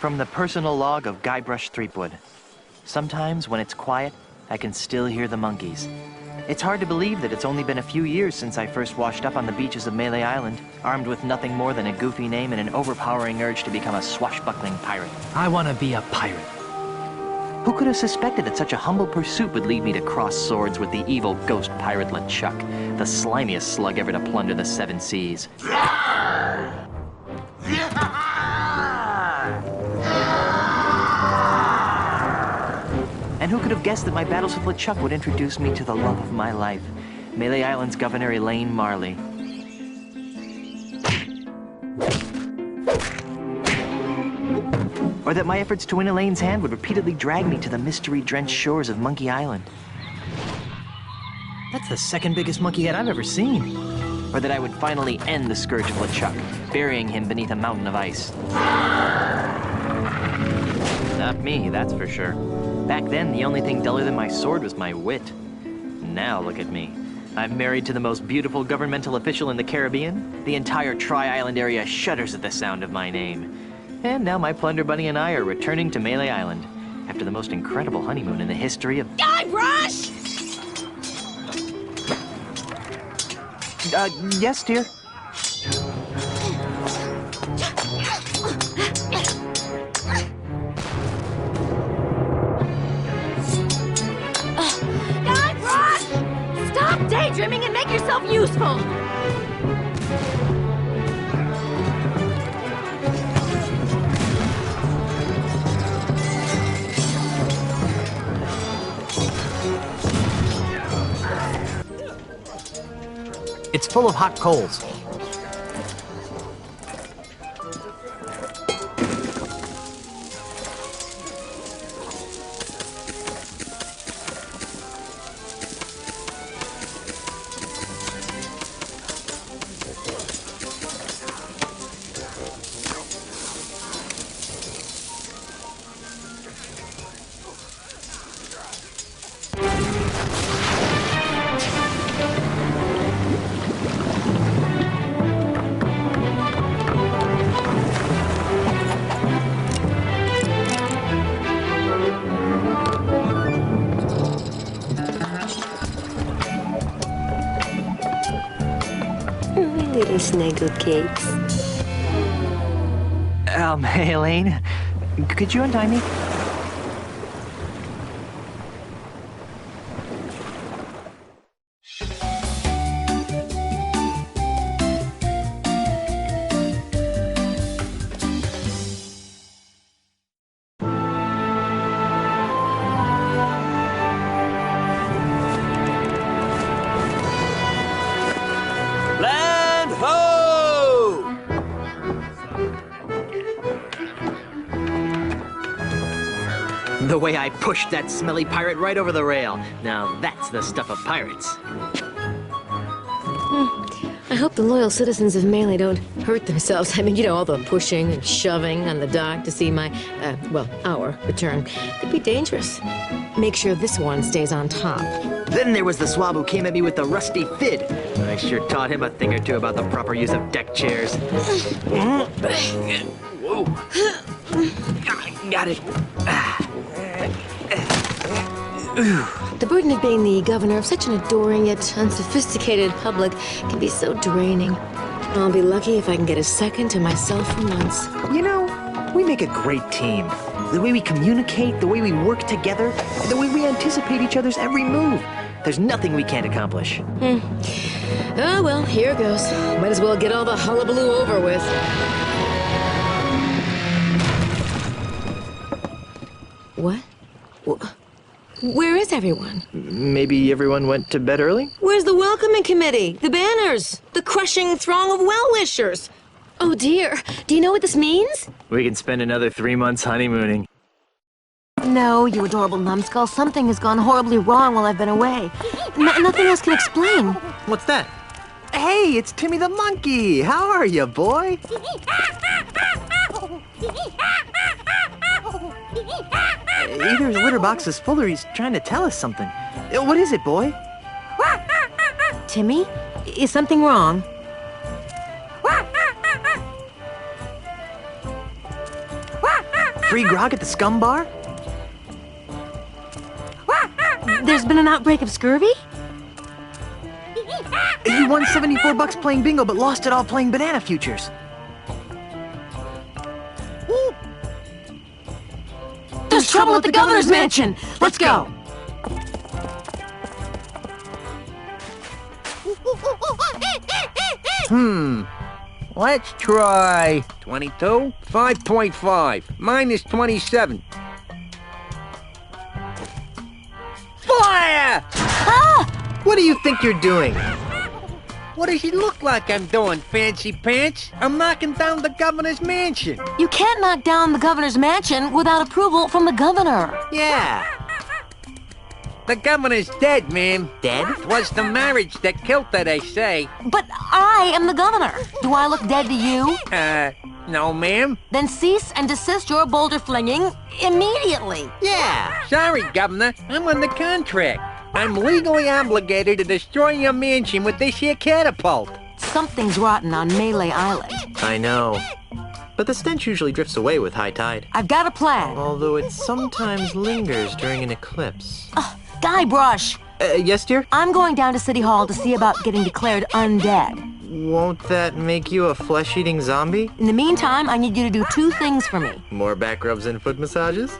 From the personal log of Guybrush Threepwood. Sometimes, when it's quiet, I can still hear the monkeys. It's hard to believe that it's only been a few years since I first washed up on the beaches of Manatee Island, armed with nothing more than a goofy name and an overpowering urge to become a swashbuckling pirate. I want to be a pirate. Who could have suspected that such a humble pursuit would lead me to cross swords with the evil ghost pirate LeChuck, the slimiest slug ever to plunder the seven seas? And who could have guessed that my battles with LeChuck would introduce me to the love of my life, Manatee Island's Governor Elaine Marley. Or that my efforts to win Elaine's hand would repeatedly drag me to the mystery-drenched shores of Monkey Island. That's the second biggest monkey head I've ever seen. Or that I would finally end the scourge of LeChuck, burying him beneath a mountain of ice. Not me, that's for sure. Back then, the only thing duller than my sword was my wit. Now look at me. I'm married to the most beautiful governmental official in the Caribbean. The entire Tri-Island area shudders at the sound of my name. And now my Plunder Bunny and I are returning to Manatee Island after the most incredible honeymoon in the history of... Guybrush! Yes, dear? Guybrush! Stop daydreaming and make yourself useful! It's full of hot coals. Little snuggle cakes. Hey, Elaine, could you untie me? The way I pushed that smelly pirate right over the rail. Now that's the stuff of pirates. I hope the loyal citizens of Manatee don't hurt themselves. I mean, you know, all the pushing and shoving on the dock to see my, our return. Could be dangerous. Make sure this one stays on top. Then there was the swab who came at me with the rusty fid. I sure taught him a thing or two about the proper use of deck chairs. Whoa. Got it. The burden of being the governor of such an adoring yet unsophisticated public can be so draining. I'll be lucky if I can get a second to myself for months. You know, we make a great team. The way we communicate, the way we work together, the way we anticipate each other's every move. There's nothing we can't accomplish. Oh, well, here goes. Might as well get all the hullabaloo over with. What? Where is everyone? Maybe everyone went to bed early? Where's the welcoming committee? The banners? The crushing throng of well-wishers? Oh dear, do you know what this means? We can spend another 3 months honeymooning. No, you adorable numbskull. Something has gone horribly wrong while I've been away. Nothing else can explain. What's that? Hey, it's Timmy the monkey! How are you, boy? Either his litter box is full or he's trying to tell us something. What is it, boy? Timmy? Is something wrong? free grog at the Scum Bar? There's been an outbreak of scurvy? You won 74 bucks playing bingo, but lost it all playing banana futures. There's trouble at the governor's mansion! Let's go! Let's try 22, 5.5, minus 27. Fire! What do you think you're doing? What does it look like I'm doing, fancy pants? I'm knocking down the governor's mansion. You can't knock down the governor's mansion without approval from the governor. Yeah. The governor's dead, ma'am. Dead? It was the marriage that killed her, they say. But I am the governor. Do I look dead to you? No, ma'am. Then cease and desist your boulder flinging immediately. Yeah. Sorry, Governor. I'm under contract. I'm legally obligated to destroy your mansion with this here catapult. Something's rotten on Melee Island. I know. But the stench usually drifts away with high tide. I've got a plan. Although it sometimes lingers during an eclipse. Guybrush, Yes, dear? I'm going down to City Hall to see about getting declared undead. Won't that make you a flesh-eating zombie? In the meantime, I need you to do two things for me. More back rubs and foot massages?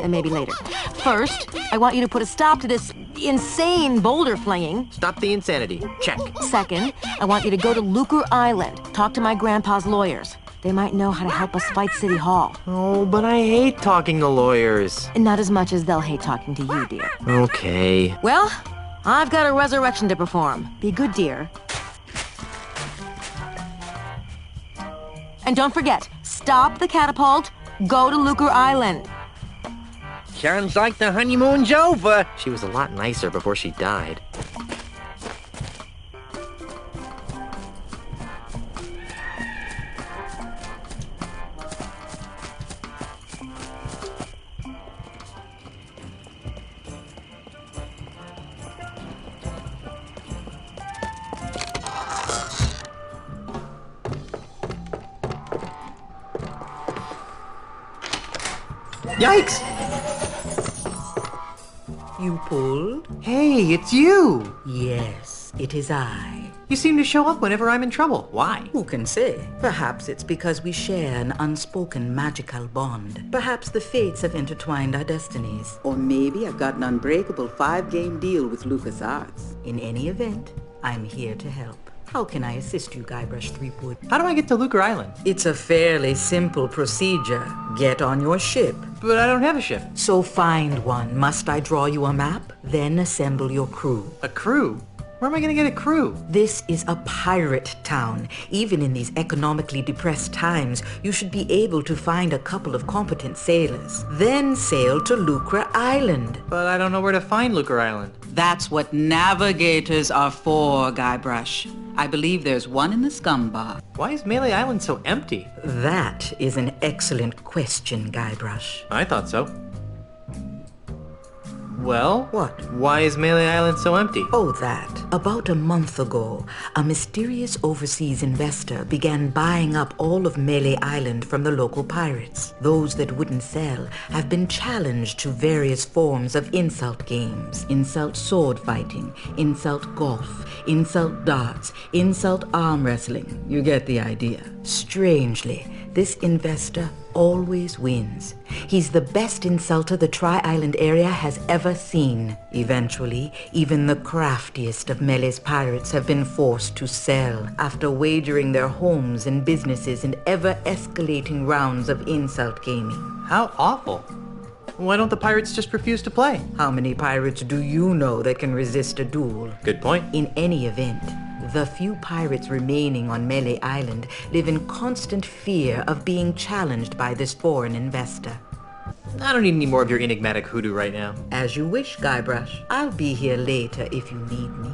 Maybe later. First, I want you to put a stop to this insane boulder flinging. Stop the insanity. Check. Second, I want you to go to Lucre Island, talk to my grandpa's lawyers. They might know how to help us fight City Hall. Oh, but I hate talking to lawyers. And not as much as they'll hate talking to you, dear. Okay. Well, I've got a resurrection to perform. Be good, dear. And don't forget, stop the catapult, go to Lucre Island. Sounds like the honeymoon's over. She was a lot nicer before she died. Yikes! You pulled? Hey, it's you! Yes, it is I. You seem to show up whenever I'm in trouble. Why? Who can say? Perhaps it's because we share an unspoken magical bond. Perhaps the fates have intertwined our destinies. Or maybe I've got an unbreakable 5-game deal with LucasArts. In any event, I'm here to help. How can I assist you, Guybrush Threepwood? How do I get to Lucre Island? It's a fairly simple procedure. Get on your ship. But I don't have a ship. So find one. Must I draw you a map? Then assemble your crew. A crew? Where am I gonna get a crew? This is a pirate town. Even in these economically depressed times, you should be able to find a couple of competent sailors. Then sail to Lucre Island. But I don't know where to find Lucre Island. That's what navigators are for, Guybrush. I believe there's one in the Scum Bar. Why is Melee Island so empty? That is an excellent question, Guybrush. I thought so. Well? What? Why is Melee Island so empty? Oh, that. About a month ago, a mysterious overseas investor began buying up all of Melee Island from the local pirates. Those that wouldn't sell have been challenged to various forms of insult games. Insult sword fighting, insult golf, insult darts, insult arm wrestling. You get the idea. Strangely, this investor always wins. He's the best insulter the Tri-Island area has ever seen. Eventually, even the craftiest of Melee's pirates have been forced to sell after wagering their homes and businesses in ever-escalating rounds of insult gaming. How awful. Why don't the pirates just refuse to play? How many pirates do you know that can resist a duel? Good point. In any event, the few pirates remaining on Melee Island live in constant fear of being challenged by this foreign investor. I don't need any more of your enigmatic hoodoo right now. As you wish, Guybrush. I'll be here later if you need me.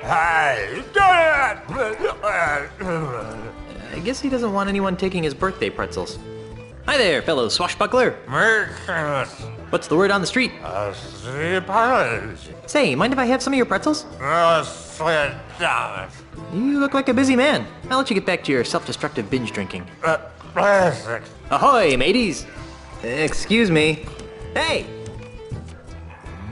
Hey, I guess he doesn't want anyone taking his birthday pretzels. Hi there, fellow swashbuckler. What's the word on the street? Say, mind if I have some of your pretzels? You look like a busy man. I'll let you get back to your self-destructive binge drinking. Ahoy, mateys! Excuse me. Hey!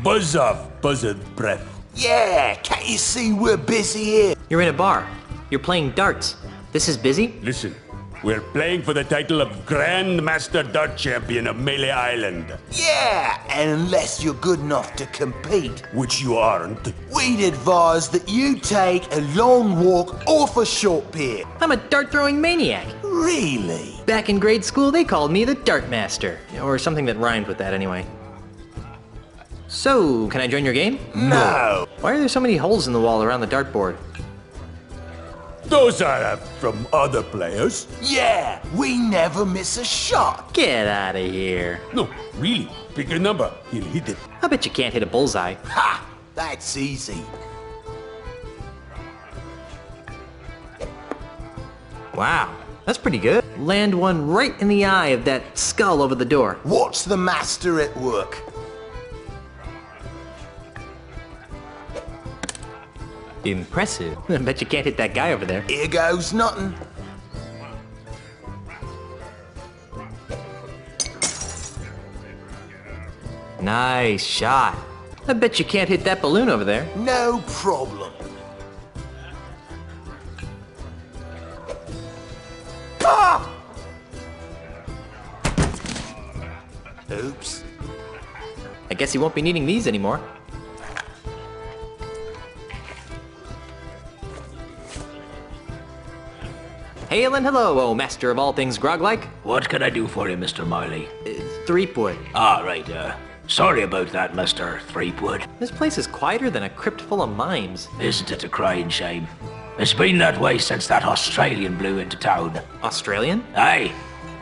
Buzz off, buzzard breath. Yeah, can't you see we're busy here? You're in a bar. You're playing darts. This is busy? Listen, we're playing for the title of Grand Master Dart Champion of Melee Island. Yeah, and unless you're good enough to compete, which you aren't, we'd advise that you take a long walk off a short pier. I'm a dart-throwing maniac. Really? Back in grade school, they called me the Dart Master. Or something that rhymed with that anyway. So, can I join your game? No. Why are there so many holes in the wall around the dartboard? Those are from other players. Yeah, we never miss a shot. Get out of here. No, really. Pick a number. He'll hit it. I bet you can't hit a bullseye. Ha! That's easy. Wow, that's pretty good. Land one right in the eye of that skull over the door. Watch the master at work. Impressive. I bet you can't hit that guy over there. Here goes nothing. Nice shot. I bet you can't hit that balloon over there. No problem. Ah! Oops. I guess he won't be needing these anymore. Hail and hello, oh master of all things grog-like. What can I do for you, Mr. Miley? Threepwood. Ah, right, sorry about that, Mr. Threepwood. This place is quieter than a crypt full of mimes. Isn't it a crying shame? It's been that way since that Australian blew into town. Australian? Aye,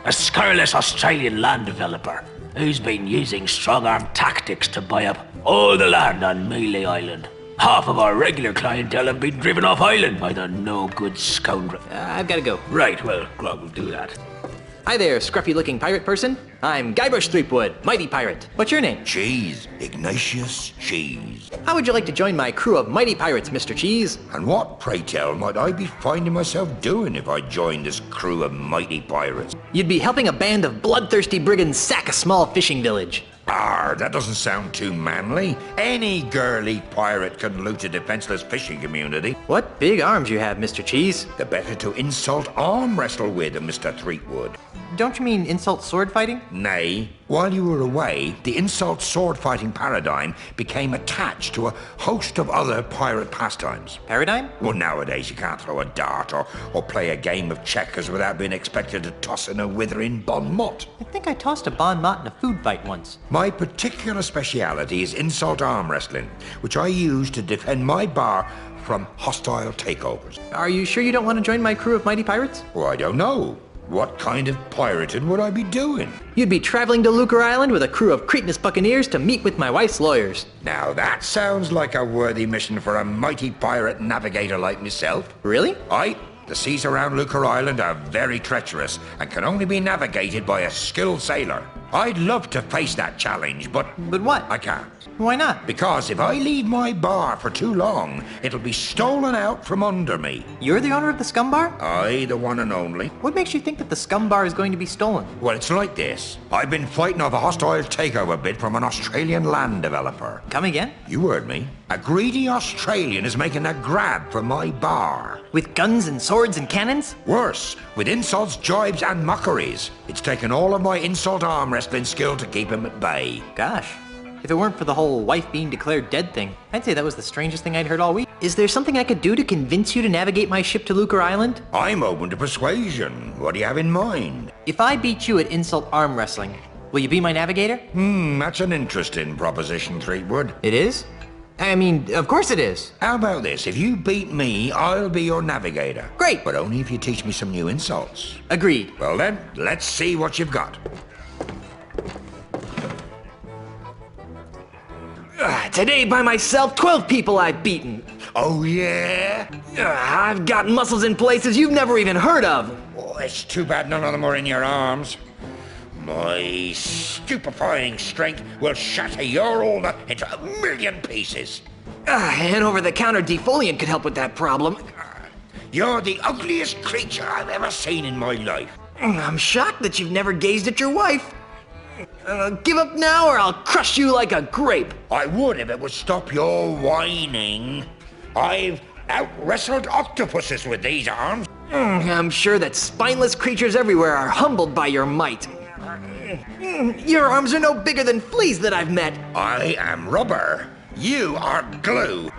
a scurrilous Australian land developer who's been using strong-arm tactics to buy up all the land on Melee Island. Half of our regular clientele have been driven off island by the no-good scoundrel. I've got to go. Right, well, Grog will do that. Hi there, scruffy-looking pirate person. I'm Guybrush Threepwood, mighty pirate. What's your name? Cheese. Ignatius Cheese. How would you like to join my crew of mighty pirates, Mr. Cheese? And what, pray tell, might I be finding myself doing if I joined this crew of mighty pirates? You'd be helping a band of bloodthirsty brigands sack a small fishing village. That doesn't sound too manly. Any girly pirate can loot a defenseless fishing community. What big arms you have, Mr. Cheese. The better to insult arm wrestle with, Mr. Threepwood. Don't you mean insult sword fighting? Nay, while you were away, the insult sword fighting paradigm became attached to a host of other pirate pastimes. Paradigm? Well, nowadays you can't throw a dart or play a game of checkers without being expected to toss in a withering bon mot. I think I tossed a bon mot in a food fight once. My particular speciality is insult arm wrestling, which I use to defend my bar from hostile takeovers. Are you sure you don't want to join my crew of mighty pirates? Well, I don't know. What kind of pirating would I be doing? You'd be traveling to Lucre Island with a crew of cretinous buccaneers to meet with my wife's lawyers. Now that sounds like a worthy mission for a mighty pirate navigator like myself. Really? Aye. The seas around Lucre Island are very treacherous and can only be navigated by a skilled sailor. I'd love to face that challenge, but... But what? I can't. Why not? Because if I leave my bar for too long, it'll be stolen out from under me. You're the owner of the Scum Bar? Aye, the one and only. What makes you think that the Scum Bar is going to be stolen? Well, it's like this. I've been fighting off a hostile takeover bid from an Australian land developer. Come again? You heard me. A greedy Australian is making a grab for my bar. With guns and swords and cannons? Worse, with insults, jibes, and mockeries. It's taken all of my insult arm wrestling skill to keep him at bay. Gosh. If it weren't for the whole wife being declared dead thing, I'd say that was the strangest thing I'd heard all week. Is there something I could do to convince you to navigate my ship to Lucre Island? I'm open to persuasion. What do you have in mind? If I beat you at insult arm wrestling, will you be my navigator? That's an interesting proposition, Threepwood. It is? I mean, of course it is. How about this? If you beat me, I'll be your navigator. Great. But only if you teach me some new insults. Agreed. Well then, let's see what you've got. Today by myself, 12 people I've beaten. Oh, yeah? I've got muscles in places you've never even heard of. Oh, it's too bad none of them are in your arms. My stupefying strength will shatter your ulna into a million pieces. An over-the-counter defoliant could help with that problem. You're the ugliest creature I've ever seen in my life. I'm shocked that you've never gazed at your wife. Give up now or I'll crush you like a grape. I would if it would stop your whining. I've out-wrestled octopuses with these arms. I'm sure that spineless creatures everywhere are humbled by your might. Your arms are no bigger than fleas that I've met. I am rubber. You are glue.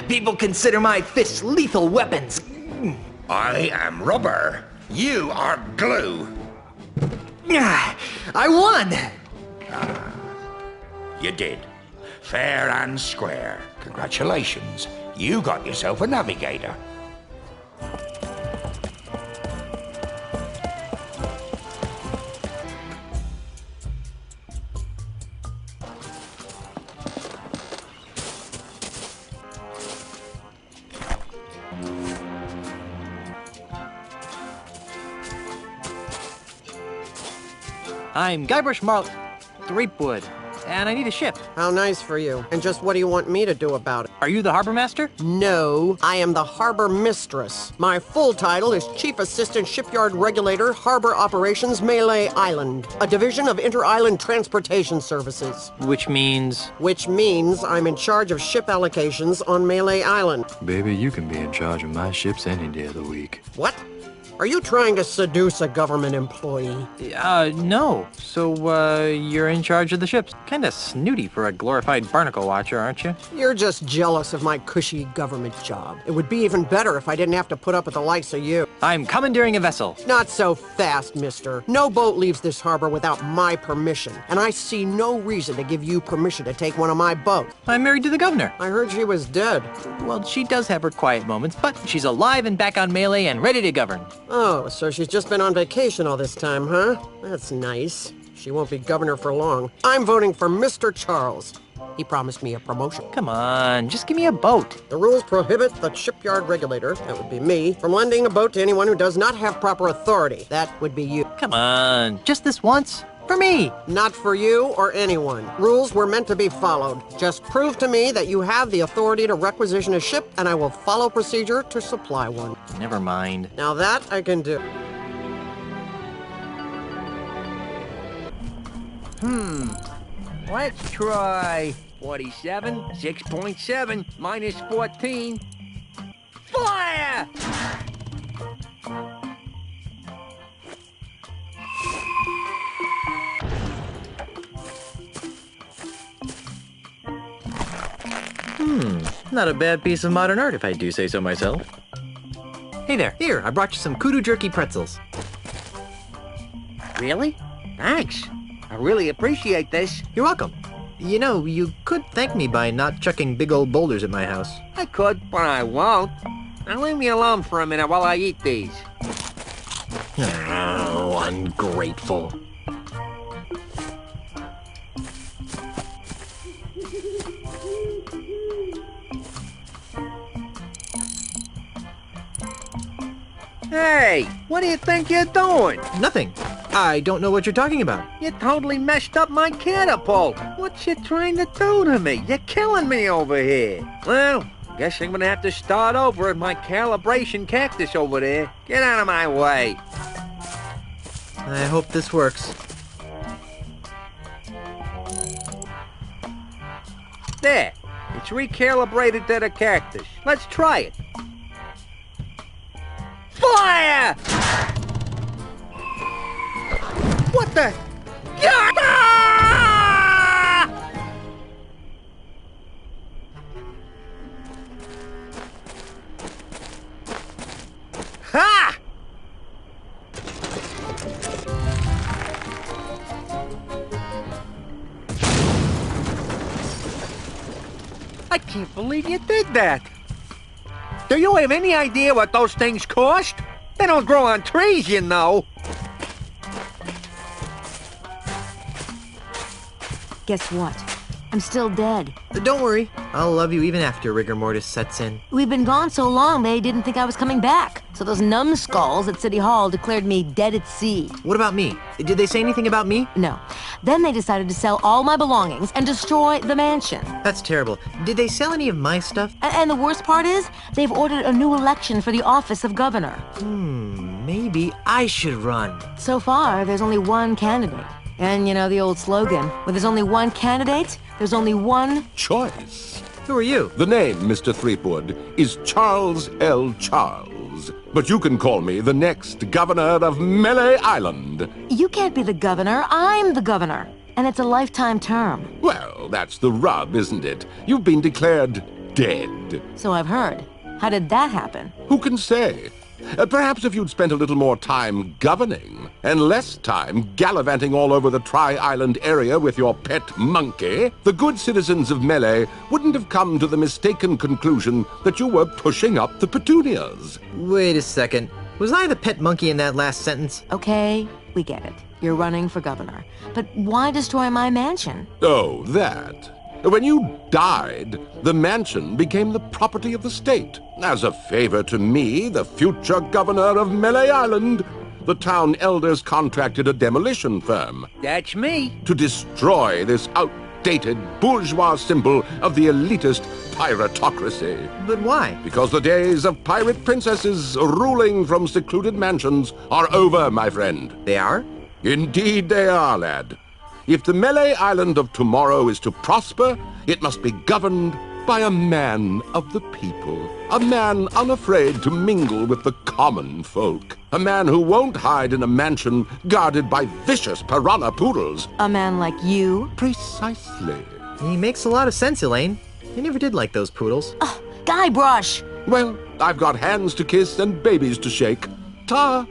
People consider my fists lethal weapons. I am rubber. You are glue. I won! You did. Fair and square. Congratulations. You got yourself a navigator. I'm Guybrush Threepwood, and I need a ship. How nice for you. And just what do you want me to do about it? Are you the harbor master? No, I am the harbor mistress. My full title is Chief Assistant Shipyard Regulator, Harbor Operations, Melee Island, a division of Inter-Island Transportation Services. Which means... Which means I'm in charge of ship allocations on Melee Island. Baby, you can be in charge of my ships any day of the week. What? Are you trying to seduce a government employee? No. So, you're in charge of the ships. Kinda snooty for a glorified barnacle watcher, aren't you? You're just jealous of my cushy government job. It would be even better if I didn't have to put up with the likes of you. I'm commandeering a vessel. Not so fast, mister. No boat leaves this harbor without my permission, and I see no reason to give you permission to take one of my boats. I'm married to the governor. I heard she was dead. Well, she does have her quiet moments, but she's alive and back on Melee and ready to govern. Oh, so she's just been on vacation all this time, huh? That's nice. She won't be governor for long. I'm voting for Mr. Charles. He promised me a promotion. Come on, just give me a boat. The rules prohibit the shipyard regulator, that would be me, from lending a boat to anyone who does not have proper authority. That would be you. Come on, just this once. For me. Not for you or anyone. Rules were meant to be followed. Just prove to me that you have the authority to requisition a ship, and I will follow procedure to supply one. Never mind. Now that I can do. Let's try 47, 6.7, minus 14. Fire! Not a bad piece of modern art if I do say so myself. Hey there, here, I brought you some kudu jerky pretzels. Really? Thanks. I really appreciate this. You're welcome. You know, you could thank me by not chucking big old boulders at my house. I could, but I won't. Now leave me alone for a minute while I eat these. Oh, ungrateful. Hey, what do you think you're doing? Nothing. I don't know what you're talking about. You totally messed up my catapult. What you trying to do to me? You're killing me over here. Well, guess I'm gonna have to start over at my calibration cactus over there. Get out of my way. I hope this works. There. It's recalibrated to the cactus. Let's try it. Fire! What the? Ah! Ha! I can't believe you did that. Do you have any idea what those things cost? They don't grow on trees, you know. Guess what? I'm still dead. Don't worry, I'll love you even after rigor mortis sets in. We've been gone so long, they didn't think I was coming back. So those numbskulls at City Hall declared me dead at sea. What about me? Did they say anything about me? No. Then they decided to sell all my belongings and destroy the mansion. That's terrible. Did they sell any of my stuff? And the worst part is, they've ordered a new election for the office of governor. Maybe I should run. So far, there's only one candidate. And you know the old slogan, where there's only one candidate, there's only one Choice. Who are you? The name, Mr. Threepwood, is Charles L. Charles. But you can call me the next governor of Melee Island. You can't be the governor, I'm the governor. And it's a lifetime term. Well, that's the rub, isn't it? You've been declared dead. So I've heard. How did that happen? Who can say? Perhaps if you'd spent a little more time governing, and less time gallivanting all over the Tri-Island area with your pet monkey, the good citizens of Melee wouldn't have come to the mistaken conclusion that you were pushing up the petunias. Wait a second. Was I the pet monkey in that last sentence? Okay, we get it. You're running for governor. But why destroy my mansion? Oh, that. When you died, the mansion became the property of the state. As a favor to me, the future governor of Melee Island, the town elders contracted a demolition firm That's me. to destroy this outdated bourgeois symbol of the elitist piratocracy. But why? Because the days of pirate princesses ruling from secluded mansions are over, my friend. They are? Indeed they are, lad. If the Melee Island of tomorrow is to prosper, it must be governed by a man of the people. A man unafraid to mingle with the common folk. A man who won't hide in a mansion guarded by vicious piranha poodles. A man like you? Precisely. He makes a lot of sense, Elaine. I never did like those poodles. Guybrush! Well, I've got hands to kiss and babies to shake. Ta!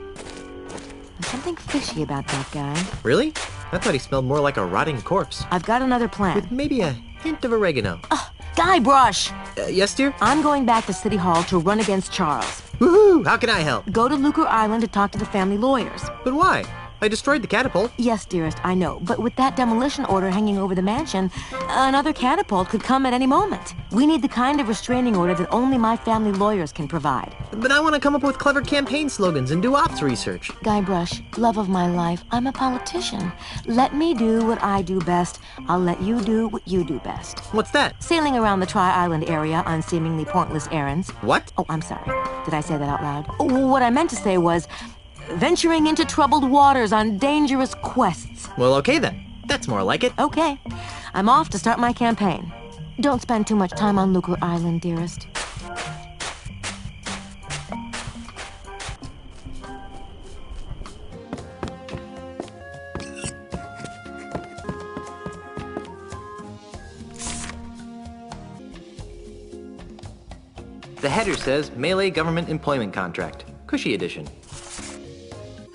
There's something fishy about that guy. Really? I thought he smelled more like a rotting corpse. I've got another plan. With maybe a hint of oregano. Guybrush! Yes, dear? I'm going back to City Hall to run against Charles. Woohoo! How can I help? Go to Lucre Island to talk to the family lawyers. But why? I destroyed the catapult. Yes, dearest, I know. But with that demolition order hanging over the mansion, another catapult could come at any moment. We need the kind of restraining order that only my family lawyers can provide. But I want to come up with clever campaign slogans and do ops research. Guybrush, love of my life, I'm a politician. Let me do what I do best. I'll let you do what you do best. What's that? Sailing around the Tri-Island area on seemingly pointless errands. What? Oh, I'm sorry. Did I say that out loud? Oh, what I meant to say was venturing into troubled waters on dangerous quests. Well, okay then. That's more like it. Okay. I'm off to start my campaign. Don't spend too much time on Lucre Island, dearest. The header says Melee Government Employment Contract. Cushy edition.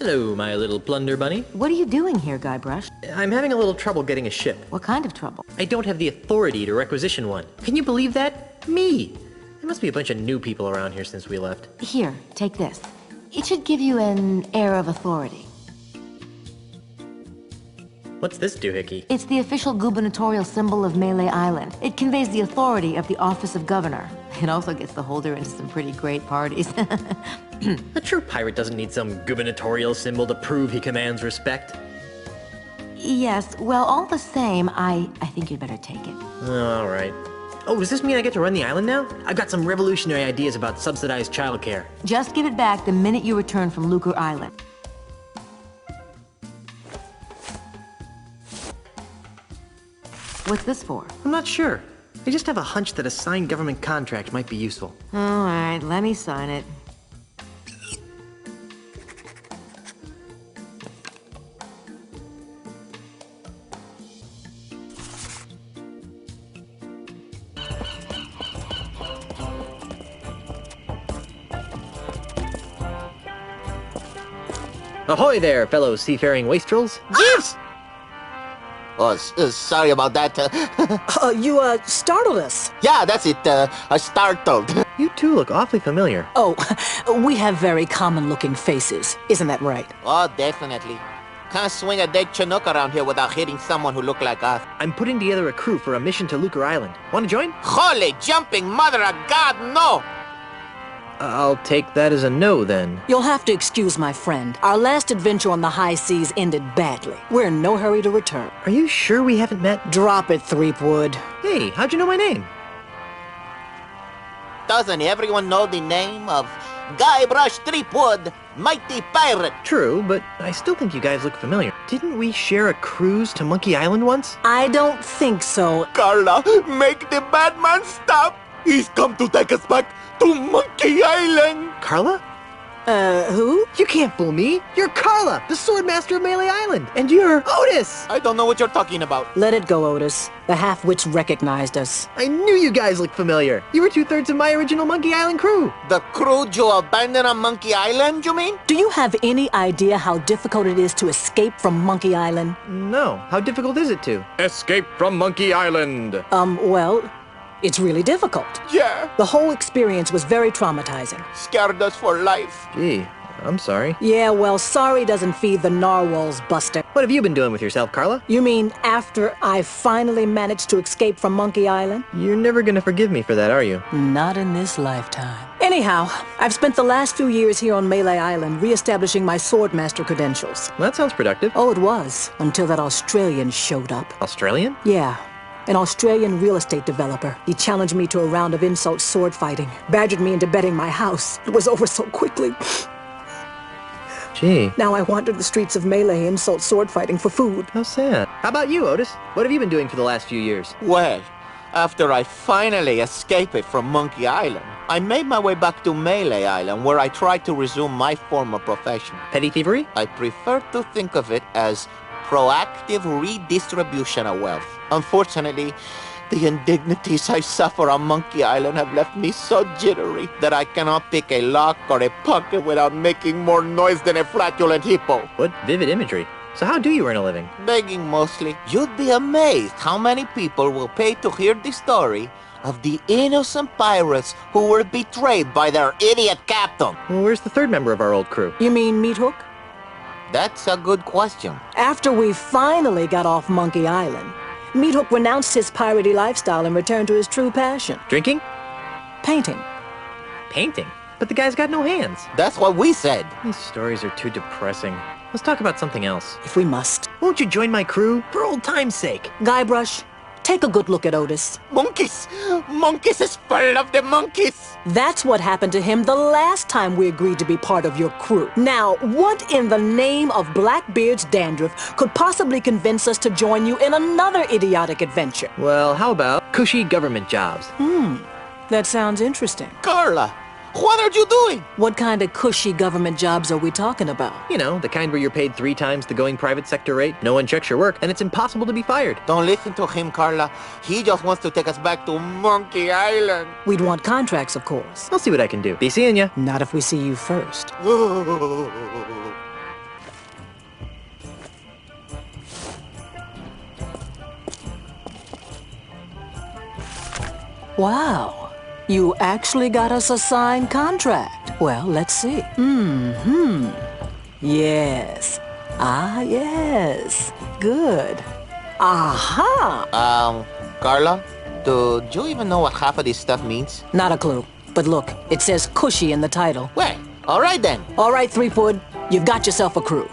Hello, my little plunder bunny. What are you doing here, Guybrush? I'm having a little trouble getting a ship. What kind of trouble? I don't have the authority to requisition one. Can you believe that? Me! There must be a bunch of new people around here since we left. Here, take this. It should give you an air of authority. What's this doohickey? It's the official gubernatorial symbol of Melee Island. It conveys the authority of the office of governor. It also gets the holder into some pretty great parties. A true pirate doesn't need some gubernatorial symbol to prove he commands respect. Yes, well, all the same, I think you'd better take it. All right. Oh, does this mean I get to run the island now? I've got some revolutionary ideas about subsidized childcare. Just give it back the minute you return from Lucre Island. What's this for? I'm not sure. I just have a hunch that a signed government contract might be useful. All right, let me sign it. Ahoy there, fellow seafaring wastrels. Yes! Oh, sorry about that. You startled us. Yeah, that's it. I startled. You two look awfully familiar. Oh, we have very common-looking faces. Isn't that right? Oh, definitely. Can't swing a dead Chinook around here without hitting someone who look like us. I'm putting together a crew for a mission to Lucre Island. Want to join? Holy jumping mother of God, no! I'll take that as a no, then. You'll have to excuse my friend. Our last adventure on the high seas ended badly. We're in no hurry to return. Are you sure we haven't met? Drop it, Threepwood. Hey, how'd you know my name? Doesn't everyone know the name of Guybrush Threepwood, mighty pirate? True, but I still think you guys look familiar. Didn't we share a cruise to Monkey Island once? I don't think so. Carla, make the bad man stop! He's come to take us back to Monkey Island! Carla? Who? You can't fool me. You're Carla, the Swordmaster of Melee Island. And you're Otis! I don't know what you're talking about. Let it go, Otis. The half-wits recognized us. I knew you guys looked familiar. You were 2/3 of my original Monkey Island crew. The crew you abandoned on Monkey Island, you mean? Do you have any idea how difficult it is to escape from Monkey Island? No. How difficult is it to? Escape from Monkey Island. Well, it's really difficult. Yeah. The whole experience was very traumatizing. Scared us for life. Gee, I'm sorry. Yeah, well, sorry doesn't feed the narwhals, Buster. What have you been doing with yourself, Carla? You mean after I finally managed to escape from Monkey Island? You're never gonna forgive me for that, are you? Not in this lifetime. Anyhow, I've spent the last few years here on Melee Island re-establishing my Swordmaster credentials. Well, that sounds productive. Oh, it was, until that Australian showed up. Australian? Yeah. An Australian real estate developer. He challenged me to a round of insult sword fighting, badgered me into betting my house. It was over so quickly. Gee. Now I wander the streets of Melee insult sword fighting for food. How sad. How about you, Otis? What have you been doing for the last few years? Well, after I finally escaped from Monkey Island, I made my way back to Melee Island, where I tried to resume my former profession. Petty thievery? I prefer to think of it as proactive redistribution of wealth. Unfortunately, the indignities I suffer on Monkey Island have left me so jittery that I cannot pick a lock or a pocket without making more noise than a flatulent hippo. What vivid imagery. So how do you earn a living? Begging mostly. You'd be amazed how many people will pay to hear the story of the innocent pirates who were betrayed by their idiot captain. Well, where's the third member of our old crew? You mean Meat Hook? That's a good question. After we finally got off Monkey Island, Meat Hook renounced his piratey lifestyle and returned to his true passion. Drinking? Painting. Painting? But the guy's got no hands. That's what we said. These stories are too depressing. Let's talk about something else. If we must. Won't you join my crew? For old time's sake. Guybrush, take a good look at Otis. Monkeys! Monkeys is full of the monkeys! That's what happened to him the last time we agreed to be part of your crew. Now, what in the name of Blackbeard's dandruff could possibly convince us to join you in another idiotic adventure? Well, how about cushy government jobs? That sounds interesting. Carla, what are you doing? What kind of cushy government jobs are we talking about? You know, the kind where you're paid 3 times the going private sector rate, no one checks your work, and it's impossible to be fired. Don't listen to him, Carla. He just wants to take us back to Monkey Island. We'd want contracts, of course. I'll see what I can do. Be seeing ya. Not if we see you first. Wow. You actually got us a signed contract. Well, let's see. Yes. Ah, yes. Good. Aha! Carla, do you even know what half of this stuff means? Not a clue. But look, it says cushy in the title. Well, all right then. All right, Threepwood, you've got yourself a crew.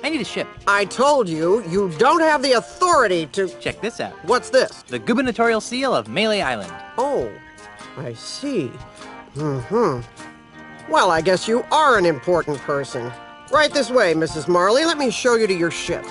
I need a ship. I told you, you don't have the authority to... Check this out. What's this? The gubernatorial seal of Melee Island. Oh, I see. Well, I guess you are an important person. Right this way, Mrs. Marley. Let me show you to your ship.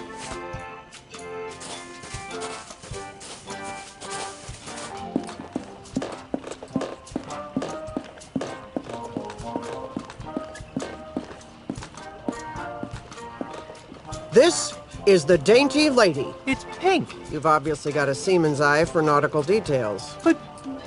This is the Dainty Lady. It's pink. You've obviously got a seaman's eye for nautical details. But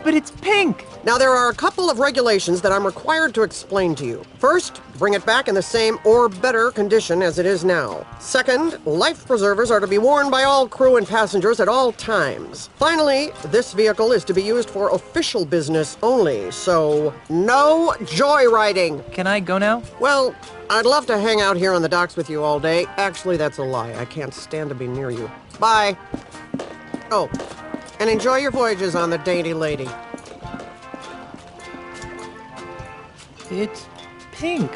it's pink. Now, there are a couple of regulations that I'm required to explain to you. First, bring it back in the same or better condition as it is now. Second, life preservers are to be worn by all crew and passengers at all times. Finally, this vehicle is to be used for official business only, so no joyriding. Can I go now? Well, I'd love to hang out here on the docks with you all day. Actually, that's a lie. I can't stand to be near you. Bye. Oh, and enjoy your voyages on the Dainty Lady. It's pink.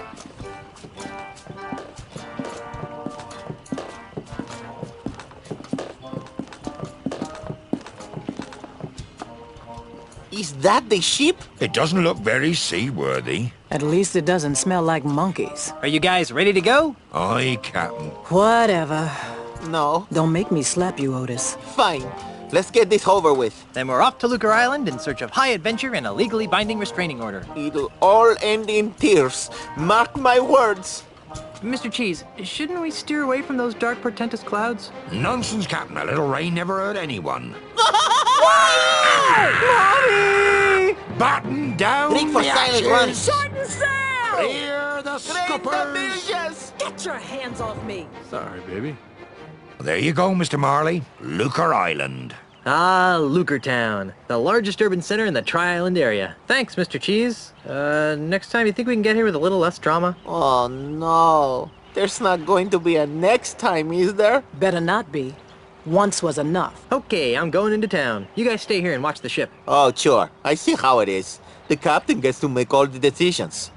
Is that the ship? It doesn't look very seaworthy. At least it doesn't smell like monkeys. Are you guys ready to go? Aye, Captain. Whatever. No. Don't make me slap you, Otis. Fine. Let's get this over with. Then we're off to Lucre Island in search of high adventure and a legally binding restraining order. It'll all end in tears. Mark my words. Mr. Cheese, shouldn't we steer away from those dark, portentous clouds? Nonsense, Captain. A little rain never hurt anyone. Mommy! Batten down Drink for the silent ashes. run. Shorten sail! Clear the scuppers. Get your hands off me! Sorry, baby. There you go, Mr. Marley. Lucre Island. Ah, Lucre Town, the largest urban center in the Tri-Island area. Thanks, Mr. Cheese. Next time, you think we can get here with a little less drama? Oh, no. There's not going to be a next time, is there? Better not be. Once was enough. Okay, I'm going into town. You guys stay here and watch the ship. Oh, sure. I see how it is. The captain gets to make all the decisions.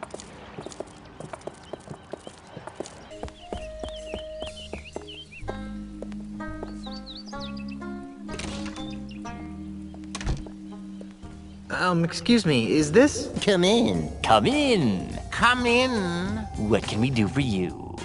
Excuse me, is this? Come in. Come in. Come in. What can we do for you?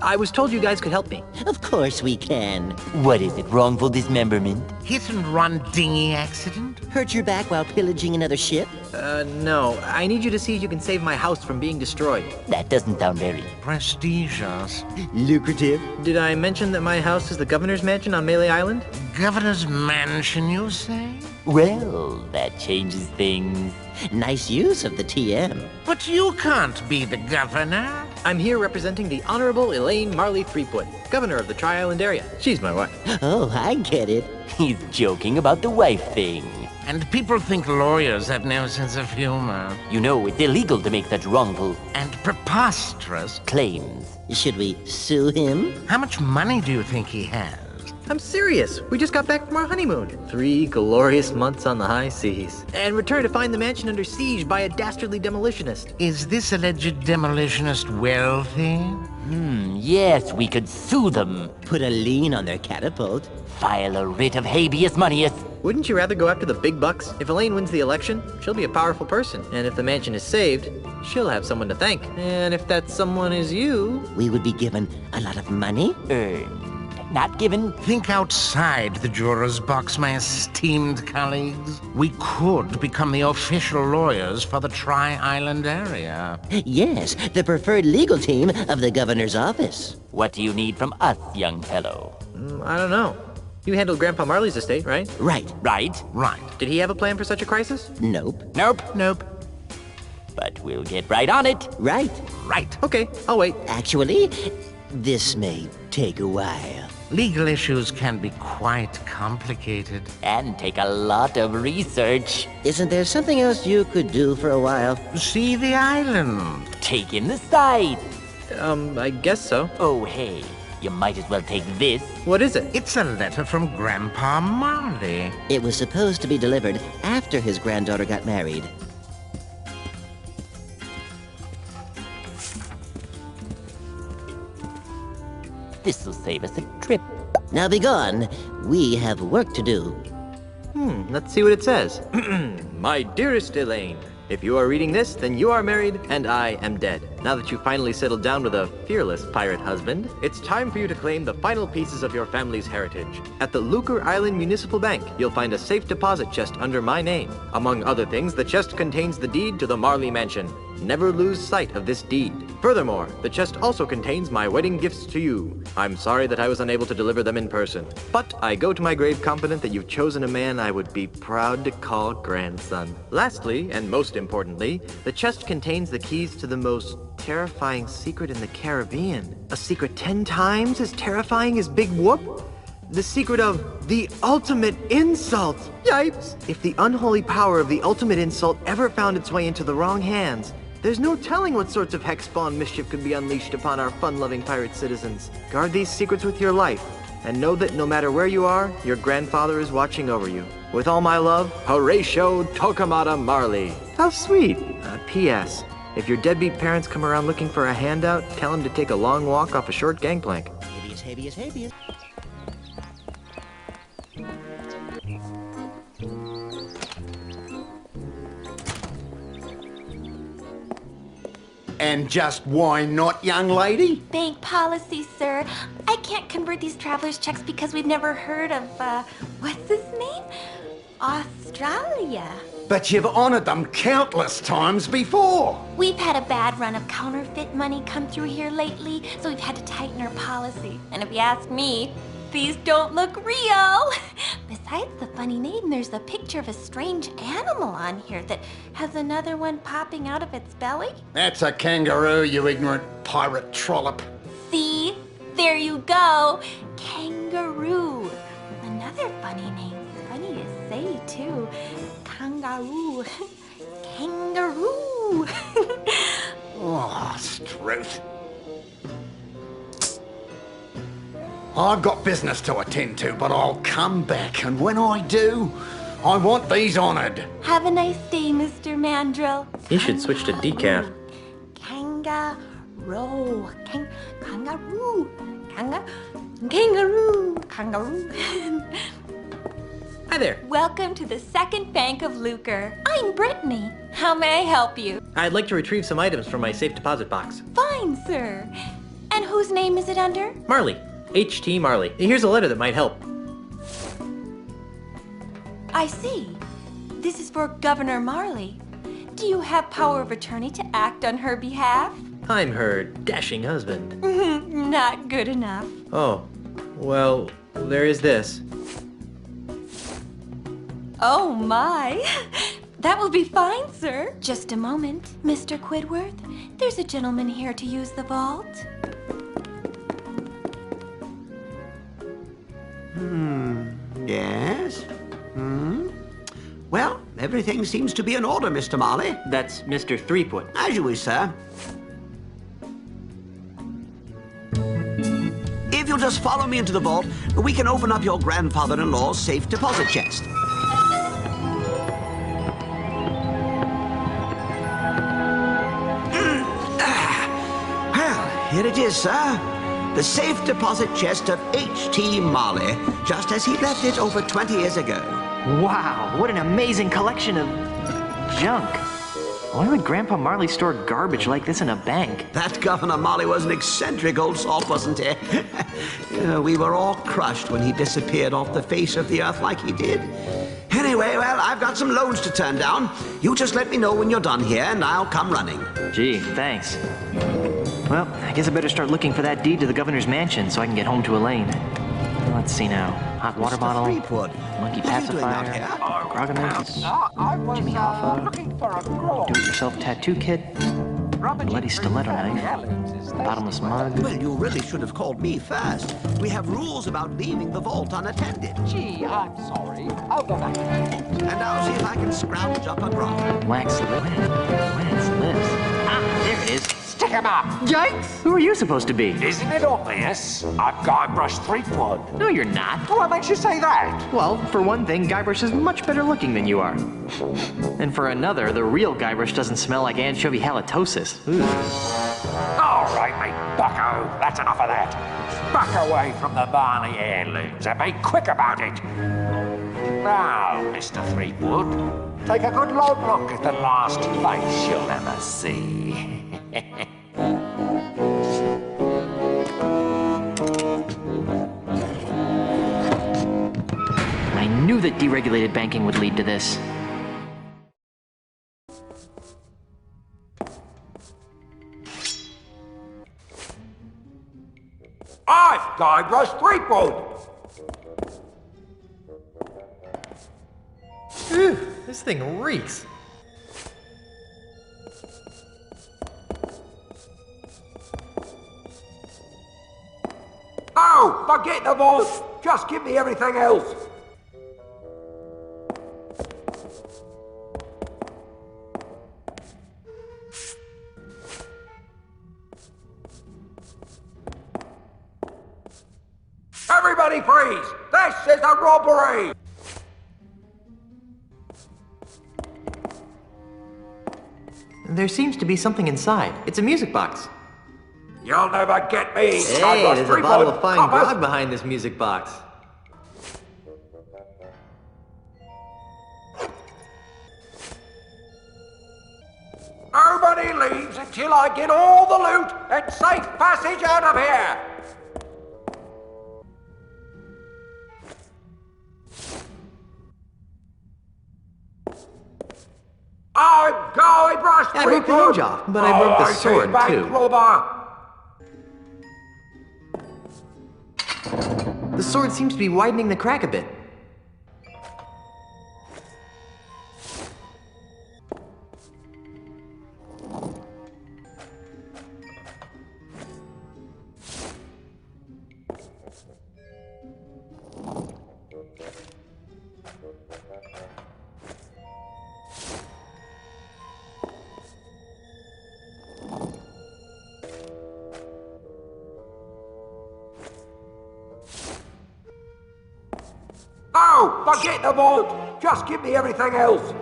I was told you guys could help me. Of course we can. What is it, wrongful dismemberment? Hit and run dinghy accident? Hurt your back while pillaging another ship? No. I need you to see if you can save my house from being destroyed. That doesn't sound very... prestigious. Lucrative? Did I mention that my house is the governor's mansion on Melee Island? Governor's mansion, you say? Well, that changes things. Nice use of the TM. But you can't be the governor. I'm here representing the Honorable Elaine Marley Threepwood, governor of the Tri-Island area. She's my wife. Oh, I get it. He's joking about the wife thing. And people think lawyers have no sense of humor. You know, it's illegal to make such wrongful... and preposterous claims. Should we sue him? How much money do you think he has? I'm serious. We just got back from our honeymoon. 3 glorious months on the high seas. And returned to find the mansion under siege by a dastardly demolitionist. Is this alleged demolitionist wealthy? Yes, we could sue them. Put a lien on their catapult. File a writ of habeas moneyus. Wouldn't you rather go after the big bucks? If Elaine wins the election, she'll be a powerful person. And if the mansion is saved, she'll have someone to thank. And if that someone is you... We would be given a lot of money? Earned. Not given. Think outside the juror's box, my esteemed colleagues. We could become the official lawyers for the Tri-Island area. Yes, the preferred legal team of the governor's office. What do you need from us, young fellow? I don't know. You handled Grandpa Marley's estate, right? Right. Right? Right. Did he have a plan for such a crisis? Nope. Nope. Nope. But we'll get right on it. Right. Right. Okay, I'll wait. Actually, this may take a while. Legal issues can be quite complicated. And take a lot of research. Isn't there something else you could do for a while? See the island. Take in the sight. I guess so. Oh, hey. You might as well take this. What is it? It's a letter from Grandpa Marley. It was supposed to be delivered after his granddaughter got married. This'll save us a trip. Now be gone. We have work to do. Let's see what it says. My dearest Elaine, if you are reading this, then you are married and I am dead. Now that you've finally settled down with a fearless pirate husband, it's time for you to claim the final pieces of your family's heritage. At the Lucre Island Municipal Bank, you'll find a safe deposit chest under my name. Among other things, the chest contains the deed to the Marley Mansion. Never lose sight of this deed. Furthermore, the chest also contains my wedding gifts to you. I'm sorry that I was unable to deliver them in person, but I go to my grave confident that you've chosen a man I would be proud to call grandson. Lastly, and most importantly, the chest contains the keys to the most terrifying secret in the Caribbean. A secret 10 times as terrifying as Big Whoop? The secret of the ultimate insult. Yipes! If the unholy power of the ultimate insult ever found its way into the wrong hands, there's no telling what sorts of hex-spawn mischief could be unleashed upon our fun-loving pirate citizens. Guard these secrets with your life, and know that no matter where you are, your grandfather is watching over you. With all my love, Horatio Tokamata Marley. How sweet. P.S. If your deadbeat parents come around looking for a handout, tell them to take a long walk off a short gangplank. Habeas, habeas, habeas. And just why not, young lady? Bank policy, sir. I can't convert these traveler's checks because we've never heard of, what's his name? Australia. But you've honored them countless times before. We've had a bad run of counterfeit money come through here lately, so we've had to tighten our policy. And if you ask me, these don't look real. Besides the funny name, there's a picture of a strange animal on here that has another one popping out of its belly. That's a kangaroo, you ignorant pirate trollop. See? There you go. Kangaroo. Another funny name. Funny to say, too. Kangaroo. Kangaroo. Oh, Struth. I've got business to attend to, but I'll come back, and when I do, I want these honored. Have a nice day, Mr. Mandrill. You should switch to decaf. Kangaroo. Kangaroo. Kangaroo. Kangaroo. Hi there. Welcome to the Second Bank of Lucre. I'm Brittany. How may I help you? I'd like to retrieve some items from my safe deposit box. Fine, sir. And whose name is it under? Marley. H.T. Marley. Here's a letter that might help. I see. This is for Governor Marley. Do you have power of attorney to act on her behalf? I'm her dashing husband. Not good enough. Oh, well, there is this. Oh my. That will be fine, sir. Just a moment, Mr. Quidworth. There's a gentleman here to use the vault. Yes? Well, everything seems to be in order, Mr. Marley. That's Mr. Threepwood. As you wish, sir. If you'll just follow me into the vault, we can open up your grandfather-in-law's safe deposit chest. Well, here it is, sir. The safe deposit chest of H.T. Marley, just as he left it over 20 years ago. Wow, what an amazing collection of junk. Why would Grandpa Marley store garbage like this in a bank? That Governor Marley was an eccentric old salt, wasn't he? We were all crushed when he disappeared off the face of the earth like he did. Anyway, well, I've got some loans to turn down. You just let me know when you're done here, and I'll come running. Gee, thanks. Well, I guess I better start looking for that deed to the governor's mansion so I can get home to Elaine. Let's see now. Hot water bottle, monkey pacifier, Grogaments, Jimmy Hoffa, do-it-yourself tattoo kit, bloody stiletto knife, bottomless mug. Well, you really should have called me first. We have rules about leaving the vault unattended. Gee, I'm sorry. I'll go back. And I'll see if I can scrounge up a grog. Wax lips. Ah, there it is. Stick 'em up! Yikes! Who are you supposed to be? Isn't it obvious? I'm Guybrush Threepwood. No, you're not. What makes you say that? Well, for one thing, Guybrush is much better looking than you are. And for another, the real Guybrush doesn't smell like anchovy halitosis. Ooh. All right, mate, bucko. That's enough of that. Back away from the Barney heirlooms and be quick about it. Now, Mr. Threepwood, take a good long look at the last face you'll ever see. regulated banking would lead to this. I'm Guybrush Threepwood! Phew, this thing reeks. Oh, forget the vault! Just give me everything else! Everybody freeze! This is a robbery! There seems to be something inside. It's a music box. You'll never get me! Hey, there's a bottle of fine grog behind this music box. Nobody leaves until I get all the loot and safe passage out of here! I'm Guybrush! I broke the hinge off, but I broke the sword too. The sword seems to be widening the crack a bit. Oh, forget the vault! Just give me everything else!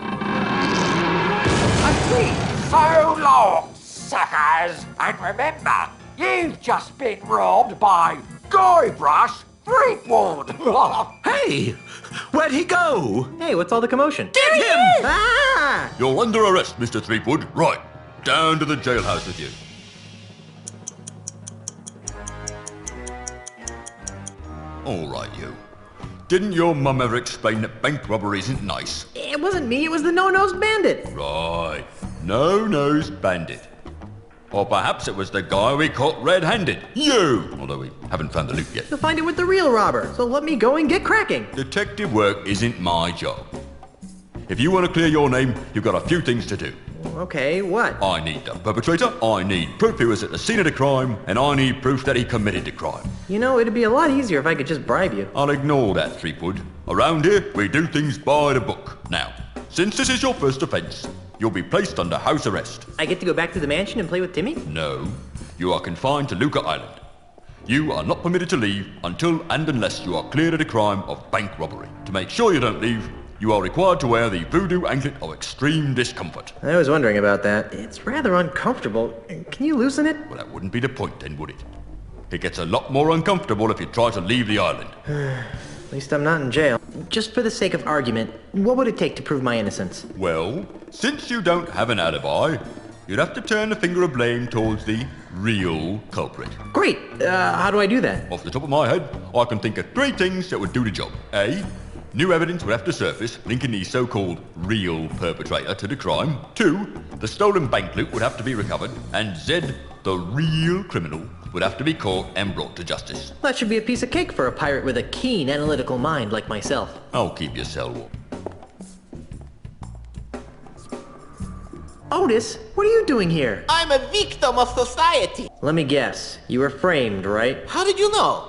I'm free! So long, suckers! And remember, you've just been robbed by Guybrush Threepwood! Hey! Where'd he go? Hey, what's all the commotion? Get him! Ah! You're under arrest, Mr. Threepwood. Right, down to the jailhouse with you. All right, you. Didn't your mum ever explain that bank robbery isn't nice? It wasn't me, it was the no-nosed bandit. Right, no-nosed bandit. Or perhaps it was the guy we caught red-handed. You! Although we haven't found the loot yet. You'll find it with the real robber, so let me go and get cracking. Detective work isn't my job. If you want to clear your name, you've got a few things to do. Okay, what? I need the perpetrator, I need proof he was at the scene of the crime, and I need proof that he committed the crime. You know, it'd be a lot easier if I could just bribe you. I'll ignore that, Threepwood. Around here, we do things by the book. Now, since this is your first offense, you'll be placed under house arrest. I get to go back to the mansion and play with Timmy? No, you are confined to Luca Island. You are not permitted to leave until and unless you are cleared of the crime of bank robbery. To make sure you don't leave, you are required to wear the voodoo anklet of extreme discomfort. I was wondering about that. It's rather uncomfortable. Can you loosen it? Well, that wouldn't be the point then, would it? It gets a lot more uncomfortable if you try to leave the island. At least I'm not in jail. Just for the sake of argument, what would it take to prove my innocence? Well, since you don't have an alibi, you'd have to turn the finger of blame towards the real culprit. Great! How do I do that? Off the top of my head, I can think of 3 things that would do the job. A, new evidence would have to surface linking the so-called real perpetrator to the crime. 2, the stolen bank loot would have to be recovered. And Z, the real criminal, would have to be caught and brought to justice. That should be a piece of cake for a pirate with a keen analytical mind like myself. I'll keep your cell warm. Otis, what are you doing here? I'm a victim of society. Let me guess. You were framed, right? How did you know?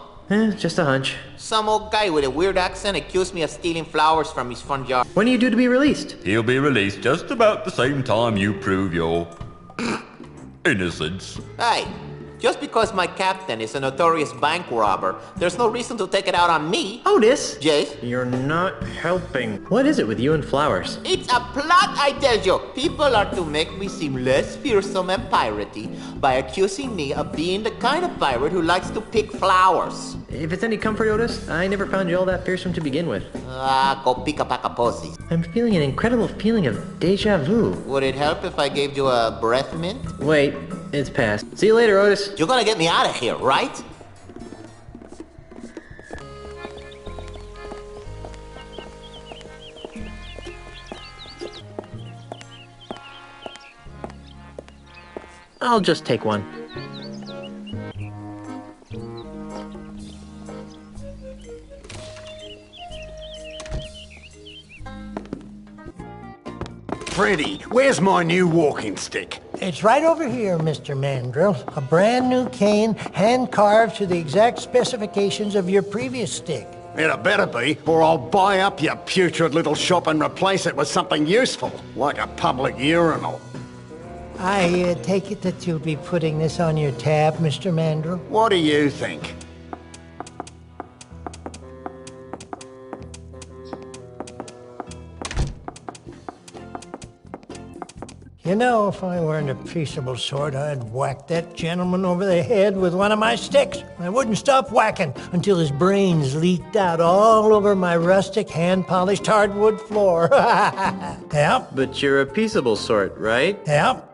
Just a hunch. Some old guy with a weird accent accused me of stealing flowers from his front yard. When are you due to be released? He'll be released just about the same time you prove your innocence. Hey, just because my captain is a notorious bank robber, there's no reason to take it out on me. Otis! Yes? You're not helping. What is it with you and flowers? It's a plot, I tell you. People are to make me seem less fearsome and piratey by accusing me of being the kind of pirate who likes to pick flowers. If it's any comfort, Otis, I never found you all that fearsome to begin with. Go pick a pack of pussies. I'm feeling an incredible feeling of deja vu. Would it help if I gave you a breath mint? Wait, it's past. See you later, Otis. You're gonna get me out of here, right? I'll just take one. Freddy, where's my new walking stick? It's right over here, Mr. Mandrill. A brand new cane, hand-carved to the exact specifications of your previous stick. It better be, or I'll buy up your putrid little shop and replace it with something useful, like a public urinal. I take it that you'll be putting this on your tab, Mr. Mandrill? What do you think? You know, if I weren't a peaceable sort, I'd whack that gentleman over the head with one of my sticks. I wouldn't stop whacking until his brains leaked out all over my rustic, hand-polished hardwood floor. Yep. But you're a peaceable sort, right? Yep.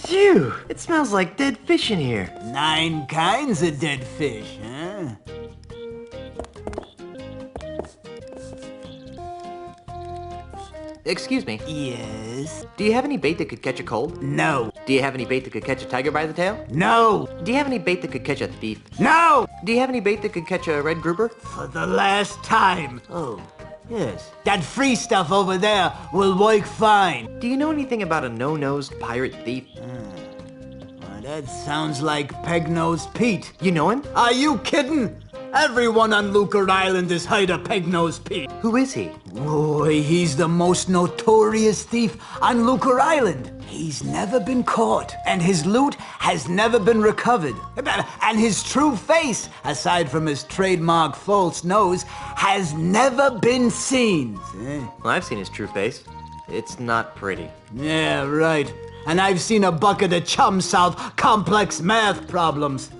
Phew! It smells like dead fish in here. 9 kinds of dead fish, huh? Excuse me. Yes? Do you have any bait that could catch a cold? No. Do you have any bait that could catch a tiger by the tail? No. Do you have any bait that could catch a thief? No! Do you have any bait that could catch a red grouper? For the last time. Oh, yes. That free stuff over there will work fine. Do you know anything about a no-nosed pirate thief? Well, that sounds like Peg-Nosed Pete. You know him? Are you kidding? Everyone on Lucre Island has heard of Peg-Nosed Pete. Who is he? Boy, he's the most notorious thief on Lucre Island. He's never been caught, and his loot has never been recovered. And his true face, aside from his trademark false nose, has never been seen. Well, I've seen his true face. It's not pretty. Yeah, right. And I've seen a bucket of chum solve complex math problems.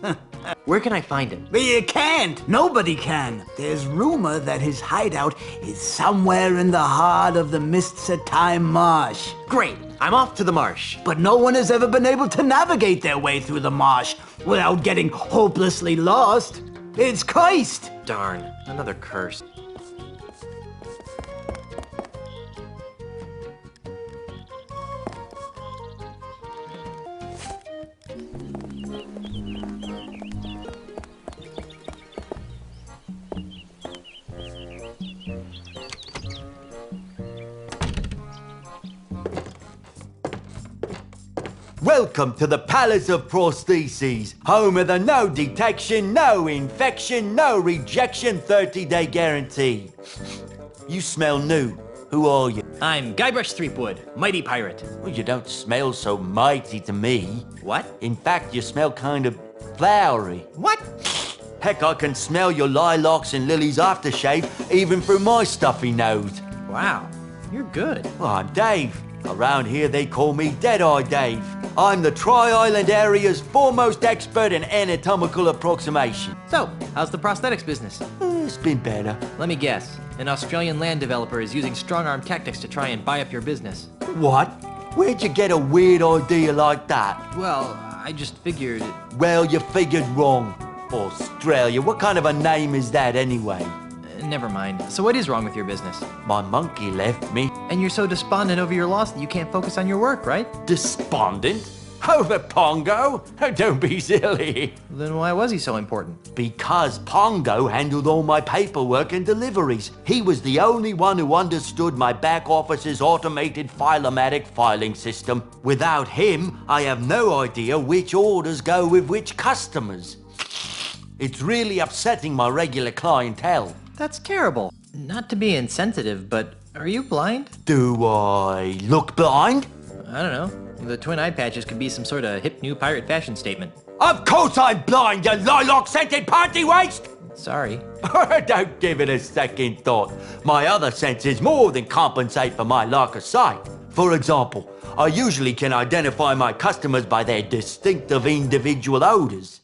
Where can I find him? You can't. Nobody can. There's rumor that his hideout is somewhere in the heart of the Mists of Time marsh. Great. I'm off to the marsh. But no one has ever been able to navigate their way through the marsh without getting hopelessly lost. It's cursed. Darn. Another curse. Welcome to the Palace of Prostheses, home of the no detection, no infection, no rejection 30-day guarantee. You smell new. Who are you? I'm Guybrush Threepwood, mighty pirate. Well, you don't smell so mighty to me. What? In fact, you smell kind of flowery. What? Heck, I can smell your lilacs and lilies aftershave even through my stuffy nose. Wow, you're good. Well, I'm Dave. Around here they call me Dead-Eye Dave. I'm the Tri-Island area's foremost expert in anatomical approximation. So, how's the prosthetics business? It's been better. Let me guess. An Australian land developer is using strong-arm tactics to try and buy up your business. What? Where'd you get a weird idea like that? Well, I just figured... Well, you figured wrong. Australia, what kind of a name is that anyway? Never mind. So what is wrong with your business? My monkey left me. And you're so despondent over your loss that you can't focus on your work, right? Despondent? Over Pongo? Oh, don't be silly. Then why was he so important? Because Pongo handled all my paperwork and deliveries. He was the only one who understood my back office's automated filomatic filing system. Without him, I have no idea which orders go with which customers. It's really upsetting my regular clientele. That's terrible. Not to be insensitive, but are you blind? Do I look blind? I don't know. The twin eye patches could be some sort of hip new pirate fashion statement. Of course I'm blind, you lilac-scented party waste! Sorry. Don't give it a second thought. My other senses more than compensate for my lack of sight. For example, I usually can identify my customers by their distinctive individual odors.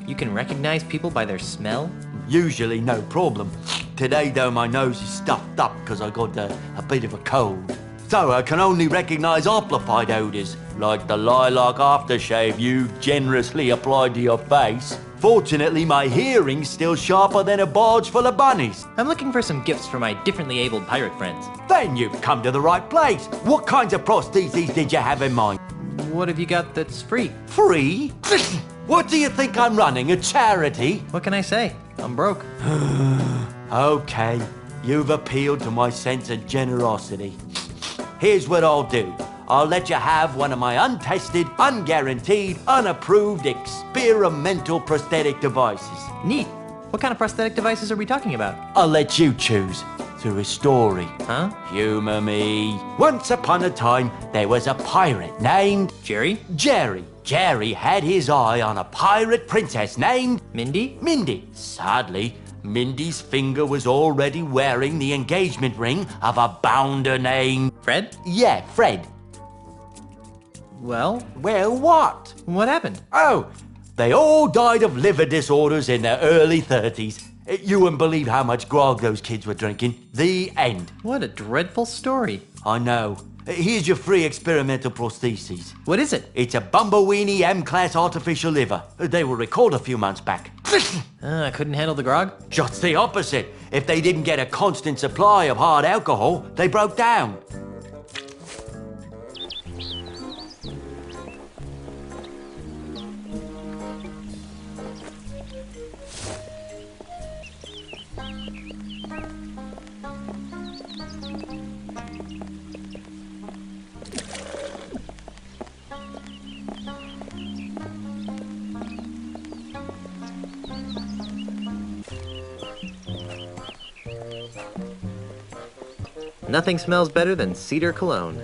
You can recognize people by their smell? Usually no problem. Today, though, my nose is stuffed up because I got a bit of a cold. so I can only recognize amplified odors, like the lilac aftershave you generously applied to your face. Fortunately, my hearing's still sharper than a barge full of bunnies. I'm looking for some gifts for my differently abled pirate friends. Then you've come to the right place. What kinds of prostheses did you have in mind? What have you got that's free? Free? What do you think I'm running, a charity? What can I say? I'm broke. Okay, you've appealed to my sense of generosity. Here's what I'll do. I'll let you have one of my untested, unguaranteed, unapproved experimental prosthetic devices. Neat. What kind of prosthetic devices are we talking about? I'll let you choose through a story. Huh? Humor me. Once upon a time, there was a pirate named... Jerry? Jerry. Jerry had his eye on a pirate princess named... Mindy? Mindy. Sadly, Mindy's finger was already wearing the engagement ring of a bounder named... Fred? Yeah, Fred. Well? Well, what? What happened? Oh, they all died of liver disorders in their early 30s. You wouldn't believe how much grog those kids were drinking. The end. What a dreadful story. I know. Here's your free experimental prostheses. What is it? It's a Bumbleweenie M-Class artificial liver. They were recalled a few months back. I couldn't handle the grog? Just the opposite. If they didn't get a constant supply of hard alcohol, they broke down. Nothing smells better than cedar cologne.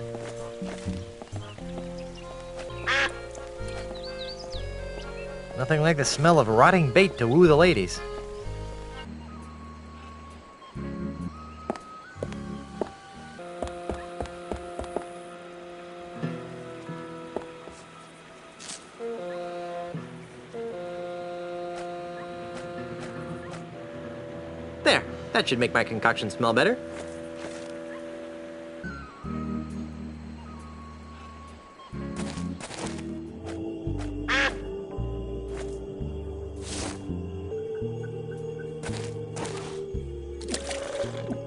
Nothing like the smell of rotting bait to woo the ladies. There, that should make my concoction smell better.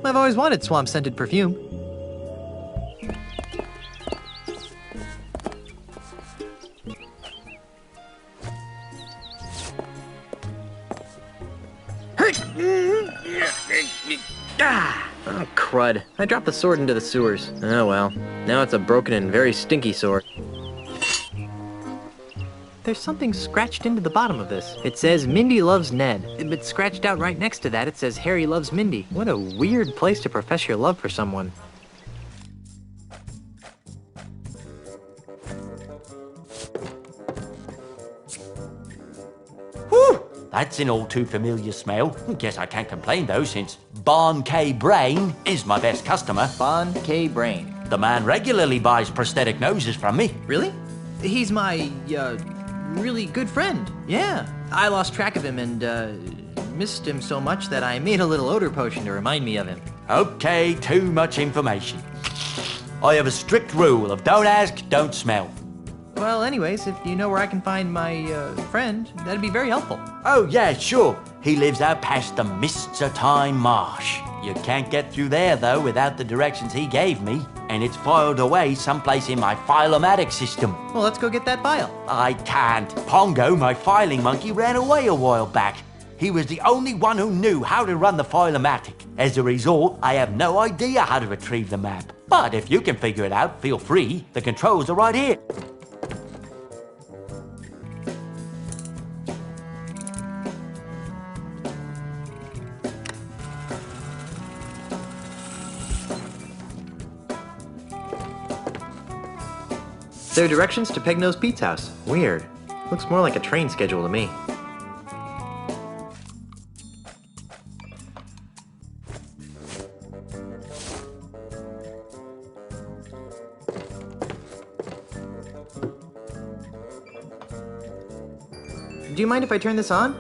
I've always wanted swamp-scented perfume. Oh, crud. I dropped the sword into the sewers. Oh well. Now it's a broken and very stinky sword. There's something scratched into the bottom of this. It says Mindy loves Ned, but scratched out right next to that it says Harry loves Mindy. What a weird place to profess your love for someone. Whew! That's an all too familiar smell. Guess I can't complain though, since Bon K. Brain is my best customer. Bon K. Brain. The man regularly buys prosthetic noses from me. Really? He's my, really good friend. Yeah. I lost track of him and, missed him so much that I made a little odor potion to remind me of him. Okay, too much information. I have a strict rule of don't ask, don't smell. Well, anyways, if you know where I can find my, friend, that'd be very helpful. Oh, yeah, sure. He lives out past the Mists of Time Marsh. You can't get through there, though, without the directions he gave me. And it's filed away someplace in my Filomatic system. Well, let's go get that file. I can't. Pongo, my filing monkey, ran away a while back. He was the only one who knew how to run the Filomatic. As a result, I have no idea how to retrieve the map. But if you can figure it out, feel free. The controls are right here. There are directions to Pegnose Pete's house. Weird. Looks more like a train schedule to me. Do you mind if I turn this on?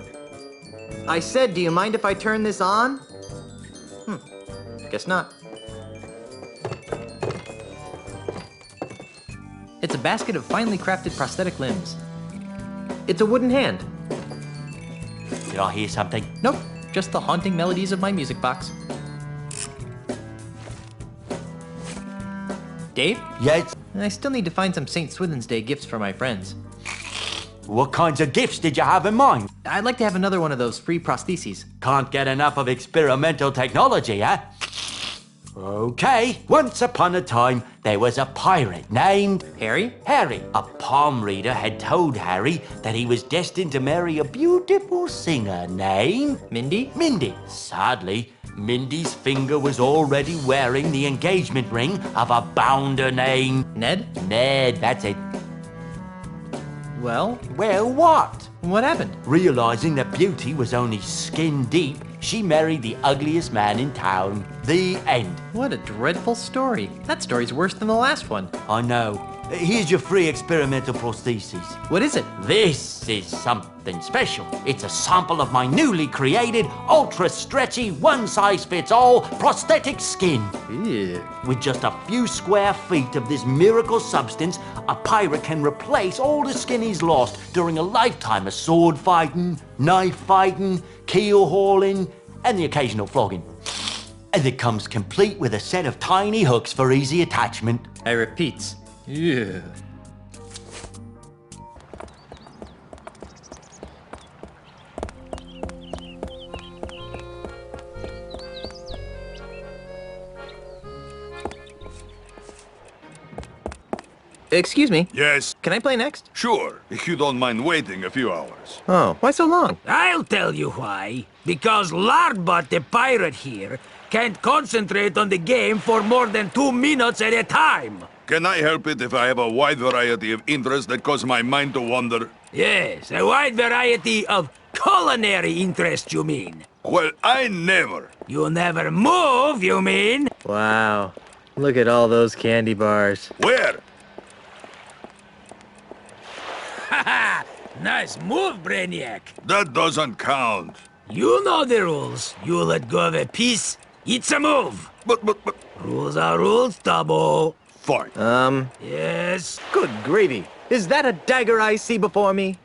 I said, do you mind if I turn this on? Guess not. It's a basket of finely crafted prosthetic limbs. It's a wooden hand. Did I hear something? Nope, just the haunting melodies of my music box. Dave? Yes? I still need to find some St. Swithin's Day gifts for my friends. What kinds of gifts did you have in mind? I'd like to have another one of those free prostheses. Can't get enough of experimental technology, huh? Okay, once upon a time, there was a pirate named... Harry? Harry. A palm reader had told Harry that he was destined to marry a beautiful singer named... Mindy? Mindy. Sadly, Mindy's finger was already wearing the engagement ring of a bounder named... Ned? Ned, that's it. Well? Well, what? What happened? Realizing that beauty was only skin deep, she married the ugliest man in town. The end. What a dreadful story. That story's worse than the last one. I know. Here's your free experimental prosthesis. What is it? This is something special. It's a sample of my newly created, ultra-stretchy, one-size-fits-all prosthetic skin. Ew. With just a few square feet of this miracle substance, a pirate can replace all the skin he's lost during a lifetime of sword fighting, knife fighting, keel hauling, and the occasional flogging. And it comes complete with a set of tiny hooks for easy attachment. I repeat. Ew. Excuse me. Yes? Can I play next? Sure, if you don't mind waiting a few hours. Oh, why so long? I'll tell you why. Because Larbot the pirate here can't concentrate on the game for more than 2 minutes at a time. Can I help it if I have a wide variety of interests that cause my mind to wander? Yes, a wide variety of culinary interests, you mean? Well, I never. You never move, you mean? Wow. Look at all those candy bars. Where? Haha! Nice move, Brainiac. That doesn't count. You know the rules. You let go of a piece, it's a move. But... Rules are rules, Tubbo. Fine. Yes? Good gravy. Is that a dagger I see before me?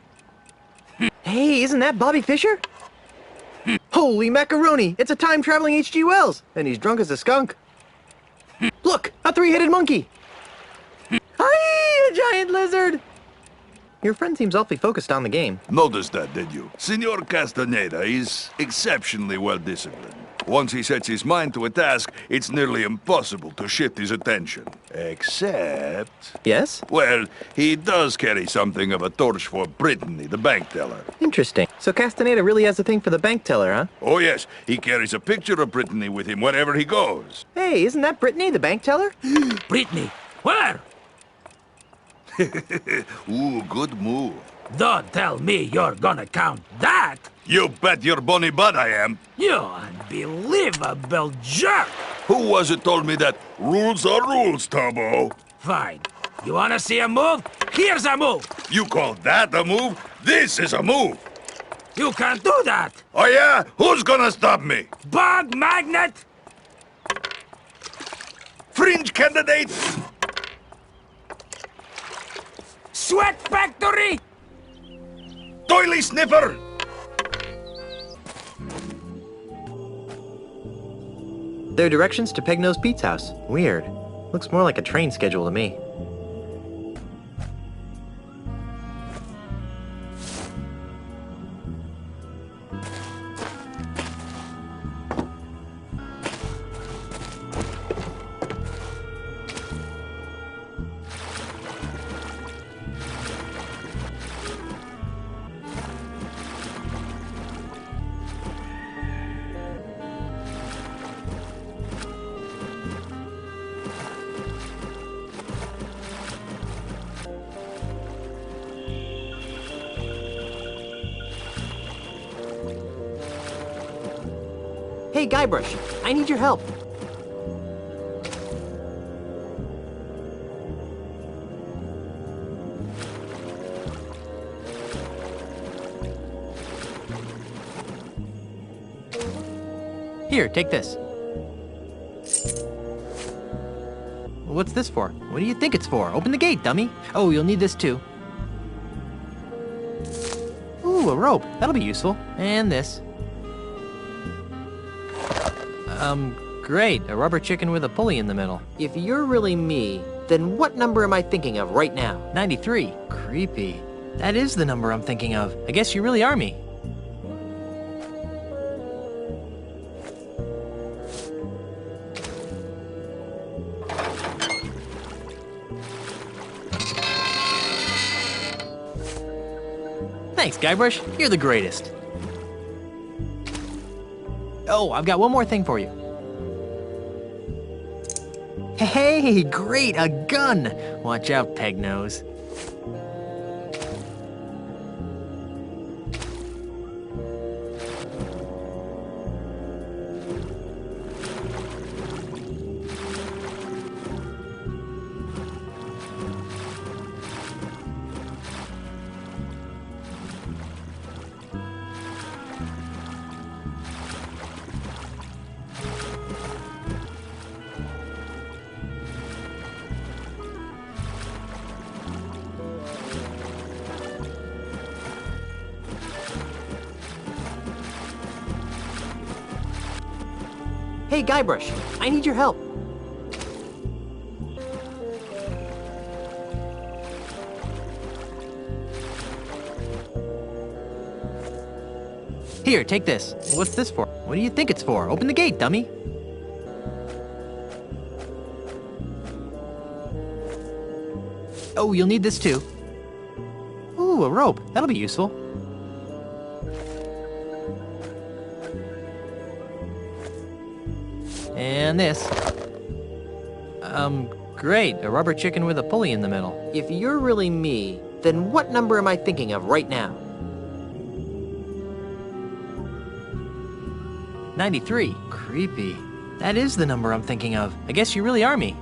Hey, isn't that Bobby Fischer? Holy macaroni! It's a time-traveling H.G. Wells, and he's drunk as a skunk. Look, a three-headed monkey. Hi, a giant lizard. Your friend seems awfully focused on the game. Noticed that, did you? Senor Castaneda is exceptionally well-disciplined. Once he sets his mind to a task, it's nearly impossible to shift his attention. Except... Yes? Well, he does carry something of a torch for Brittany, the bank teller. Interesting. So Castaneda really has a thing for the bank teller, huh? Oh, yes. He carries a picture of Brittany with him wherever he goes. Hey, isn't that Brittany, the bank teller? Brittany, where? Ooh, good move. Don't tell me you're gonna count that. You bet your bonny butt I am. You unbelievable jerk. Who was it told me that rules are rules, Tubbo? Fine. You wanna see a move? Here's a move. You call that a move? This is a move. You can't do that. Oh, yeah? Who's gonna stop me? Bug magnet. Fringe candidate. Sweat factory. Doily sniffer. There are directions to Pegnosed Pete's house. Weird. Looks more like a train schedule to me. Hey, Guybrush, I need your help. Here, take this. What's this for? What do you think it's for? Open the gate, dummy. Oh, you'll need this too. Ooh, a rope. That'll be useful. And this. Great. A rubber chicken with a pulley in the middle. If you're really me, then what number am I thinking of right now? 93. Creepy. That is the number I'm thinking of. I guess you really are me. Thanks, Guybrush. You're the greatest. Oh, I've got one more thing for you. Hey, great, a gun! Watch out, Pegnose. Hey, Guybrush, I need your help. Here, take this. What's this for? What do you think it's for? Open the gate, dummy. Oh, you'll need this too. Ooh, a rope. That'll be useful. And this. Great. A rubber chicken with a pulley in the middle. If you're really me, then what number am I thinking of right now? 93. Creepy. That is the number I'm thinking of. I guess you really are me.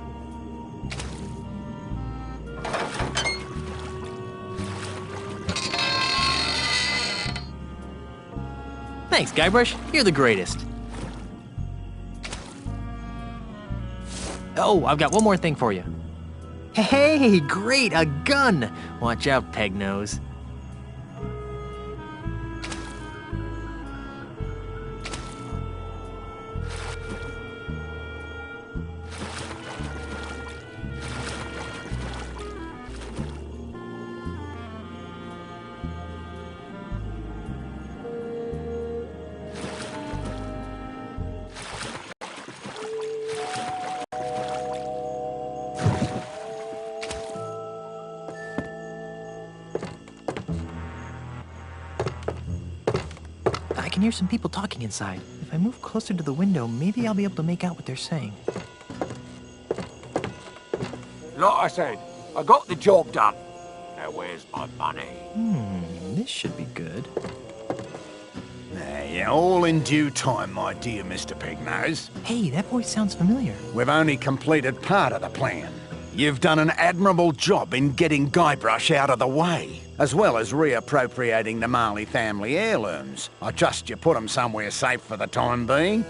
Thanks, Guybrush. You're the greatest. Oh, I've got one more thing for you. Hey, great, a gun! Watch out, Pegnose. I can hear some people talking inside. If I move closer to the window, maybe I'll be able to make out what they're saying. Like I said, I got the job done. Now where's my money? This should be good. Yeah, all in due time, my dear Mr. Pignose. Hey, that voice sounds familiar. We've only completed part of the plan. You've done an admirable job in getting Guybrush out of the way, as well as reappropriating the Marley family heirlooms. I trust you put them somewhere safe for the time being.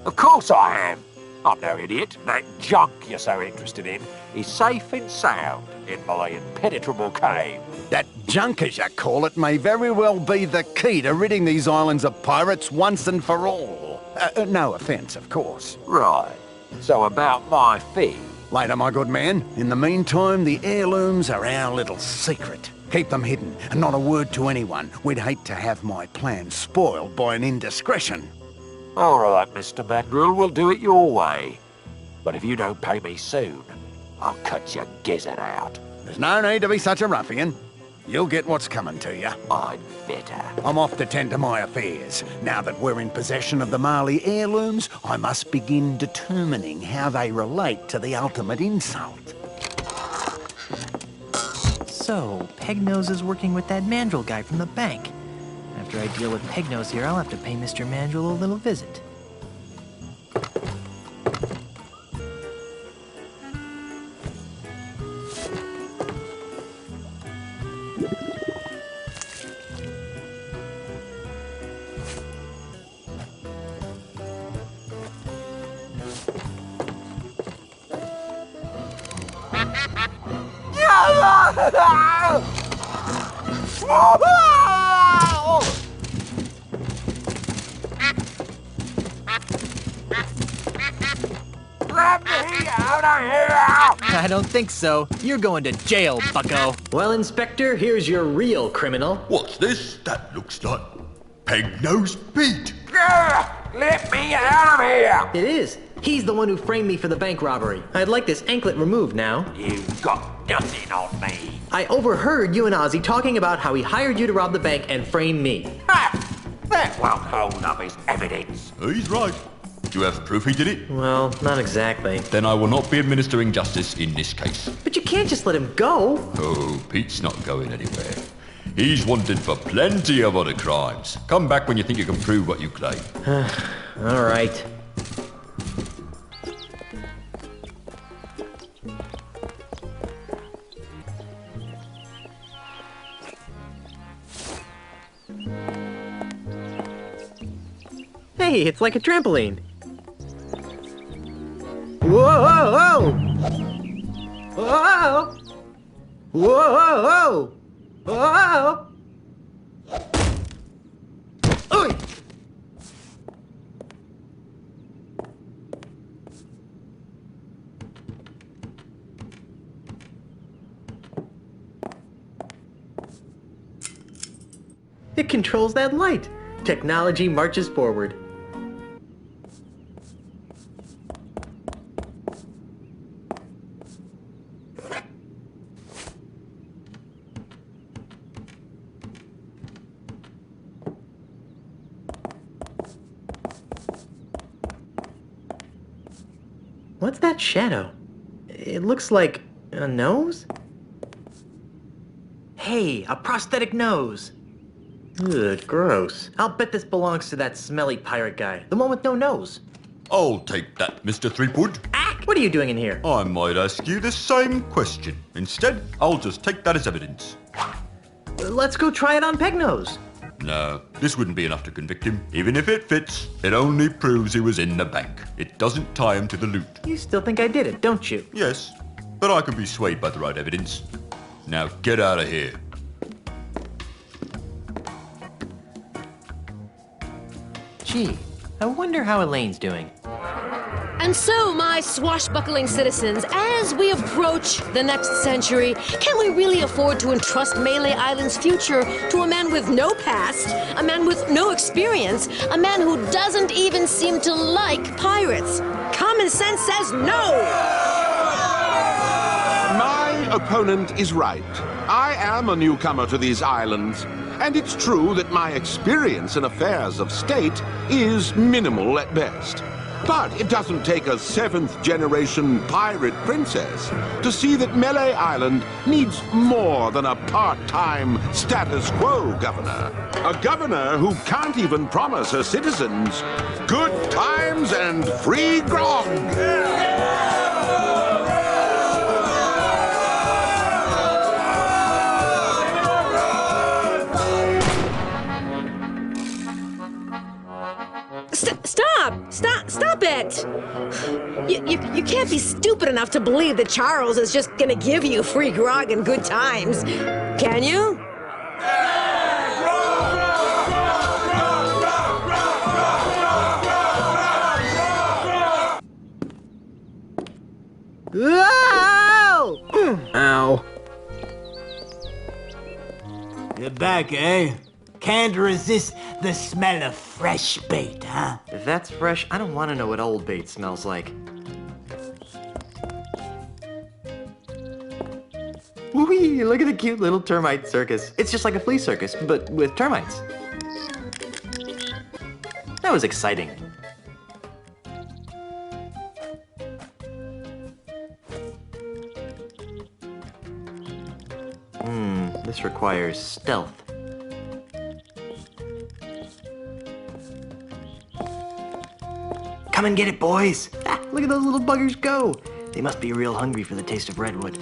Of course I am. I'm no idiot. That junk you're so interested in is safe and sound in my impenetrable cave. That junk, as you call it, may very well be the key to ridding these islands of pirates once and for all. No offence, of course. Right. So about my fee. Later, my good man. In the meantime, the heirlooms are our little secret. Keep them hidden, and not a word to anyone. We'd hate to have my plan spoiled by an indiscretion. All right, Mr. Mandrill, we'll do it your way. But if you don't pay me soon, I'll cut your gizzard out. There's no need to be such a ruffian. You'll get what's coming to you. I'd better. I'm off to tend to my affairs. Now that we're in possession of the Marley heirlooms, I must begin determining how they relate to the ultimate insult. So, Pegnose is working with that Mandrill guy from the bank. After I deal with Pegnose here, I'll have to pay Mr. Mandrill a little visit. Let me out of here! I don't think so. You're going to jail, bucko. Well, Inspector, here's your real criminal. What's this? That looks like Peg-Nosed Pete. Let me out of here! It is. He's the one who framed me for the bank robbery. I'd like this anklet removed now. You've got nothing on me. I overheard you and Ozzy talking about how he hired you to rob the bank and frame me. That won't hold up as evidence. He's right. Do you have proof he did it? Well, not exactly. Then I will not be administering justice in this case. But you can't just let him go. Oh, Pete's not going anywhere. He's wanted for plenty of other crimes. Come back when you think you can prove what you claim. All right. Hey, it's like a trampoline. Whoa! Whoa! Whoa! Whoa! Oy! It controls that light. Technology marches forward. What's that shadow? It looks like a nose? Hey, a prosthetic nose. Ugh, gross. I'll bet this belongs to that smelly pirate guy, the one with no nose. I'll take that, Mr. Threepwood. What are you doing in here? I might ask you the same question. Instead, I'll just take that as evidence. Let's go try it on Pegnose. No, this wouldn't be enough to convict him. Even if it fits, it only proves he was in the bank. It doesn't tie him to the loot. You still think I did it, don't you? Yes, but I can be swayed by the right evidence. Now get out of here. Gee, I wonder how Elaine's doing. And so, my swashbuckling citizens, as we approach the next century, can we really afford to entrust Melee Island's future to a man with no past, a man with no experience, a man who doesn't even seem to like pirates? Common sense says no! My opponent is right. I am a newcomer to these islands, and it's true that my experience in affairs of state is minimal at best. But it doesn't take a seventh-generation pirate princess to see that Melee Island needs more than a part-time status quo governor. A governor who can't even promise her citizens good times and free grog. Stop it! You can't be stupid enough to believe that Charles is just gonna give you free grog and good times, can you? Ow! You're back, eh? Can't resist the smell of fresh bait, huh? If that's fresh, I don't want to know what old bait smells like. Whee! Look at the cute little termite circus. It's just like a flea circus, but with termites. That was exciting. This requires stealth. Come and get it, boys! Ah, look at those little buggers go! They must be real hungry for the taste of redwood.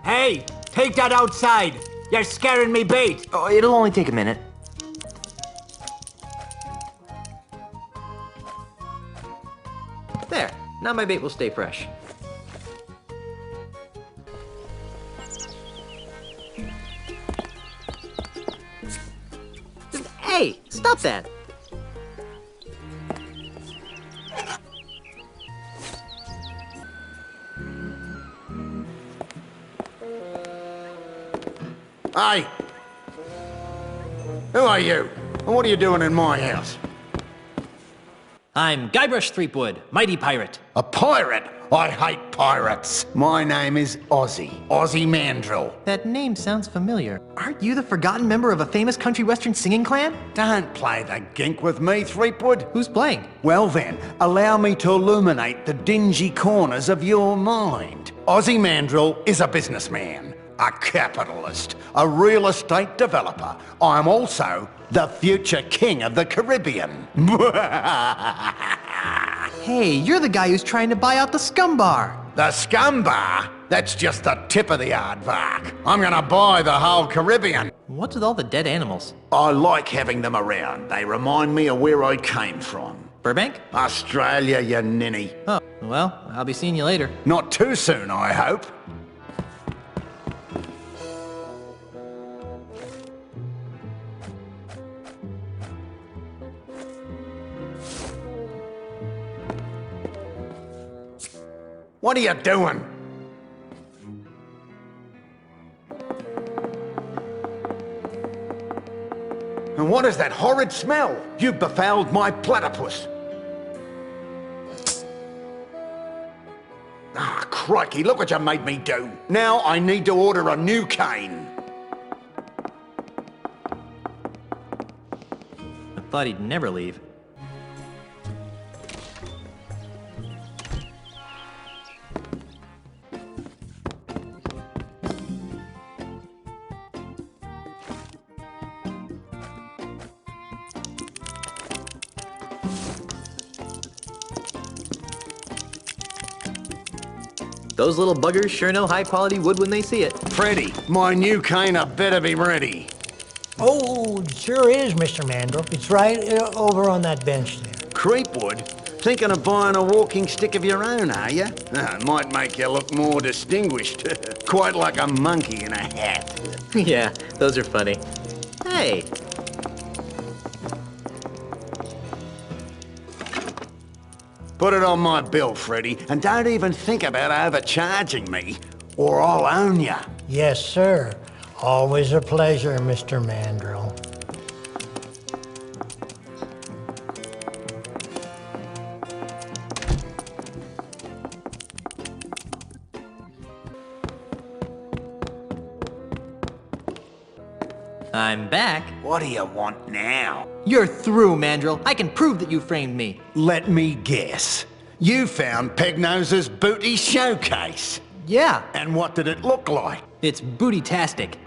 Hey, take that outside! You're scaring me bait! Oh, it'll only take a minute. Now my bait will stay fresh. Hey, stop that! Hey! Who are you? And what are you doing in my house? I'm Guybrush Threepwood, mighty pirate. A pirate? I hate pirates. My name is Ozzy Mandrill. That name sounds familiar. Aren't you the forgotten member of a famous country western singing clan? Don't play the gink with me, Threepwood. Who's playing? Well then, allow me to illuminate the dingy corners of your mind. Ozzy Mandrill is a businessman, a capitalist, a real estate developer. I'm also the future king of the Caribbean. Hey, you're the guy who's trying to buy out the Scum Bar. The Scum Bar? That's just the tip of the aardvark. I'm gonna buy the whole Caribbean. What's with all the dead animals? I like having them around. They remind me of where I came from. Burbank? Australia, you ninny. Oh, well, I'll be seeing you later. Not too soon, I hope. What are you doing? And what is that horrid smell? You befouled my platypus. Ah, crikey, look what you made me do. Now I need to order a new cane. I thought he'd never leave. Those little buggers sure know high-quality wood when they see it. Freddy, my new cane had better be ready. Oh, it sure is, Mr. Mandrill. It's right over on that bench there. Creepwood? Thinking of buying a walking stick of your own, are you? Might make you look more distinguished. Quite like a monkey in a hat. Yeah, those are funny. Hey! Put it on my bill, Freddy, and don't even think about overcharging me, or I'll own you. Yes, sir. Always a pleasure, Mr. Mandrill. I'm back. What do you want now? You're through, Mandrill. I can prove that you framed me. Let me guess. You found Pegnose's booty showcase. Yeah. And what did it look like? It's booty-tastic.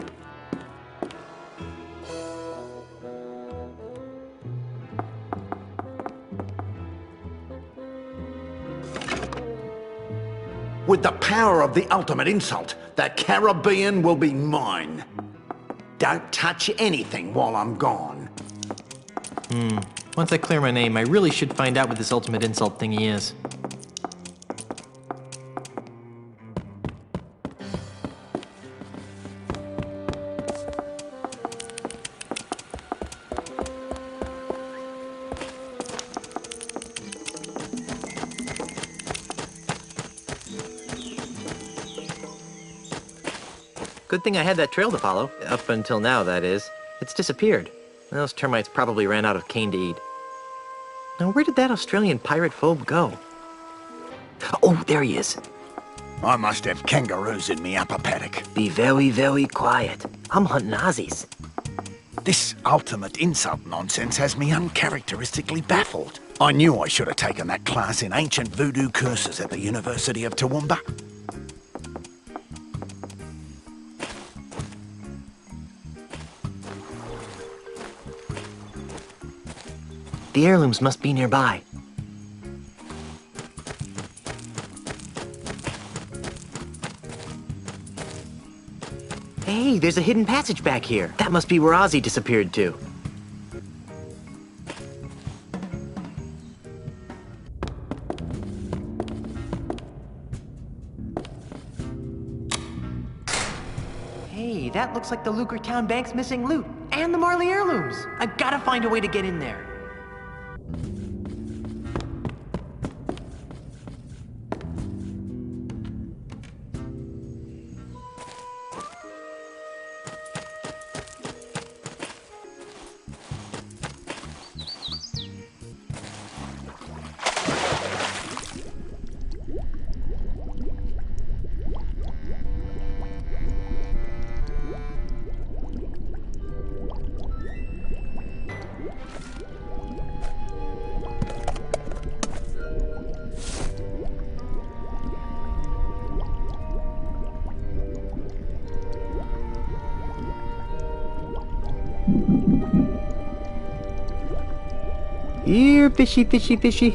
With the power of the ultimate insult, the Caribbean will be mine. Don't touch anything while I'm gone. Once I clear my name, I really should find out what this ultimate insult thingy is. Good thing I had that trail to follow. Up until now, that is. It's disappeared. Those termites probably ran out of cane to eat. Now, where did that Australian pirate phobe go? Oh, there he is. I must have kangaroos in me upper paddock. Be very, very quiet. I'm hunting Aussies. This ultimate insult nonsense has me uncharacteristically baffled. I knew I should have taken that class in ancient voodoo curses at the University of Toowoomba. The heirlooms must be nearby. Hey, there's a hidden passage back here. That must be where Ozzy disappeared to. Hey, that looks like the Lucre Town Bank's missing loot, and the Marley heirlooms. I've gotta find a way to get in there. Here, fishy, fishy, fishy.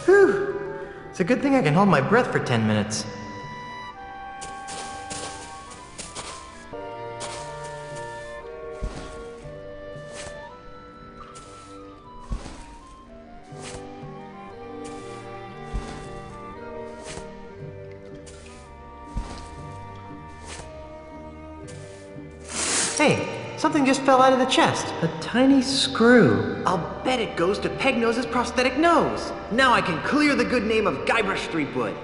Whew. It's a good thing I can hold my breath for 10 minutes. Hey, something just fell out of the chest. A tiny screw. I'll bet it goes to Pegnose's prosthetic nose. Now I can clear the good name of Guybrush Threepwood.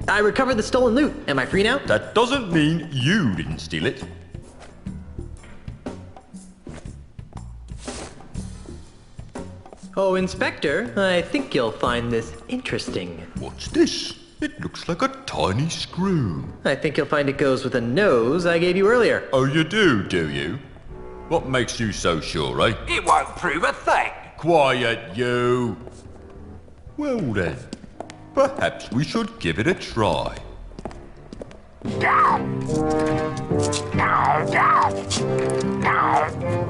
I recovered the stolen loot. Am I free now? That doesn't mean you didn't steal it. Oh, Inspector, I think you'll find this interesting. What's this? It looks like a tiny screw. I think you'll find it goes with the nose I gave you earlier. Oh, you do you? What makes you so sure, eh? It won't prove a thing. Quiet, you. Well then, perhaps we should give it a try.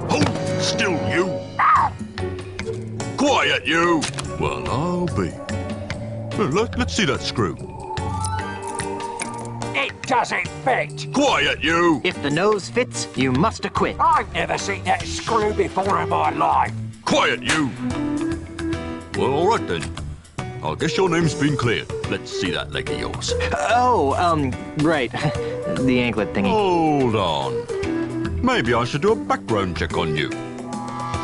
Hold still, you! Quiet, you! Well, I'll be. Well, let's see that screw. It doesn't fit. Quiet, you! If the nose fits, you must acquit. I've never seen that screw before in my life. Quiet, you! Well, all right then. I guess your name's been cleared. Let's see that leg of yours. Right. The anklet thingy. Hold on. Maybe I should do a background check on you.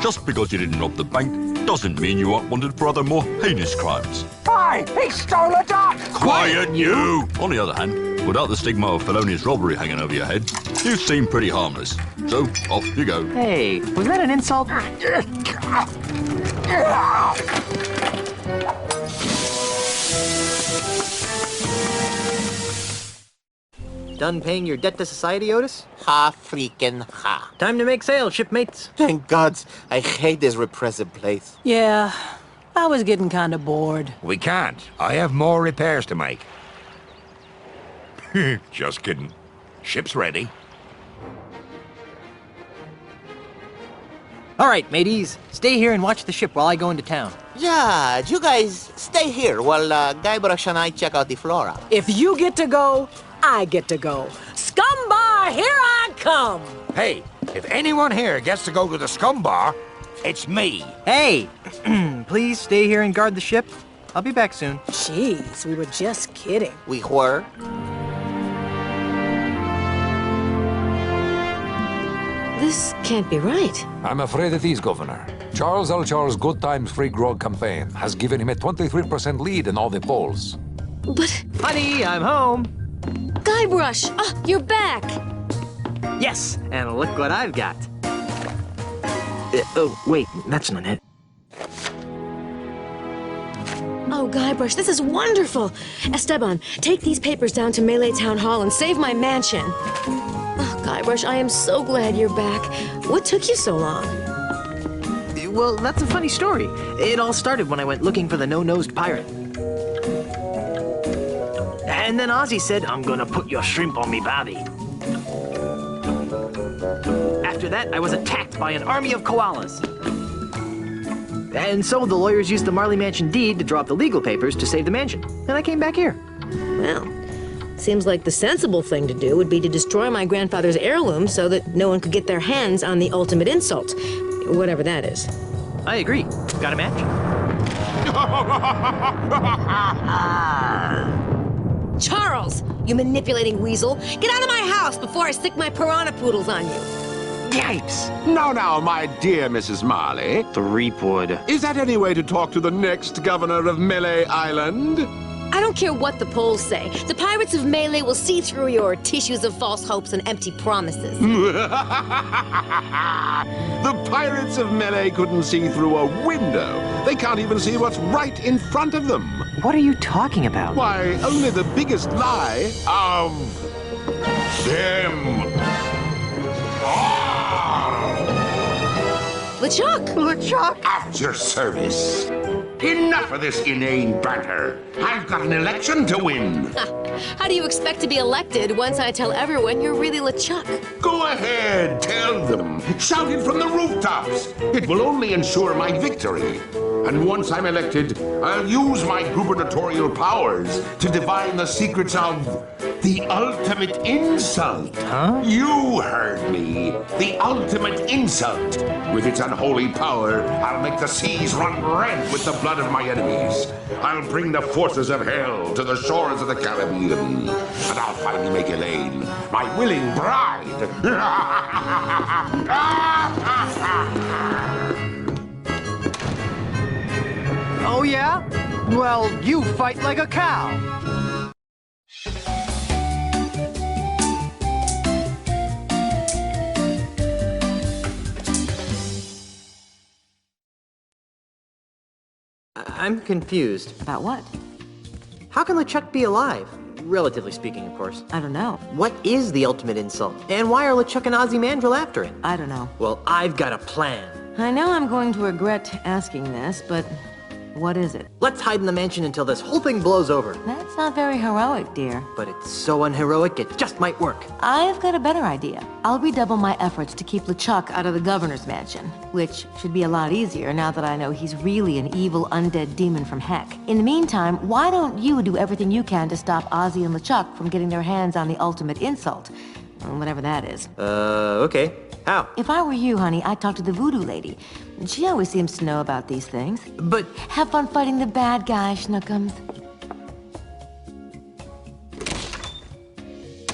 Just because you didn't rob the bank doesn't mean you aren't wanted for other more heinous crimes. Hey, he stole a duck! Quiet, you! On the other hand, without the stigma of felonious robbery hanging over your head, you seem pretty harmless. So, off you go. Hey, was that an insult? Done paying your debt to society, Otis? Ha freaking ha. Time to make sales, shipmates. Thank gods, I hate this repressive place. Yeah, I was getting kind of bored. We can't. I have more repairs to make. Just kidding. Ship's ready. All right, mateys. Stay here and watch the ship while I go into town. Yeah, you guys stay here while Guybrush and I check out the flora. If you get to go, I get to go. Scum Bar, here I come! Hey, if anyone here gets to go to the Scum Bar, it's me. Hey, please stay here and guard the ship. I'll be back soon. Jeez, we were just kidding. We were? This can't be right. I'm afraid it is, Governor. Charles L. Charles' Good Times Free Grog campaign has given him a 23% lead in all the polls. But... Honey, I'm home. Guybrush! Ah, you're back! Yes, and look what I've got. Oh, wait, that's not it. Oh, Guybrush, this is wonderful! Esteban, take these papers down to Melee Town Hall and save my mansion. Oh, Guybrush, I am so glad you're back. What took you so long? Well, that's a funny story. It all started when I went looking for the no-nosed pirate. And then Ozzy said, "I'm gonna put your shrimp on me bobby." After that, I was attacked by an army of koalas. And so the lawyers used the Marley Mansion deed to draw up the legal papers to save the mansion. And I came back here. Well, seems like the sensible thing to do would be to destroy my grandfather's heirloom so that no one could get their hands on the ultimate insult. Whatever that is. I agree. Got a match? Charles, you manipulating weasel. Get out of my house before I stick my piranha poodles on you. Yipes! Now, my dear Mrs. Marley. Threepwood. Is that any way to talk to the next governor of Melee Island? I don't care what the polls say. The pirates of Melee will see through your tissues of false hopes and empty promises. The pirates of Melee couldn't see through a window. They can't even see what's right in front of them. What are you talking about? Why, only the biggest lie of them. LeChuck! LeChuck! At your service. Enough of this inane banter. I've got an election to win. How do you expect to be elected once I tell everyone you're really LeChuck? Go ahead, tell them. Shout it from the rooftops. It will only ensure my victory. And once I'm elected, I'll use my gubernatorial powers to divine the secrets of the ultimate insult. Huh? You heard me. The ultimate insult. With its unholy power, I'll make the seas run red with the blood of my enemies. I'll bring the forces of hell to the shores of the Caribbean. And I'll finally make Elaine my willing bride. Oh, yeah? Well, you fight like a cow. I'm confused. About what? How can LeChuck be alive? Relatively speaking, of course. I don't know. What is the ultimate insult? And why are LeChuck and Ozymandias after it? I don't know. Well, I've got a plan. I know I'm going to regret asking this, but what is it? Let's hide in the mansion until this whole thing blows over. That's not very heroic, dear. But it's so unheroic, it just might work. I've got a better idea. I'll redouble my efforts to keep LeChuck out of the governor's mansion, which should be a lot easier now that I know he's really an evil undead demon from heck. In the meantime, why don't you do everything you can to stop Ozzy and LeChuck from getting their hands on the ultimate insult? Whatever that is. Okay. How? If I were you, honey, I'd talk to the voodoo lady. She always seems to know about these things. But... have fun fighting the bad guy, Schnookums.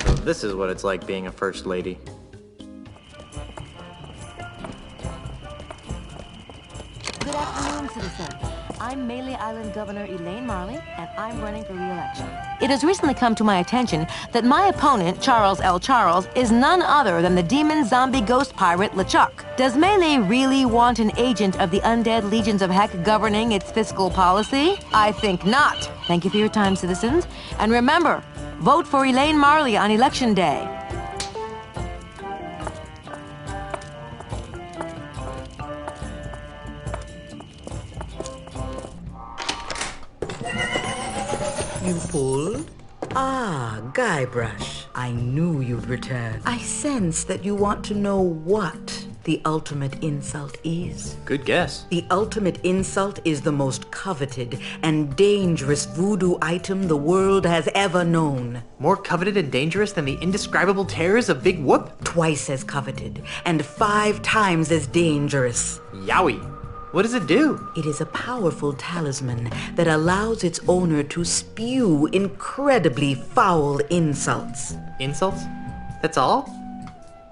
So this is what it's like being a first lady. Good afternoon, citizens. I'm Melee Island Governor Elaine Marley, and I'm running for re-election. It has recently come to my attention that my opponent, Charles L. Charles, is none other than the demon zombie ghost pirate LeChuck. Does Melee really want an agent of the undead legions of heck governing its fiscal policy? I think not. Thank you for your time, citizens. And remember, vote for Elaine Marley on Election Day. You pulled? Ah, Guybrush. I knew you'd return. I sense that you want to know what the ultimate insult is. Good guess. The ultimate insult is the most coveted and dangerous voodoo item the world has ever known. More coveted and dangerous than the indescribable terrors of Big Whoop? Twice as coveted and 5 times as dangerous. Yowie. What does it do? It is a powerful talisman that allows its owner to spew incredibly foul insults. Insults? That's all?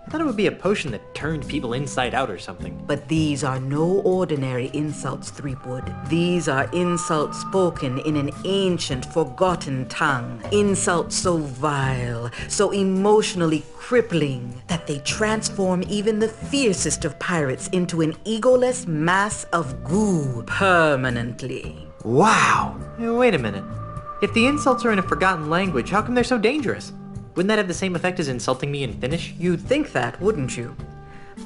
I thought it would be a potion that turned people inside out or something. But these are no ordinary insults, Threepwood. These are insults spoken in an ancient, forgotten tongue. Insults so vile, so emotionally crippling, that they transform even the fiercest of pirates into an egoless mass of goo permanently. Wow! Wait a minute. If the insults are in a forgotten language, how come they're so dangerous? Wouldn't that have the same effect as insulting me in Finnish? You'd think that, wouldn't you?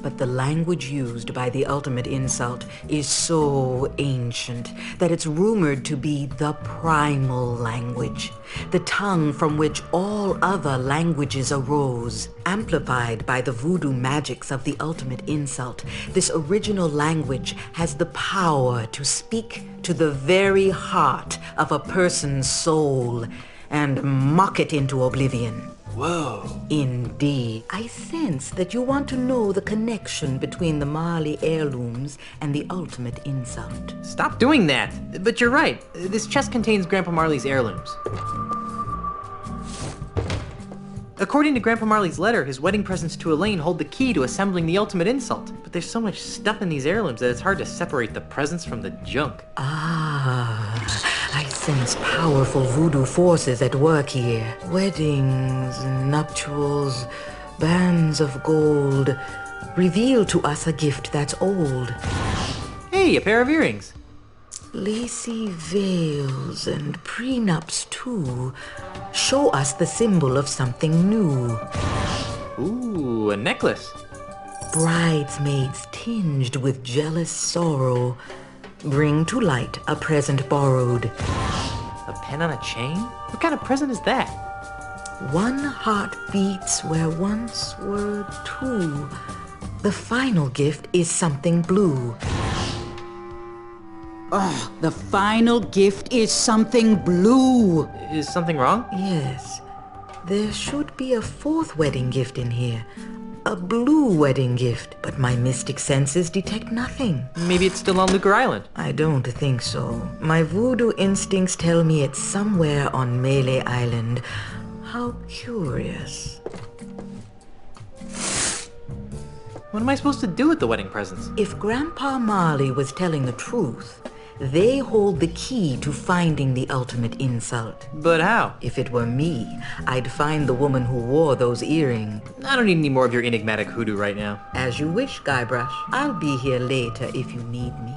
But the language used by the ultimate insult is so ancient that it's rumored to be the primal language, the tongue from which all other languages arose. Amplified by the voodoo magics of the ultimate insult, this original language has the power to speak to the very heart of a person's soul and mock it into oblivion. Whoa. Indeed. I sense that you want to know the connection between the Marley heirlooms and the ultimate insult. Stop doing that! But you're right. This chest contains Grandpa Marley's heirlooms. According to Grandpa Marley's letter, his wedding presents to Elaine hold the key to assembling the ultimate insult. But there's so much stuff in these heirlooms that it's hard to separate the presents from the junk. I sense powerful voodoo forces at work here. Weddings, nuptials, bands of gold reveal to us a gift that's old. Hey, a pair of earrings. Lacy veils and prenups, too, show us the symbol of something new. Ooh, a necklace. Bridesmaids tinged with jealous sorrow bring to light a present borrowed. A pen on a chain? What kind of present is that? One heart beats where once were two. The final gift is something blue. Oh, the final gift is something blue. Is something wrong? Yes. There should be a fourth wedding gift in here. A blue wedding gift. But my mystic senses detect nothing. Maybe it's still on Lucre Island. I don't think so. My voodoo instincts tell me it's somewhere on Melee Island. How curious. What am I supposed to do with the wedding presents? If Grandpa Marley was telling the truth, they hold the key to finding the ultimate insult. But how? If it were me, I'd find the woman who wore those earrings. I don't need any more of your enigmatic hoodoo right now. As you wish, Guybrush. I'll be here later if you need me.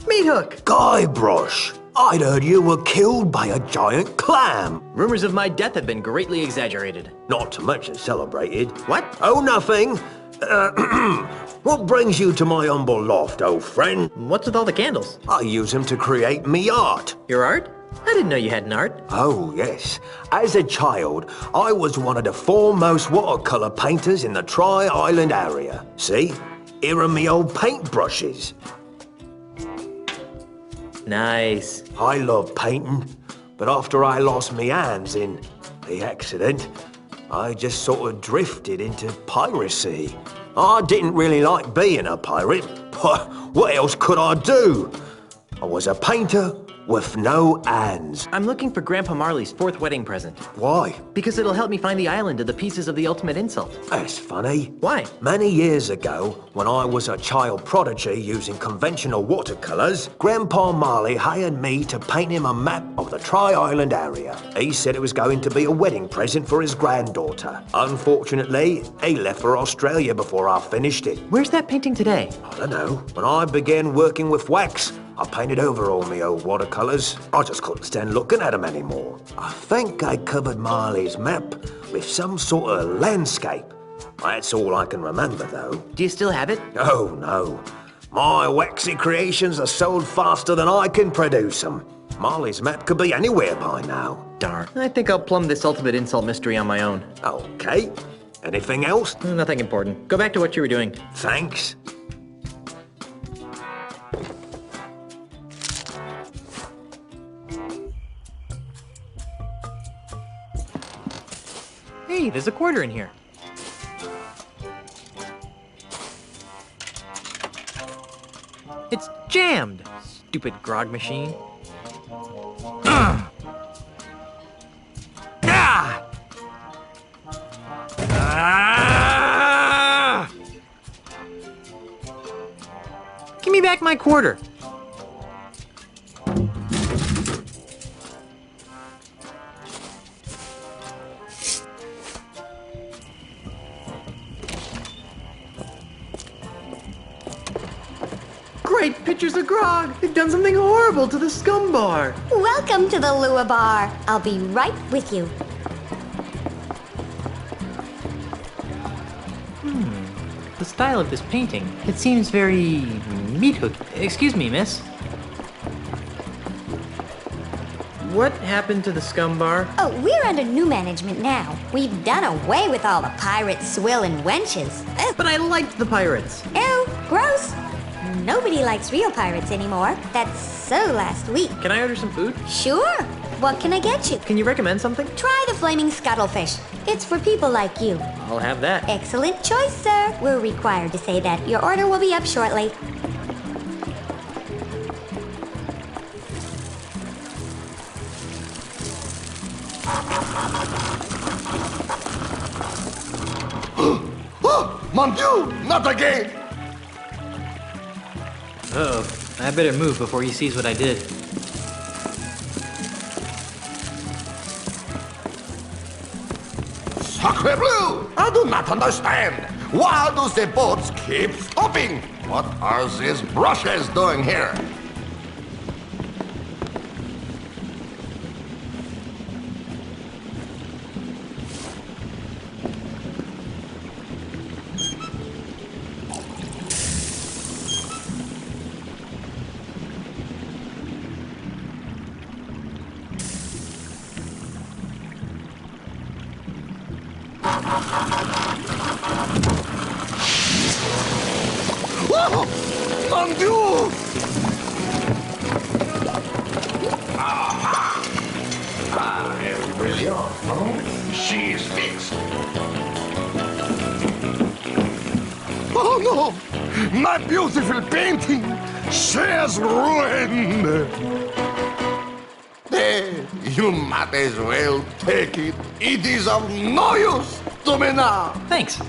Meat hook! Guybrush! I'd heard you were killed by a giant clam. Rumors of my death have been greatly exaggerated. Not to mention celebrated. What? Oh, nothing. What brings you to my humble loft, old friend? What's with all the candles? I use them to create me art. Your art? I didn't know you had an art. Oh, yes. As a child, I was one of the foremost watercolor painters in the Tri-Island area. See? Here are me old paintbrushes. Nice. I love painting, but after I lost me hands in the accident, I just sort of drifted into piracy. I didn't really like being a pirate, but what else could I do? I was a painter with no hands. I'm looking for Grandpa Marley's fourth wedding present. Why? Because it'll help me find the island of the pieces of the ultimate insult. That's funny. Why? Many years ago, when I was a child prodigy using conventional watercolors, Grandpa Marley hired me to paint him a map of the Tri-Island area. He said it was going to be a wedding present for his granddaughter. Unfortunately, he left for Australia before I finished it. Where's that painting today? I don't know. When I began working with wax, I painted over all my old watercolors. I just couldn't stand looking at them anymore. I think I covered Marley's map with some sort of landscape. That's all I can remember, though. Do you still have it? Oh, no. My waxy creations are sold faster than I can produce them. Marley's map could be anywhere by now. Darn. I think I'll plumb this ultimate insult mystery on my own. Okay. Anything else? Nothing important. Go back to what you were doing. Thanks. Hey, there's a quarter in here. It's jammed! Stupid grog machine. Give me back my quarter. pitchers of grog. They've done something horrible to the scum bar. Welcome to the Lua Bar. I'll be right with you. The style of this painting, it seems very meat hook. Excuse me, miss. What happened to the scum bar? Oh, we're under new management now. We've done away with all the pirates, swill, and wenches. But I liked the pirates. Ew, gross. Nobody likes real pirates anymore. That's so last week. Can I order some food? Sure. What can I get you? Can you recommend something? Try the flaming scuttlefish. It's for people like you. I'll have that. Excellent choice, sir. We're required to say that. Your order will be up shortly. Oh, mon Dieu, not again! Uh-oh. I better move before he sees what I did. Sacre bleu! I do not understand. Why do the boats keep stopping? What are these brushes doing here? Oh, mon Dieu! Brilliant, no? She is fixed. Oh no! My beautiful painting! She is ruined! There, you might as well take it. It is of no use to me now. Thanks.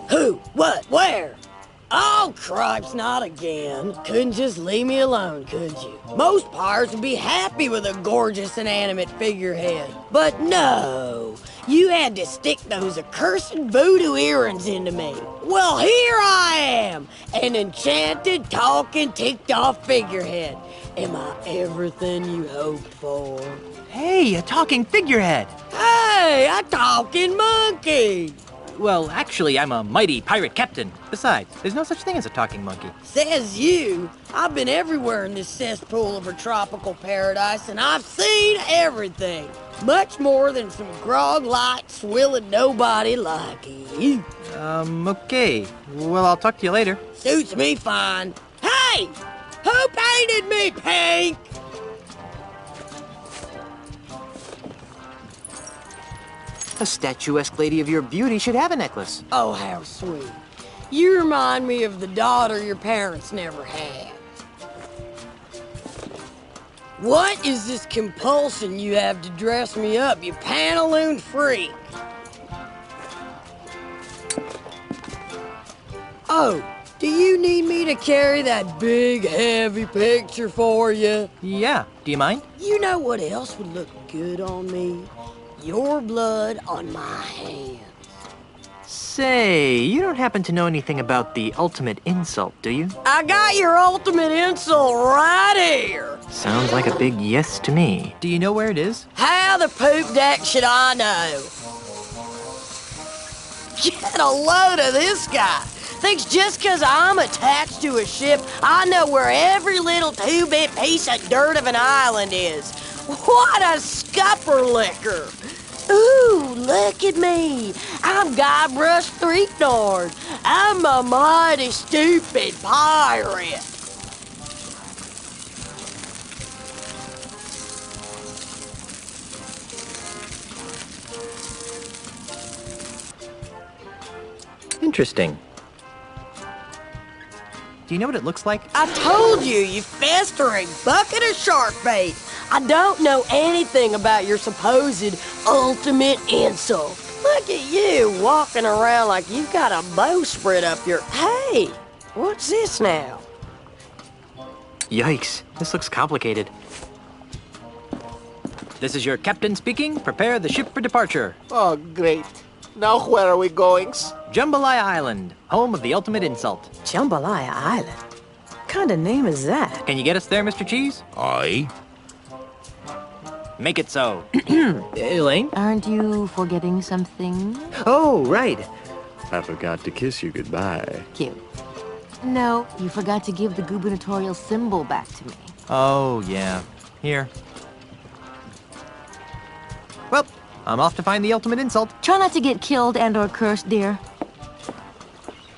Who? What? Where? Oh, cripes, not again. Couldn't just leave me alone, could you? Most pirates would be happy with a gorgeous inanimate figurehead. But no, you had to stick those accursed voodoo earrings into me. Well, here I am, an enchanted, talking, ticked-off figurehead. Am I everything you hoped for? Hey, a talking figurehead! Hey, a talking monkey! Well, actually, I'm a mighty pirate captain. Besides, there's no such thing as a talking monkey. Says you. I've been everywhere in this cesspool of a tropical paradise, and I've seen everything. Much more than some grog-light, swilling nobody like you. Okay. Well, I'll talk to you later. Suits me fine. Hey! Who painted me pink? A statuesque lady of your beauty should have a necklace. Oh, how sweet. You remind me of the daughter your parents never had. What is this compulsion you have to dress me up, you pantaloon freak? Oh, do you need me to carry that big, heavy picture for you? Yeah, do you mind? You know what else would look good on me? Your blood on my hands. Say, you don't happen to know anything about the ultimate insult, do you? I got your ultimate insult right here. Sounds like a big yes to me. Do you know where it is? How the poop deck should I know? Get a load of this guy. Thinks just 'cause I'm attached to a ship, I know where every little two-bit piece of dirt of an island is. What a scupper liquor! Ooh, look at me. I'm Guybrush Threepnard. I'm a mighty stupid pirate. Interesting. Do you know what it looks like? I told you, you festering bucket of shark bait. I don't know anything about your supposed ultimate insult. Look at you walking around like you've got a bowsprit up your... Hey, what's this now? Yikes, this looks complicated. This is your captain speaking. Prepare the ship for departure. Oh, great. Now where are we going? Jambalaya Island, home of the ultimate insult. Jambalaya Island? What kind of name is that? Can you get us there, Mr. Cheese? Aye. Make it so. Elaine? Aren't you forgetting something? Oh, right. I forgot to kiss you goodbye. Cute. No, you forgot to give the gubernatorial symbol back to me. Oh, yeah. Here. Well, I'm off to find the ultimate insult. Try not to get killed and or cursed, dear.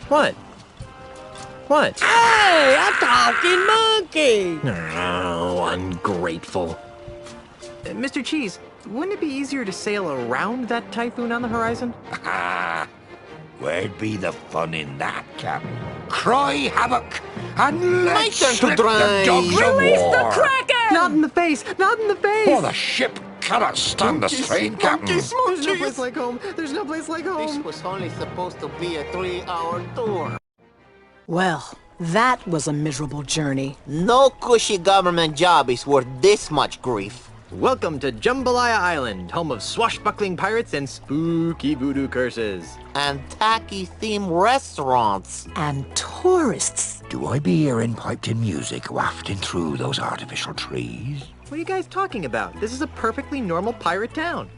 What? What? Hey, a talking monkey! Oh, ungrateful. Mr. Cheese, wouldn't it be easier to sail around that typhoon on the horizon? Where'd be the fun in that, Captain? Cry havoc and My let's turn to slip the drive. dogs of Release war. the Kraken! Not in the face! Not in the face! Oh, the ship cannot stand the strain, Captain. There's no place like home. There's no place like home. This was only supposed to be a 3-hour tour. Well, that was a miserable journey. No cushy government job is worth this much grief. Welcome to Jambalaya Island, home of swashbuckling pirates and spooky voodoo curses. And tacky-themed restaurants. And tourists. Do I be hearing piped-in music wafting through those artificial trees? What are you guys talking about? This is a perfectly normal pirate town.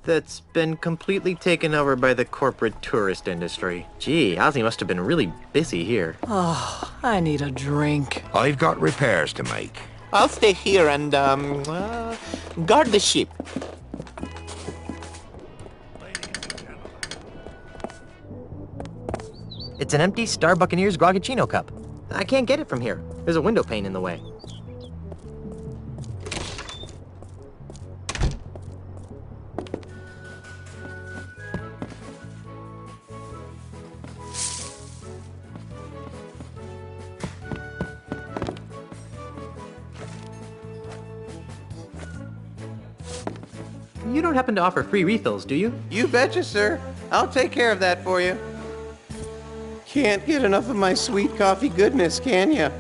That's been completely taken over by the corporate tourist industry. Gee, Ozzy must have been really busy here. Oh, I need a drink. I've got repairs to make. I'll stay here and, guard the ship. It's an empty Star Buccaneers Grogachino cup. I can't get it from here. There's a window pane in the way. You don't happen to offer free refills, do you? You betcha, sir. I'll take care of that for you. Can't get enough of my sweet coffee goodness, can ya?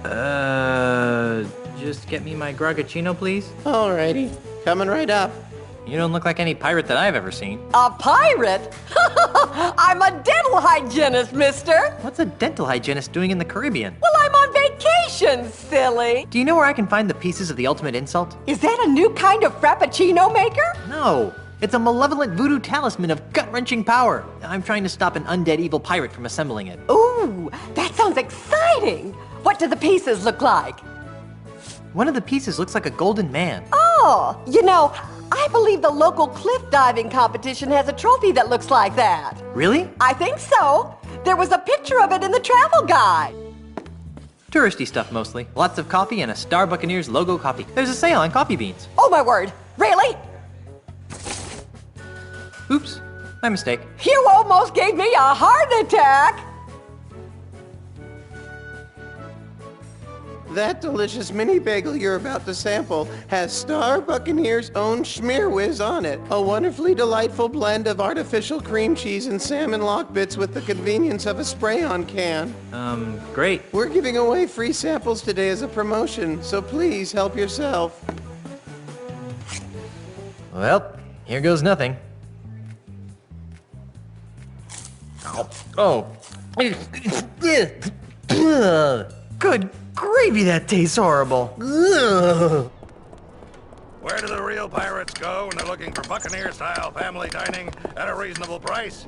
Just get me my Grogachino, please? Alrighty. Coming right up. You don't look like any pirate that I've ever seen. A pirate? I'm a dental hygienist, mister. What's a dental hygienist doing in the Caribbean? Well, I'm on vacation, silly. Do you know where I can find the pieces of the ultimate insult? Is that a new kind of frappuccino maker? No. It's a malevolent voodoo talisman of gut-wrenching power. I'm trying to stop an undead evil pirate from assembling it. Ooh, that sounds exciting. What do the pieces look like? One of the pieces looks like a golden man. Oh, you know, I believe the local cliff diving competition has a trophy that looks like that. Really? I think so. There was a picture of it in the travel guide. Touristy stuff mostly. Lots of coffee and a Star Buccaneers logo coffee. There's a sale on coffee beans. Oh my word, really? Oops, my mistake. You almost gave me a heart attack. That delicious mini bagel you're about to sample has Star Buccaneers' own Schmear Whiz on it. A wonderfully delightful blend of artificial cream cheese and salmon lock bits with the convenience of a spray-on can. Great. We're giving away free samples today as a promotion, so please help yourself. Well, here goes nothing. Oh. Good gravy, that tastes horrible. Where do the real pirates go when they're looking for Buccaneer-style family dining at a reasonable price?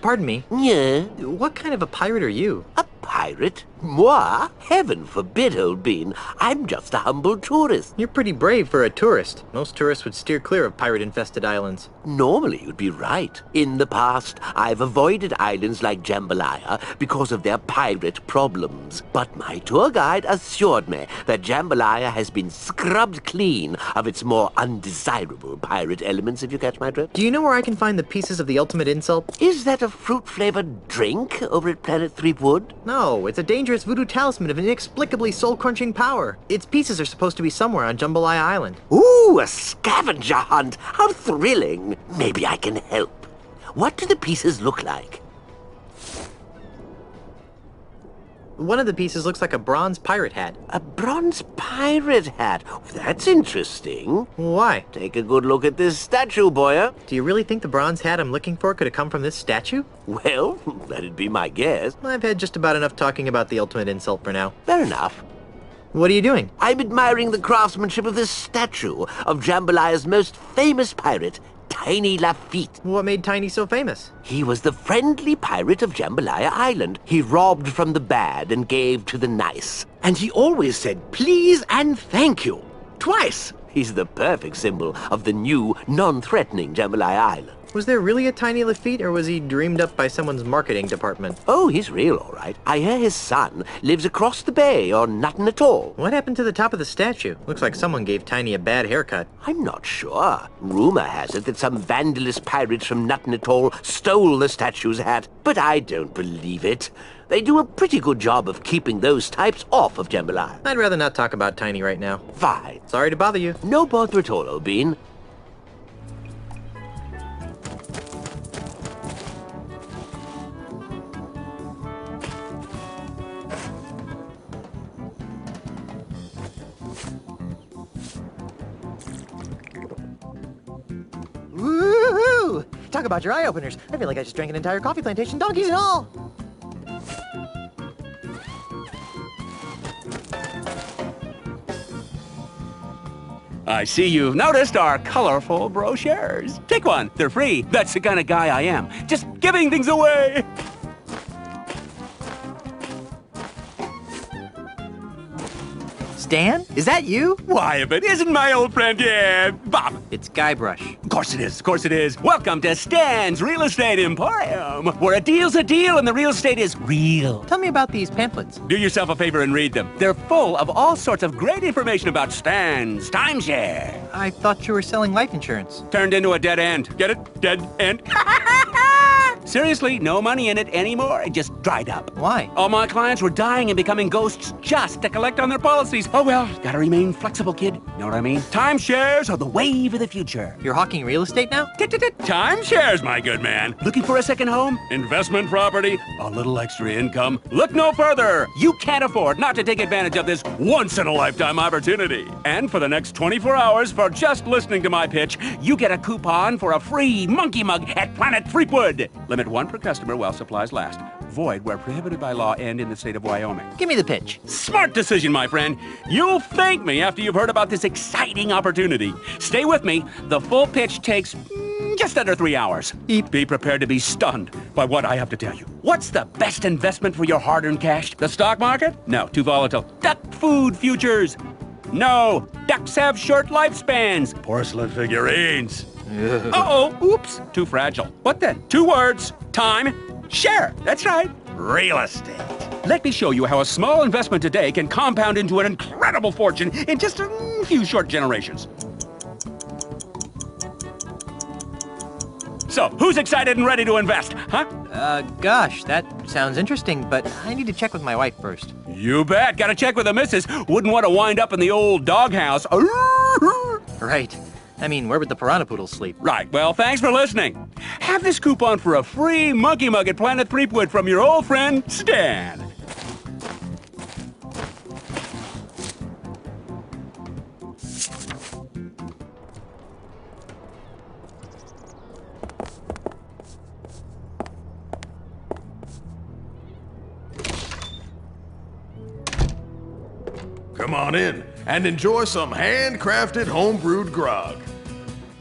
Pardon me. Yeah? What kind of a pirate are you? A pirate? Moi? Heaven forbid, old bean. I'm just a humble tourist. You're pretty brave for a tourist. Most tourists would steer clear of pirate-infested islands. Normally, you'd be right. In the past, I've avoided islands like Jambalaya because of their pirate problems. But my tour guide assured me that Jambalaya has been scrubbed clean of its more undesirable pirate elements, if you catch my drift. Do you know where I can find the pieces of the ultimate insult? Is that a fruit-flavored drink over at Planet Threepwood? No, it's a dangerous dangerous voodoo talisman of inexplicably soul-crunching power. Its pieces are supposed to be somewhere on Jambalaya Island. Ooh, a scavenger hunt. How thrilling. Maybe I can help. What do the pieces look like? One of the pieces looks like a bronze pirate hat. A bronze pirate hat? That's interesting. Why? Take a good look at this statue, Boyer. Do you really think the bronze hat I'm looking for could have come from this statue? Well, that'd be my guess. I've had just about enough talking about the ultimate insult for now. Fair enough. What are you doing? I'm admiring the craftsmanship of this statue of Jambalaya's most famous pirate, Tiny Lafitte. What made Tiny so famous? He was the friendly pirate of Jambalaya Island. He robbed from the bad and gave to the nice. And he always said please and thank you. Twice. He's the perfect symbol of the new, non-threatening Jambalaya Island. Was there really a Tiny Lafitte, or was he dreamed up by someone's marketing department? Oh, he's real, all right. I hear his son lives across the bay on nothing at all. What happened to the top of the statue? Looks like someone gave Tiny a bad haircut. I'm not sure. Rumor has it that some vandalous pirates from Nothing at All stole the statue's hat, but I don't believe it. They do a pretty good job of keeping those types off of Jambalaya. I'd rather not talk about Tiny right now. Fine. Sorry to bother you. No bother at all, Obeen. Woohoo! Talk about your eye openers. I feel like I just drank an entire coffee plantation, donkeys and all. I see you've noticed our colorful brochures. Take one, they're free. That's the kind of guy I am. Just giving things away. Stan? Is that you? Why, if it isn't my old friend, yeah, Bob. It's Guybrush. Of course it is, of course it is. Welcome to Stan's Real Estate Emporium, where a deal's a deal and the real estate is real. Tell me about these pamphlets. Do yourself a favor and read them. They're full of all sorts of great information about Stan's timeshare. I thought you were selling life insurance. Turned into a dead end. Get it? Dead end. Seriously, no money in it anymore. It just dried up. Why? All my clients were dying and becoming ghosts just to collect on their policies. Oh well, gotta remain flexible, kid. Know what I mean? Timeshares are the wave of the future. You're hawking real estate now? Timeshares, my good man. Looking for a second home? Investment property? A little extra income? Look no further. You can't afford not to take advantage of this once-in-a-lifetime opportunity. And for the next 24 hours, for just listening to my pitch, you get a coupon for a free monkey mug at Planet Freakwood. Limit one per customer while supplies last. Void where prohibited by law and in the state of Wyoming. Give me the pitch. Smart decision, my friend. You'll thank me after you've heard about this exciting opportunity. Stay with me. The full pitch takes just under 3 hours. Be prepared to be stunned by what I have to tell you. What's the best investment for your hard-earned cash? The stock market? No, too volatile. Duck food futures? No, ducks have short lifespans. Porcelain figurines. Uh-oh, oops, too fragile. What then? 2 words, time, share. That's right, real estate. Let me show you how a small investment today can compound into an incredible fortune in just a few short generations. So, who's excited and ready to invest, huh? Gosh, that sounds interesting, but I need to check with my wife first. You bet, gotta check with the missus. Wouldn't want to wind up in the old doghouse. Right. I mean, where would the piranha poodles sleep? Right, well, thanks for listening. Have this coupon for a free monkey mug at Planet Threepwood from your old friend, Stan. Come on in and enjoy some handcrafted homebrewed grog.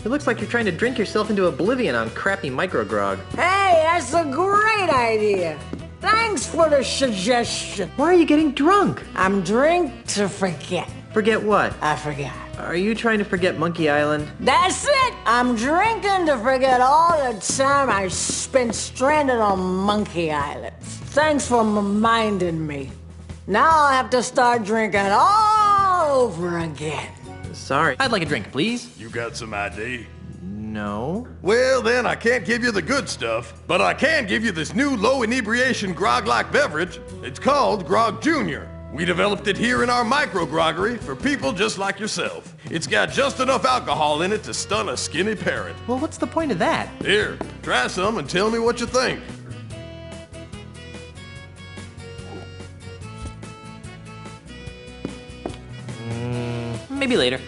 It looks like you're trying to drink yourself into oblivion on crappy micro grog. Hey, that's a great idea. Thanks for the suggestion. Why are you getting drunk? I'm drink to forget. Forget what? I forgot. Are you trying to forget Monkey Island? That's it! I'm drinking to forget all the time I spent stranded on Monkey Island. Thanks for reminding me. Now I'll have to start drinking all over again. Sorry. I'd like a drink, please. You got some ID? No. Well, then I can't give you the good stuff, but I can give you this new low inebriation grog-like beverage. It's called Grog Junior. We developed it here in our micro-groggery for people just like yourself. It's got just enough alcohol in it to stun a skinny parrot. Well, what's the point of that? Here, try some and tell me what you think. Maybe later.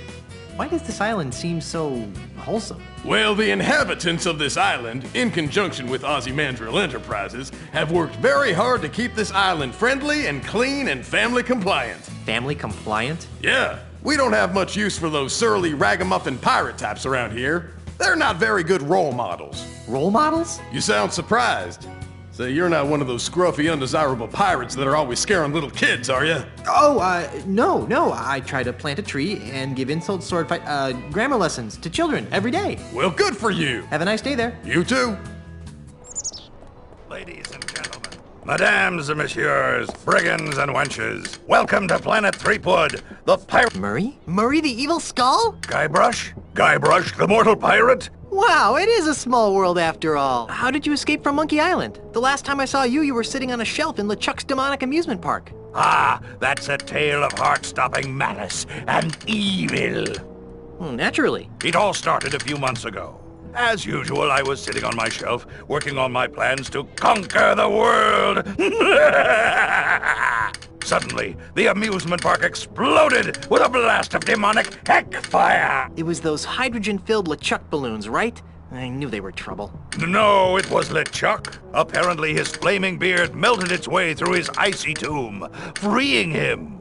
Why does this island seem so wholesome? Well, the inhabitants of this island, in conjunction with Ozymandial Enterprises, have worked very hard to keep this island friendly and clean and family compliant. Family compliant? Yeah, we don't have much use for those surly ragamuffin pirate types around here. They're not very good role models. Role models? You sound surprised. So you're not one of those scruffy, undesirable pirates that are always scaring little kids, are you? Oh, no. I try to plant a tree and give insult sword fight, grammar lessons to children every day. Well, good for you. Have a nice day there. You too. Ladies and gentlemen, mesdames and messieurs, brigands and wenches, welcome to Planet Threepwood, the pirate... Murray? Murray the Evil Skull? Guybrush? Guybrush, the mortal pirate? Wow, it is a small world after all. How did you escape from Monkey Island? The last time I saw you, you were sitting on a shelf in LeChuck's demonic amusement park. Ah, that's a tale of heart-stopping malice and evil. Well, naturally. It all started a few months ago. As usual, I was sitting on my shelf, working on my plans to conquer the world. Suddenly, the amusement park exploded with a blast of demonic heck fire. It was those hydrogen-filled LeChuck balloons, right? I knew they were trouble. No, it was LeChuck. Apparently, his flaming beard melted its way through his icy tomb, freeing him.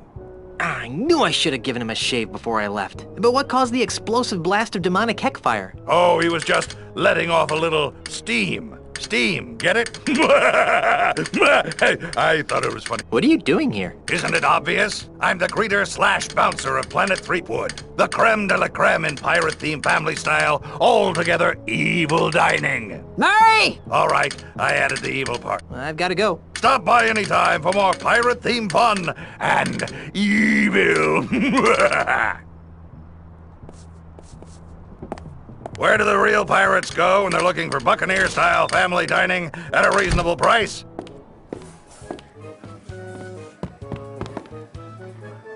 I knew I should have given him a shave before I left. But what caused the explosive blast of demonic heck fire? Oh, he was just letting off a little steam. Steam, get it? I thought it was funny. What are you doing here? Isn't it obvious? I'm the greeter/bouncer of Planet Threepwood. The creme de la creme in pirate-themed family style, all-together evil dining. Murray! All right, I added the evil part. I've got to go. Stop by anytime for more pirate-themed fun and evil. Where do the real pirates go when they're looking for Buccaneer-style family dining at a reasonable price?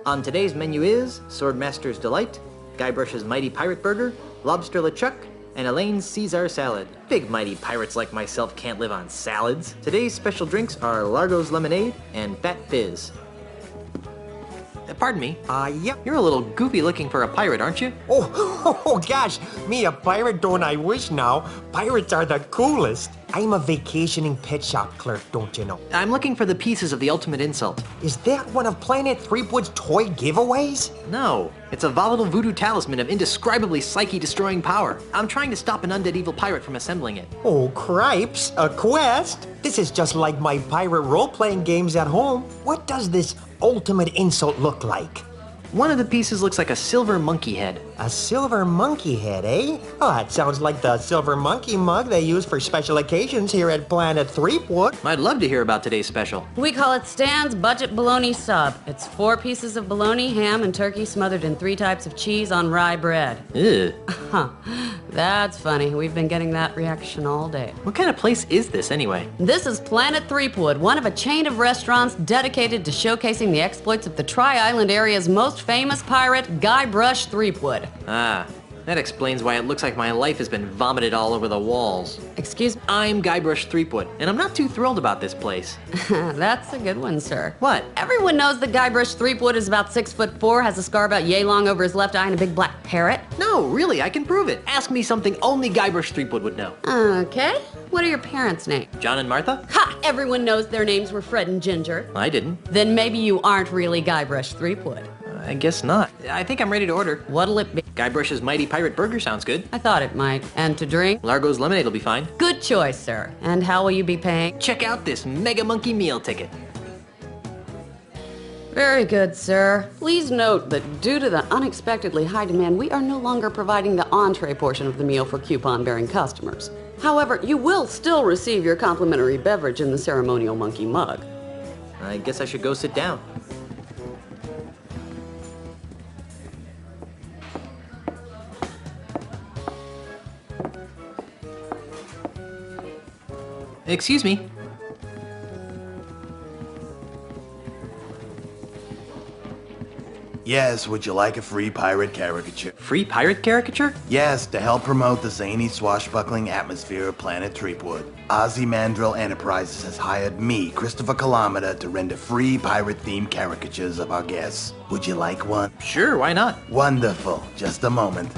On today's menu is Swordmaster's Delight, Guybrush's Mighty Pirate Burger, Lobster LeChuck, and Elaine's Caesar Salad. Big mighty pirates like myself can't live on salads. Today's special drinks are Largo's Lemonade and Fat Fizz. Pardon me. Yep. You're a little goofy looking for a pirate, aren't you? Oh, gosh. Me a pirate, don't I wish now. Pirates are the coolest. I'm a vacationing pet shop clerk, don't you know? I'm looking for the pieces of the ultimate insult. Is that one of Planet Threepwood's toy giveaways? No. It's a volatile voodoo talisman of indescribably psyche-destroying power. I'm trying to stop an undead evil pirate from assembling it. Oh, cripes. A quest? This is just like my pirate role-playing games at home. What does this ultimate insult look like? One of the pieces looks like a silver monkey head. A silver monkey head, eh? Oh, that sounds like the silver monkey mug they use for special occasions here at Planet Threepwood. I'd love to hear about today's special. We call it Stan's Budget Bologna Sub. It's 4 pieces of bologna, ham, and turkey smothered in 3 types of cheese on rye bread. Ew. Huh. That's funny. We've been getting that reaction all day. What kind of place is this, anyway? This is Planet Threepwood, one of a chain of restaurants dedicated to showcasing the exploits of the Tri-Island area's most famous pirate, Guybrush Threepwood. Ah, that explains why it looks like my life has been vomited all over the walls. Excuse me? I'm Guybrush Threepwood, and I'm not too thrilled about this place. That's a good one, sir. What? Everyone knows that Guybrush Threepwood is about 6'4", has a scar about yay long over his left eye, and a big black parrot. No, really, I can prove it. Ask me something only Guybrush Threepwood would know. Okay. What are your parents' names? John and Martha? Ha! Everyone knows their names were Fred and Ginger. I didn't. Then maybe you aren't really Guybrush Threepwood. I guess not. I think I'm ready to order. What'll it be? Guybrush's Mighty Pirate Burger sounds good. I thought it might. And to drink? Largo's Lemonade will be fine. Good choice, sir. And how will you be paying? Check out this Mega Monkey meal ticket. Very good, sir. Please note that due to the unexpectedly high demand, we are no longer providing the entree portion of the meal for coupon-bearing customers. However, you will still receive your complimentary beverage in the ceremonial monkey mug. I guess I should go sit down. Excuse me. Yes, would you like a free pirate caricature? Free pirate caricature? Yes, to help promote the zany, swashbuckling atmosphere of planet Threepwood. Ozymandial Enterprises has hired me, Christopher Kilometer, to render free pirate-themed caricatures of our guests. Would you like one? Sure, why not? Wonderful. Just a moment.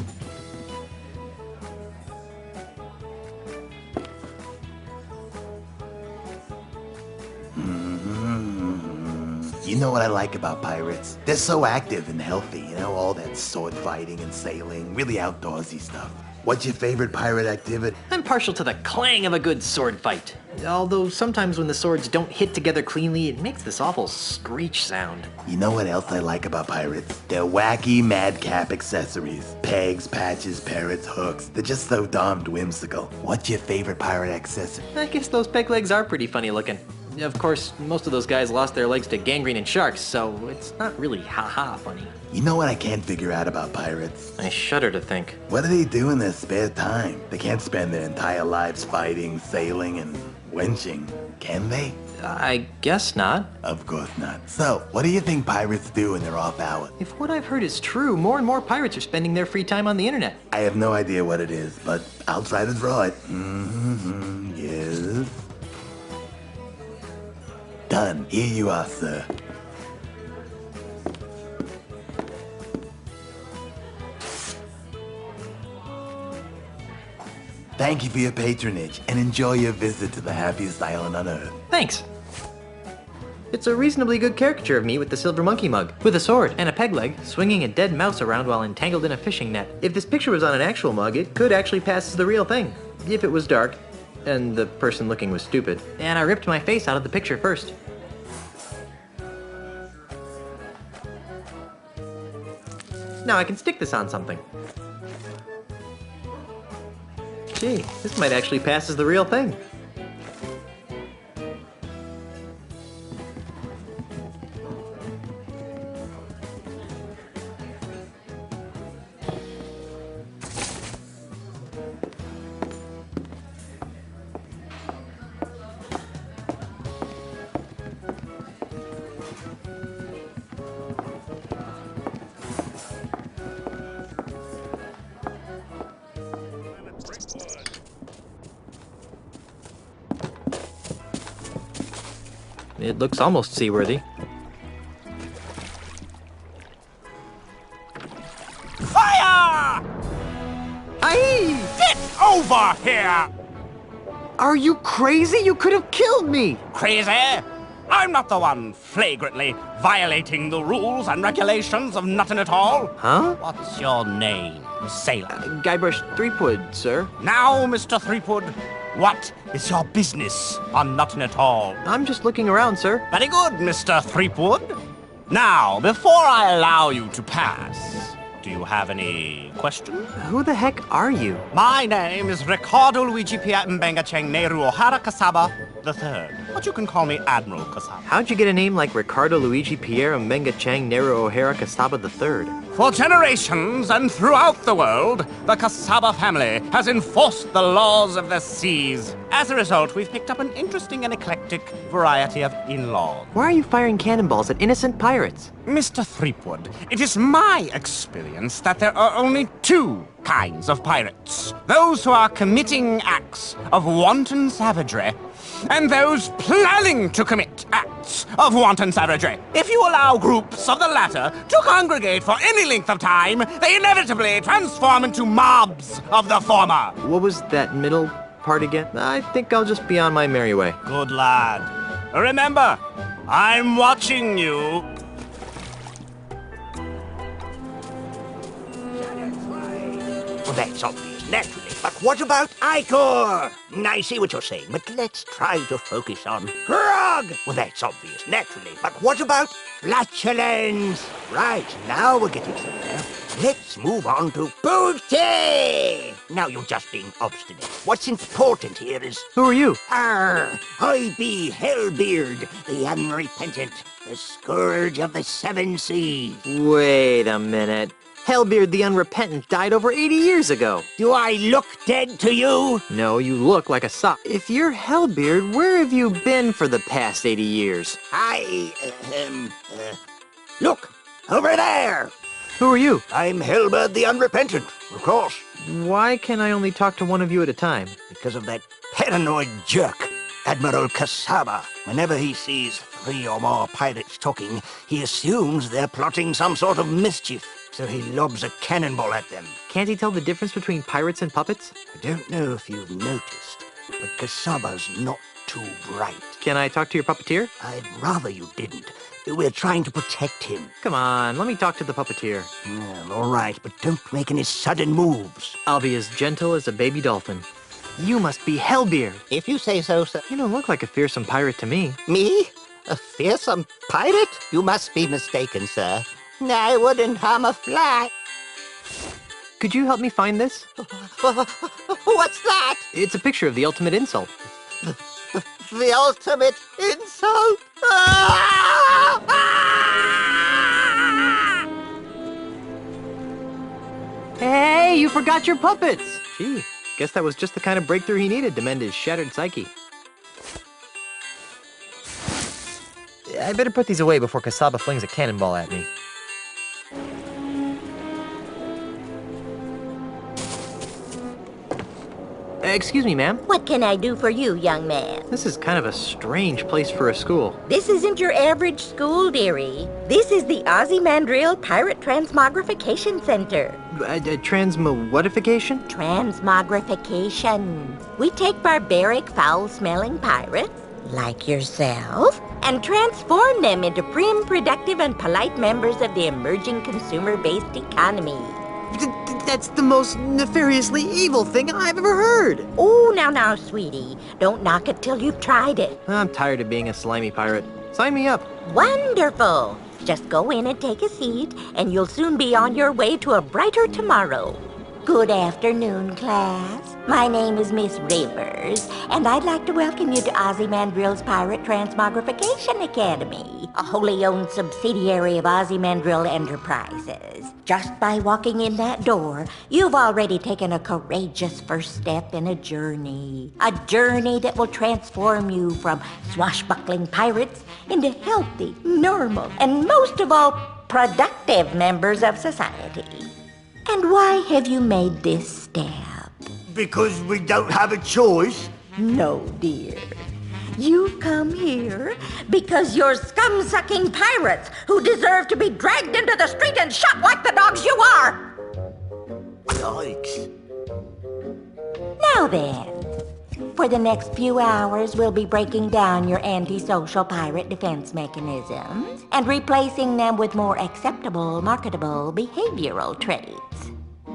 You know what I like about pirates? They're so active and healthy, you know, all that sword fighting and sailing, really outdoorsy stuff. What's your favorite pirate activity? I'm partial to the clang of a good sword fight. Although sometimes when the swords don't hit together cleanly, it makes this awful screech sound. You know what else I like about pirates? Their wacky madcap accessories. Pegs, patches, parrots, hooks. They're just so darned whimsical. What's your favorite pirate accessory? I guess those peg legs are pretty funny looking. Of course, most of those guys lost their legs to gangrene and sharks, so it's not really ha-ha funny. You know what I can't figure out about pirates? I shudder to think. What do they do in their spare time? They can't spend their entire lives fighting, sailing, and wenching, can they? I guess not. Of course not. So, what do you think pirates do in their off hours? If what I've heard is true, more and more pirates are spending their free time on the internet. I have no idea what it is, but I'll try to draw it. Yes. Done. Here you are, sir. Thank you for your patronage, and enjoy your visit to the happiest island on Earth. Thanks. It's a reasonably good caricature of me with the silver monkey mug, with a sword and a peg leg, swinging a dead mouse around while entangled in a fishing net. If this picture was on an actual mug, it could actually pass as the real thing. If it was dark, and the person looking was stupid. And I ripped my face out of the picture first. Now I can stick this on something. Gee, this might actually pass as the real thing. It looks almost seaworthy. Fire! Aye! Get over here! Are you crazy? You could have killed me! Crazy? I'm not the one flagrantly violating the rules and regulations of nothing at all. Huh? What's your name, sailor? Guybrush Threepwood, sir. Now, Mr. Threepwood, what is your business on Nothing at All? I'm just looking around, sir. Very good, Mr. Threepwood. Now, before I allow you to pass, do you have any questions? Who the heck are you? My name is Ricardo Luigi Pia Mbenga Cheng Nehru O'Hara Kasaba III, but you can call me Admiral Kasaba. How'd you get a name like Ricardo Luigi Pierre Mbenga Chang Nero O'Hara Kasaba III? For generations and throughout the world, the Kasaba family has enforced the laws of the seas. As a result, we've picked up an interesting and eclectic variety of in-laws. Why are you firing cannonballs at innocent pirates? Mr. Threepwood, it is my experience that there are only two kinds of pirates. Those who are committing acts of wanton savagery, and those planning to commit acts of wanton savagery. If you allow groups of the latter to congregate for any length of time, they inevitably transform into mobs of the former. What was that middle part again? I think I'll just be on my merry way. Good lad. Remember, I'm watching you. Well, that's obvious, naturally. But what about Icor? I see what you're saying, but let's try to focus on Grog. Well, that's obvious, naturally. But what about Flatulence? Right, now we're getting somewhere. Let's move on to Booty. Now you're just being obstinate. What's important here is... Who are you? I be Hellbeard, the unrepentant, the scourge of the seven seas. Wait a minute. Hellbeard the Unrepentant died over 80 years ago. Do I look dead to you? No, you look like a sock. If you're Hellbeard, where have you been for the past 80 years? Look, over there! Who are you? I'm Hellbeard the Unrepentant, of course. Why can I only talk to one of you at a time? Because of that paranoid jerk, Admiral Kasaba. Whenever he sees 3 or more pirates talking, he assumes they're plotting some sort of mischief, so he lobs a cannonball at them. Can't he tell the difference between pirates and puppets? I don't know if you've noticed, but Kasaba's not too bright. Can I talk to your puppeteer? I'd rather you didn't. We're trying to protect him. Come on, let me talk to the puppeteer. Well, all right, but don't make any sudden moves. I'll be as gentle as a baby dolphin. You must be Hellbeard. If you say so, sir. You don't look like a fearsome pirate to me. Me? A fearsome pirate? You must be mistaken, sir. I wouldn't harm a fly. Could you help me find this? What's that? It's a picture of the ultimate insult. The ultimate insult? Hey, you forgot your puppets! Gee, guess that was just the kind of breakthrough he needed to mend his shattered psyche. I better put these away before Kasaba flings a cannonball at me. Excuse me, ma'am. What can I do for you, young man? This is kind of a strange place for a school. This isn't your average school, dearie. This is the Ozymandial Pirate Transmogrification Center. Transmowhatification? Transmogrification. We take barbaric, foul-smelling pirates, like yourself, and transform them into prim, productive, and polite members of the emerging consumer-based economy. That's the most nefariously evil thing I've ever heard. Oh, now, sweetie. Don't knock it till you've tried it. I'm tired of being a slimy pirate. Sign me up. Wonderful. Just go in and take a seat, and you'll soon be on your way to a brighter tomorrow. Good afternoon, class. My name is Miss Rivers, and I'd like to welcome you to Ozymandial's Pirate Transmogrification Academy, a wholly owned subsidiary of Ozymandial Enterprises. Just by walking in that door, you've already taken a courageous first step in a journey that will transform you from swashbuckling pirates into healthy, normal, and most of all, productive members of society. And why have you made this step? Because we don't have a choice. No, dear. You've come here because you're scum-sucking pirates who deserve to be dragged into the street and shot like the dogs you are! Yikes. Now then, for the next few hours, we'll be breaking down your antisocial pirate defense mechanisms and replacing them with more acceptable, marketable behavioral traits.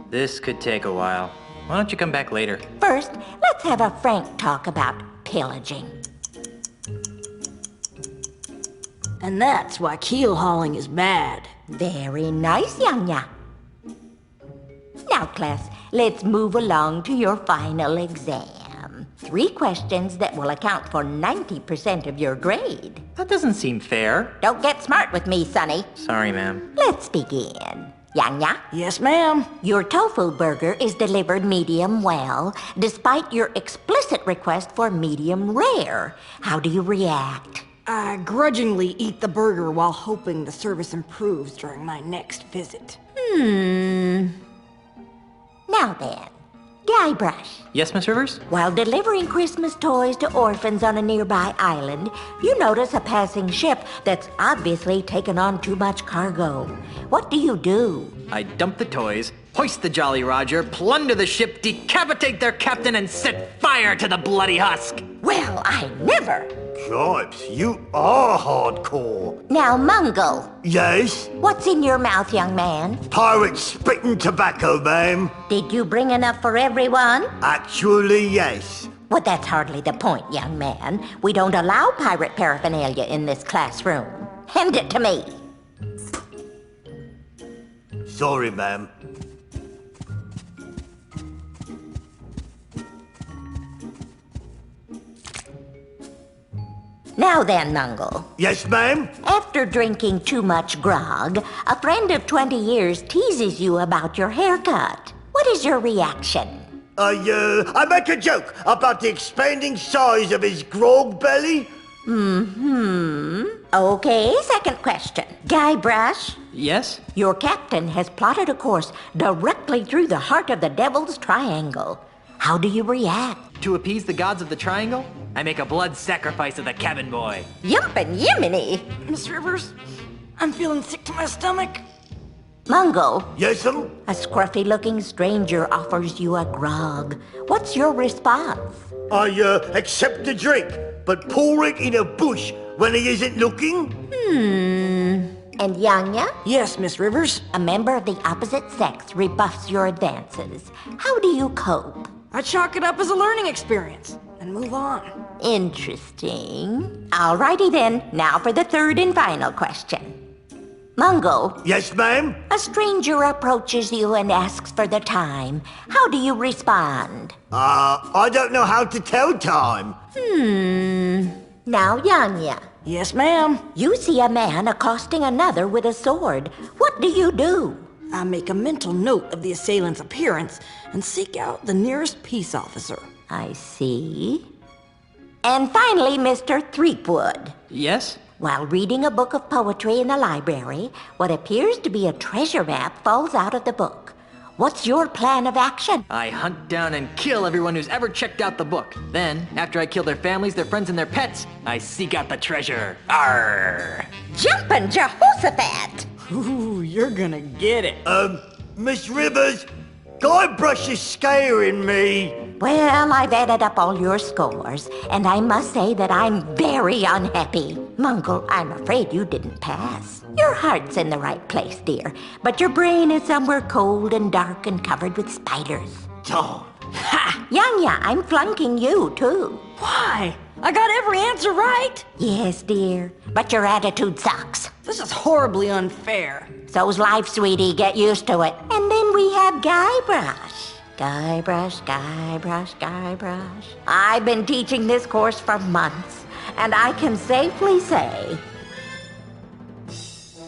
This could take a while. Why don't you come back later? First, let's have a frank talk about pillaging. And that's why keel hauling is bad. Very nice, Yanya. Now, class, let's move along to your final exam. 3 questions that will account for 90% of your grade. That doesn't seem fair. Don't get smart with me, Sonny. Sorry, ma'am. Let's begin. Yanya? Yes, ma'am. Your tofu burger is delivered medium well, despite your explicit request for medium rare. How do you react? I grudgingly eat the burger while hoping the service improves during my next visit. Now then, Guybrush. Yes, Miss Rivers? While delivering Christmas toys to orphans on a nearby island, you notice a passing ship that's obviously taken on too much cargo. What do? I dump the toys, hoist the Jolly Roger, plunder the ship, decapitate their captain, and set fire to the bloody husk. Well, I never. Cripes, you are hardcore. Now, Mungle. Yes? What's in your mouth, young man? Pirate spitting tobacco, ma'am. Did you bring enough for everyone? Actually, yes. Well, that's hardly the point, young man. We don't allow pirate paraphernalia in this classroom. Hand it to me. Sorry, ma'am. Now then, Mungle. Yes, ma'am? After drinking too much grog, a friend of 20 years teases you about your haircut. What is your reaction? I make a joke about the expanding size of his grog belly. Okay, second question. Guybrush? Yes? Your captain has plotted a course directly through the heart of the Devil's Triangle. How do you react? To appease the gods of the triangle, I make a blood sacrifice of the cabin boy. Yumpin' Yiminy! Miss Rivers, I'm feeling sick to my stomach. Mungo. Yes, sir? A scruffy-looking stranger offers you a grog. What's your response? I accept the drink, but pour it in a bush when he isn't looking. And Yanya? Yes, Miss Rivers? A member of the opposite sex rebuffs your advances. How do you cope? I chalk it up as a learning experience and move on. Interesting. Alrighty then, now for the third and final question. Mungo. Yes, ma'am? A stranger approaches you and asks for the time. How do you respond? I don't know how to tell time. Now, Yanya. Yes, ma'am. You see a man accosting another with a sword. What do you do? I make a mental note of the assailant's appearance and seek out the nearest peace officer. I see. And finally, Mr. Threepwood. Yes? While reading a book of poetry in the library, what appears to be a treasure map falls out of the book. What's your plan of action? I hunt down and kill everyone who's ever checked out the book. Then, after I kill their families, their friends, and their pets, I seek out the treasure. Arr! Jumpin' Jehoshaphat! Ooh, you're gonna get it. Miss Rivers, Guybrush is scaring me. Well, I've added up all your scores, and I must say that I'm very unhappy. Mungle, I'm afraid you didn't pass. Your heart's in the right place, dear, but your brain is somewhere cold and dark and covered with spiders. Oh. Ha! Yanya, I'm flunking you, too. Why? I got every answer right. Yes, dear, but your attitude sucks. This is horribly unfair. So's life, sweetie. Get used to it. And then we have Guybrush. Guybrush, Guybrush, Guybrush. I've been teaching this course for months, and I can safely say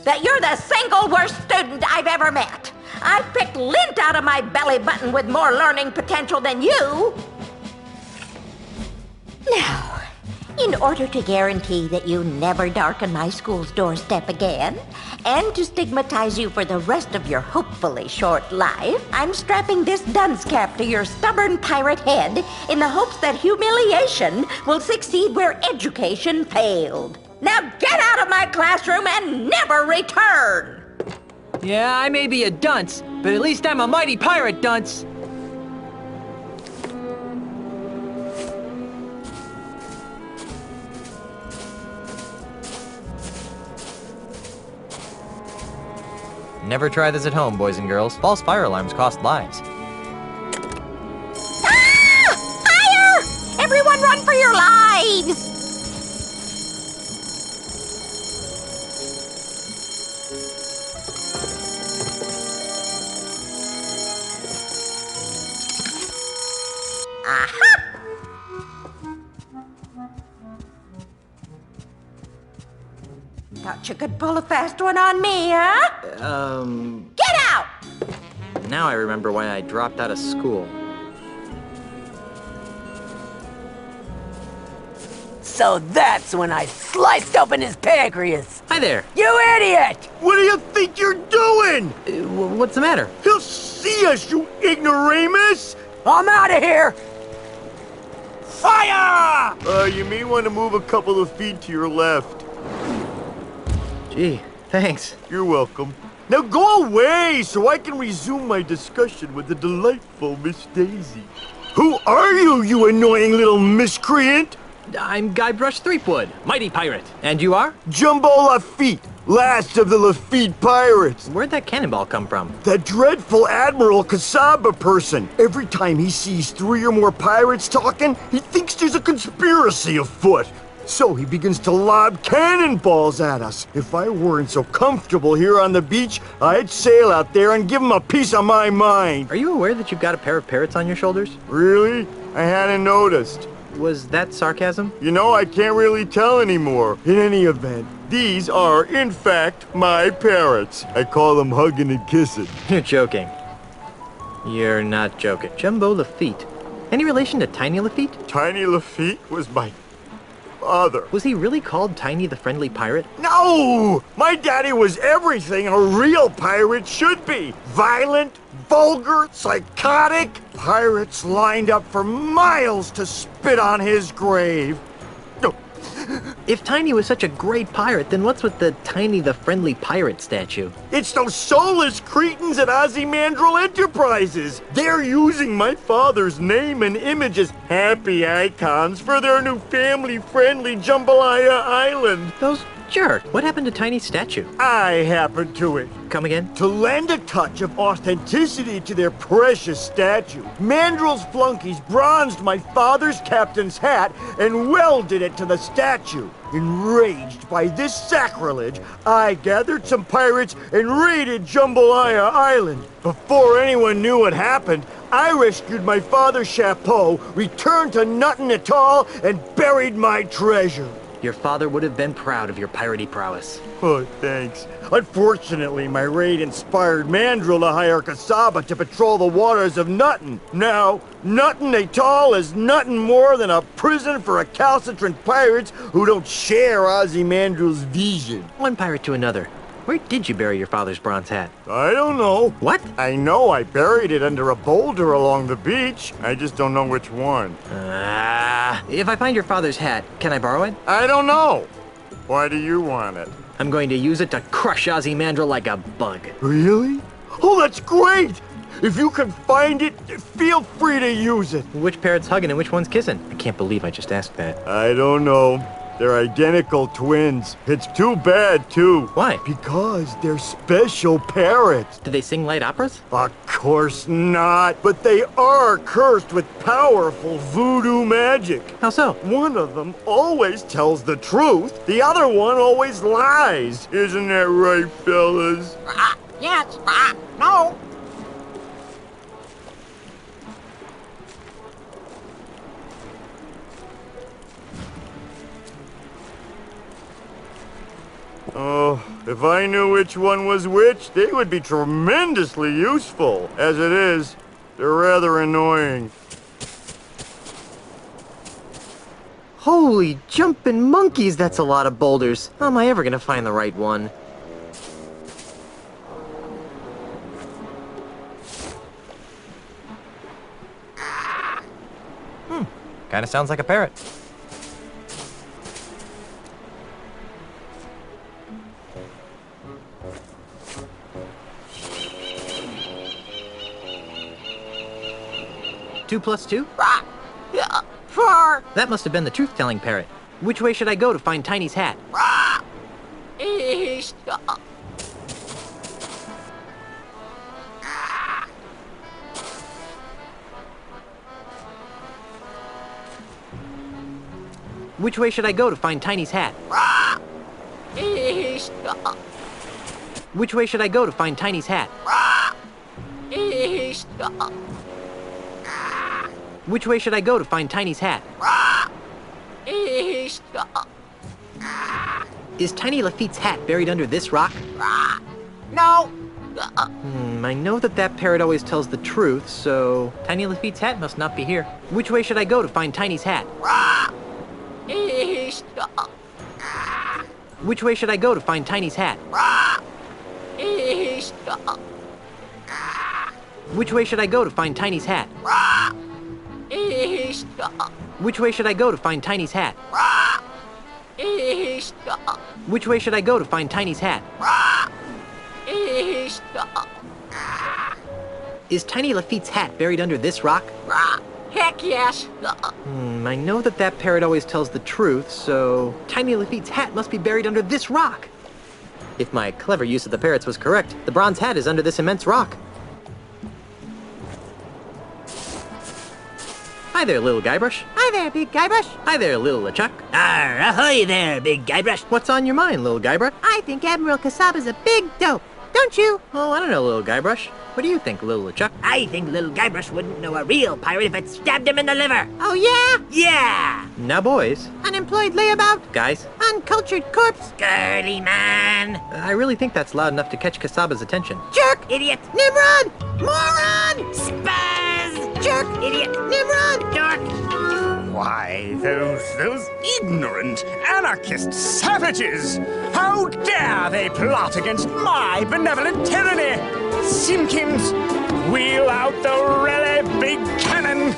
that you're the single worst student I've ever met. I've picked lint out of my belly button with more learning potential than you. Now, in order to guarantee that you never darken my school's doorstep again, and to stigmatize you for the rest of your hopefully short life, I'm strapping this dunce cap to your stubborn pirate head in the hopes that humiliation will succeed where education failed. Now get out of my classroom and never return! Yeah, I may be a dunce, but at least I'm a mighty pirate dunce. Never try this at home, boys and girls. False fire alarms cost lives. Ah! Fire! Everyone run for your lives! Aha! Thought you could pull a fast one on me, huh? Get out! Now I remember why I dropped out of school. So that's when I sliced open his pancreas. Hi there. You idiot! What do you think you're doing? What's the matter? He'll see us, you ignoramus! I'm out of here! Fire! You may want to move a couple of feet to your left. Gee, thanks. You're welcome. Now go away so I can resume my discussion with the delightful Miss Daisy. Who are you, you annoying little miscreant? I'm Guybrush Threepwood, mighty pirate. And you are? Jumbo Lafitte, last of the Lafitte pirates. Where'd that cannonball come from? That dreadful Admiral Kasaba person. Every time he sees 3 or more pirates talking, he thinks there's a conspiracy afoot. So he begins to lob cannonballs at us. If I weren't so comfortable here on the beach, I'd sail out there and give him a piece of my mind. Are you aware that you've got a pair of parrots on your shoulders? Really? I hadn't noticed. Was that sarcasm? You know, I can't really tell anymore. In any event, these are, in fact, my parrots. I call them hugging and kissing. You're joking. You're not joking. Jumbo Lafitte. Any relation to Tiny Lafitte? Tiny Lafitte was my father. Was he really called Tiny the Friendly Pirate? No! My daddy was everything a real pirate should be. Violent, vulgar, psychotic. Pirates lined up for miles to spit on his grave. If Tiny was such a great pirate, then what's with the Tiny the Friendly Pirate statue? It's those soulless cretins at Ozymandias Enterprises. They're using my father's name and image as happy icons for their new family-friendly Jambalaya Island. Those jerks. What happened to Tiny's statue? I happened to it. Come again? To lend a touch of authenticity to their precious statue, Mandrill's flunkies bronzed my father's captain's hat and welded it to the statue. Enraged by this sacrilege, I gathered some pirates and raided Jambalaya Island. Before anyone knew what happened, I rescued my father's chapeau, returned to Nuttin Atoll, and buried my treasure. Your father would have been proud of your piratey prowess. Oh, thanks. Unfortunately, my raid inspired Mandrill to hire Kasaba to patrol the waters of Nuttin. Now, Nuttin Atoll is nothing more than a prison for recalcitrant pirates who don't share Ozymandias' vision. One pirate to another. Where did you bury your father's bronze hat? I don't know. What? I know I buried it under a boulder along the beach. I just don't know which one. If I find your father's hat, can I borrow it? I don't know. Why do you want it? I'm going to use it to crush Ozymandias like a bug. Really? Oh, that's great! If you can find it, feel free to use it. Which parrot's hugging and which one's kissing? I can't believe I just asked that. I don't know. They're identical twins. It's too bad, too. Why? Because they're special parrots. Do they sing light operas? Of course not. But they are cursed with powerful voodoo magic. How so? One of them always tells the truth. The other one always lies. Isn't that right, fellas? Yes. No. Oh, if I knew which one was which, they would be tremendously useful. As it is, they're rather annoying. Holy jumping monkeys, that's a lot of boulders. How am I ever gonna find the right one? Kinda sounds like a parrot. Two plus two? 4. That must have been the truth-telling parrot. Which way should I go to find Tiny's hat? East. Which way should I go to find Tiny's hat? East. Which way should I go to find Tiny's hat? East. Which way should I go to find Tiny's hat? East. Is Tiny Lafitte's hat buried under this rock? No. I know that parrot always tells the truth, so Tiny Lafitte's hat must not be here. Which way should I go to find Tiny's hat? East. Which way should I go to find Tiny's hat? East. Which way should I go to find Tiny's hat? East. Which way should I go to find Tiny's hat? East. Which way should I go to find Tiny's hat? East. Is Tiny Lafitte's hat buried under this rock? Heck yes. I know that parrot always tells the truth, so Tiny Lafitte's hat must be buried under this rock. If my clever use of the parrots was correct, the bronze hat is under this immense rock. Hi there, little Guybrush. Hi there, Big Guybrush. Hi there, little LeChuck. Ahoy there, Big Guybrush. What's on your mind, little Guybrush? I think Admiral Kasaba's a big dope. Don't don't you? Oh, I don't know, little Guybrush. What do you think, little LeChuck? I think little Guybrush wouldn't know a real pirate if it stabbed him in the liver. Oh, yeah? Yeah! Now, boys. Unemployed layabout? Guys. Uncultured corpse? Girly man! I really think that's loud enough to catch Kasaba's attention. Jerk! Idiot! Nimrod! Moron! Spaz! Jerk! Idiot! Nimrod! Dork! Why, those ignorant, anarchist savages! How dare they plot against my benevolent tyranny! Simpkins, wheel out the really big cannon!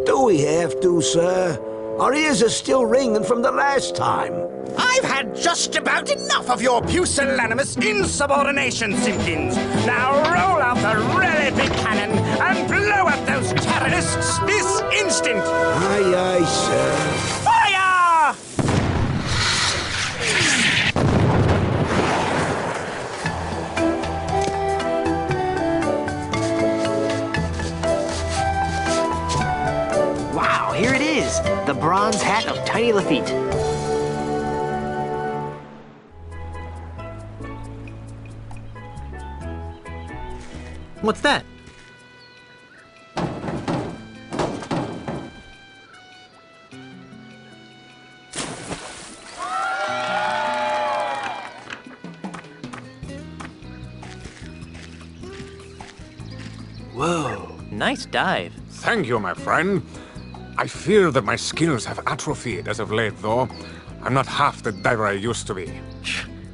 Do we have to, sir? Our ears are still ringing from the last time. I've had just about enough of your pusillanimous insubordination, Simpkins. Now roll out the really big cannon and blow up those terrorists this instant! Aye, aye, sir. Fire! Wow, here it is. The bronze hat of Tiny Lafitte. What's that? Whoa, nice dive. Thank you, my friend. I fear that my skills have atrophied as of late, though. I'm not half the diver I used to be.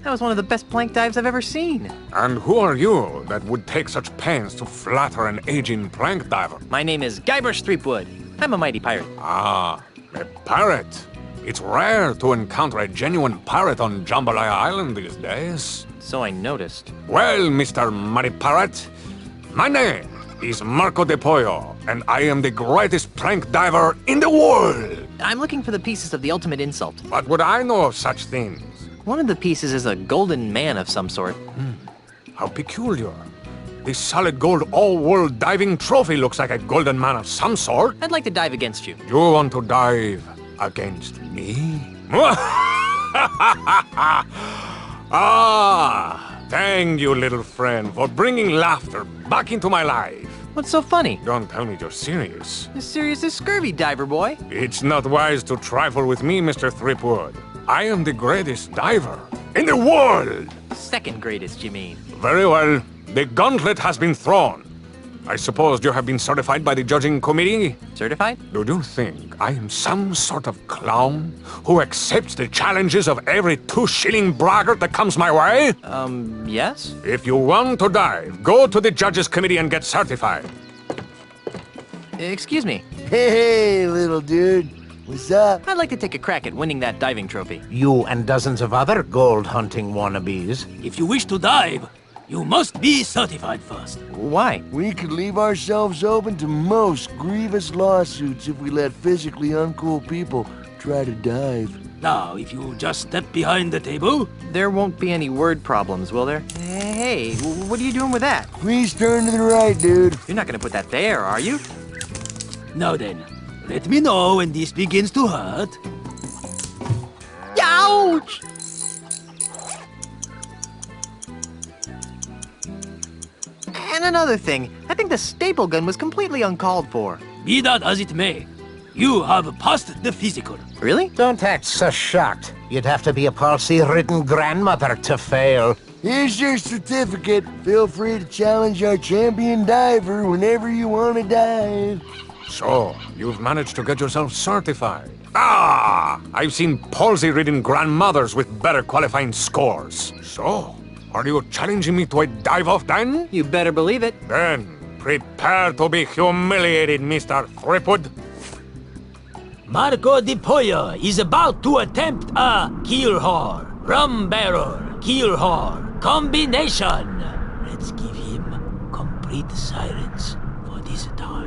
That was one of the best plank dives I've ever seen. And who are you that would take such pains to flatter an aging plank diver? My name is Guybrush Threepwood. I'm a mighty pirate. Ah, a pirate. It's rare to encounter a genuine pirate on Jambalaya Island these days. So I noticed. Well, Mr. Mighty Pirate, my name is Marco de Pollo, and I am the greatest plank diver in the world. I'm looking for the pieces of the ultimate insult. What would I know of such things? One of the pieces is a golden man of some sort. How peculiar. This solid gold all-world diving trophy looks like a golden man of some sort. I'd like to dive against you. You want to dive against me? Ah, thank you, little friend, for bringing laughter back into my life. What's so funny? Don't tell me you're serious. As serious as scurvy, diver boy. It's not wise to trifle with me, Mr. Threepwood. I am the greatest diver in the world! Second greatest, you mean? Very well. The gauntlet has been thrown. I suppose you have been certified by the judging committee? Certified? Do you think I am some sort of clown who accepts the challenges of every 2-shilling braggart that comes my way? Yes? If you want to dive, go to the judges committee and get certified. Excuse me. Hey, little dude. What's up? I'd like to take a crack at winning that diving trophy. You and dozens of other gold hunting wannabes. If you wish to dive, you must be certified first. Why? We could leave ourselves open to most grievous lawsuits if we let physically uncool people try to dive. Now, if you just step behind the table... There won't be any word problems, will there? Hey, what are you doing with that? Please turn to the right, dude. You're not gonna put that there, are you? Now then, let me know when this begins to hurt. Ouch! And another thing, I think the staple gun was completely uncalled for. Be that as it may, you have passed the physical. Really? Don't act so shocked. You'd have to be a palsy-ridden grandmother to fail. Here's your certificate. Feel free to challenge our champion diver whenever you want to dive. So, you've managed to get yourself certified. Ah! I've seen palsy-ridden grandmothers with better qualifying scores. So, are you challenging me to a dive-off then? You better believe it. Then, prepare to be humiliated, Mr. Threepwood. Marco de Pollo is about to attempt a keel-haul, rum barrel, keel-haul combination. Let's give him complete silence for this time.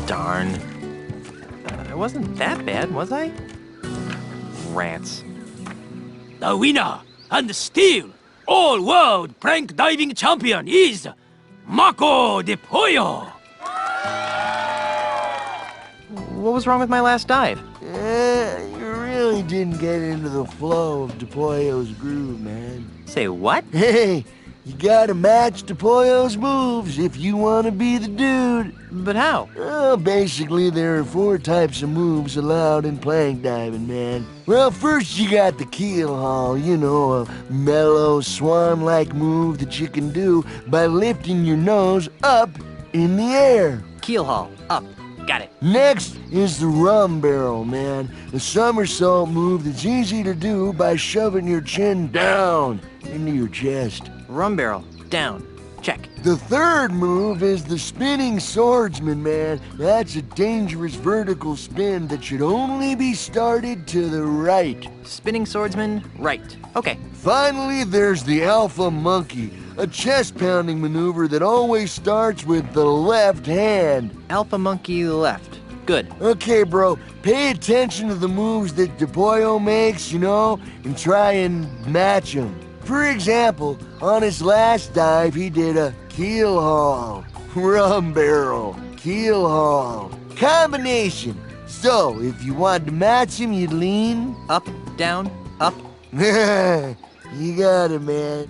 Darn. I wasn't that bad, was I? rants. The winner and still all-world prank diving champion is Marco de Pollo. What was wrong with my last dive? You really didn't get into the flow of DePollo's groove, man. Say what? Hey, you gotta match DePollo's moves if you wanna be the dude. But how? Well, basically, there are 4 types of moves allowed in plank diving, man. Well, first you got the keel haul, you know, a mellow, swan-like move that you can do by lifting your nose up in the air. Keel haul, up. Got it. Next is the rum barrel, man. A somersault move that's easy to do by shoving your chin down into your chest. Rum barrel, down. Check. The third move is the spinning swordsman, man. That's a dangerous vertical spin that should only be started to the right. Spinning swordsman, right. Okay. Finally, there's the alpha monkey, a chest-pounding maneuver that always starts with the left hand. Alpha monkey left. Good. Okay, bro, pay attention to the moves that DePollo makes, you know, and try and match them. For example, on his last dive, he did a keel haul, rum barrel, keel haul, combination. So, if you wanted to match him, you'd lean up, down, up. You got it, man.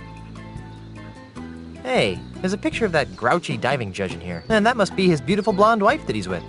Hey, there's a picture of that grouchy diving judge in here. And that must be his beautiful blonde wife that he's with.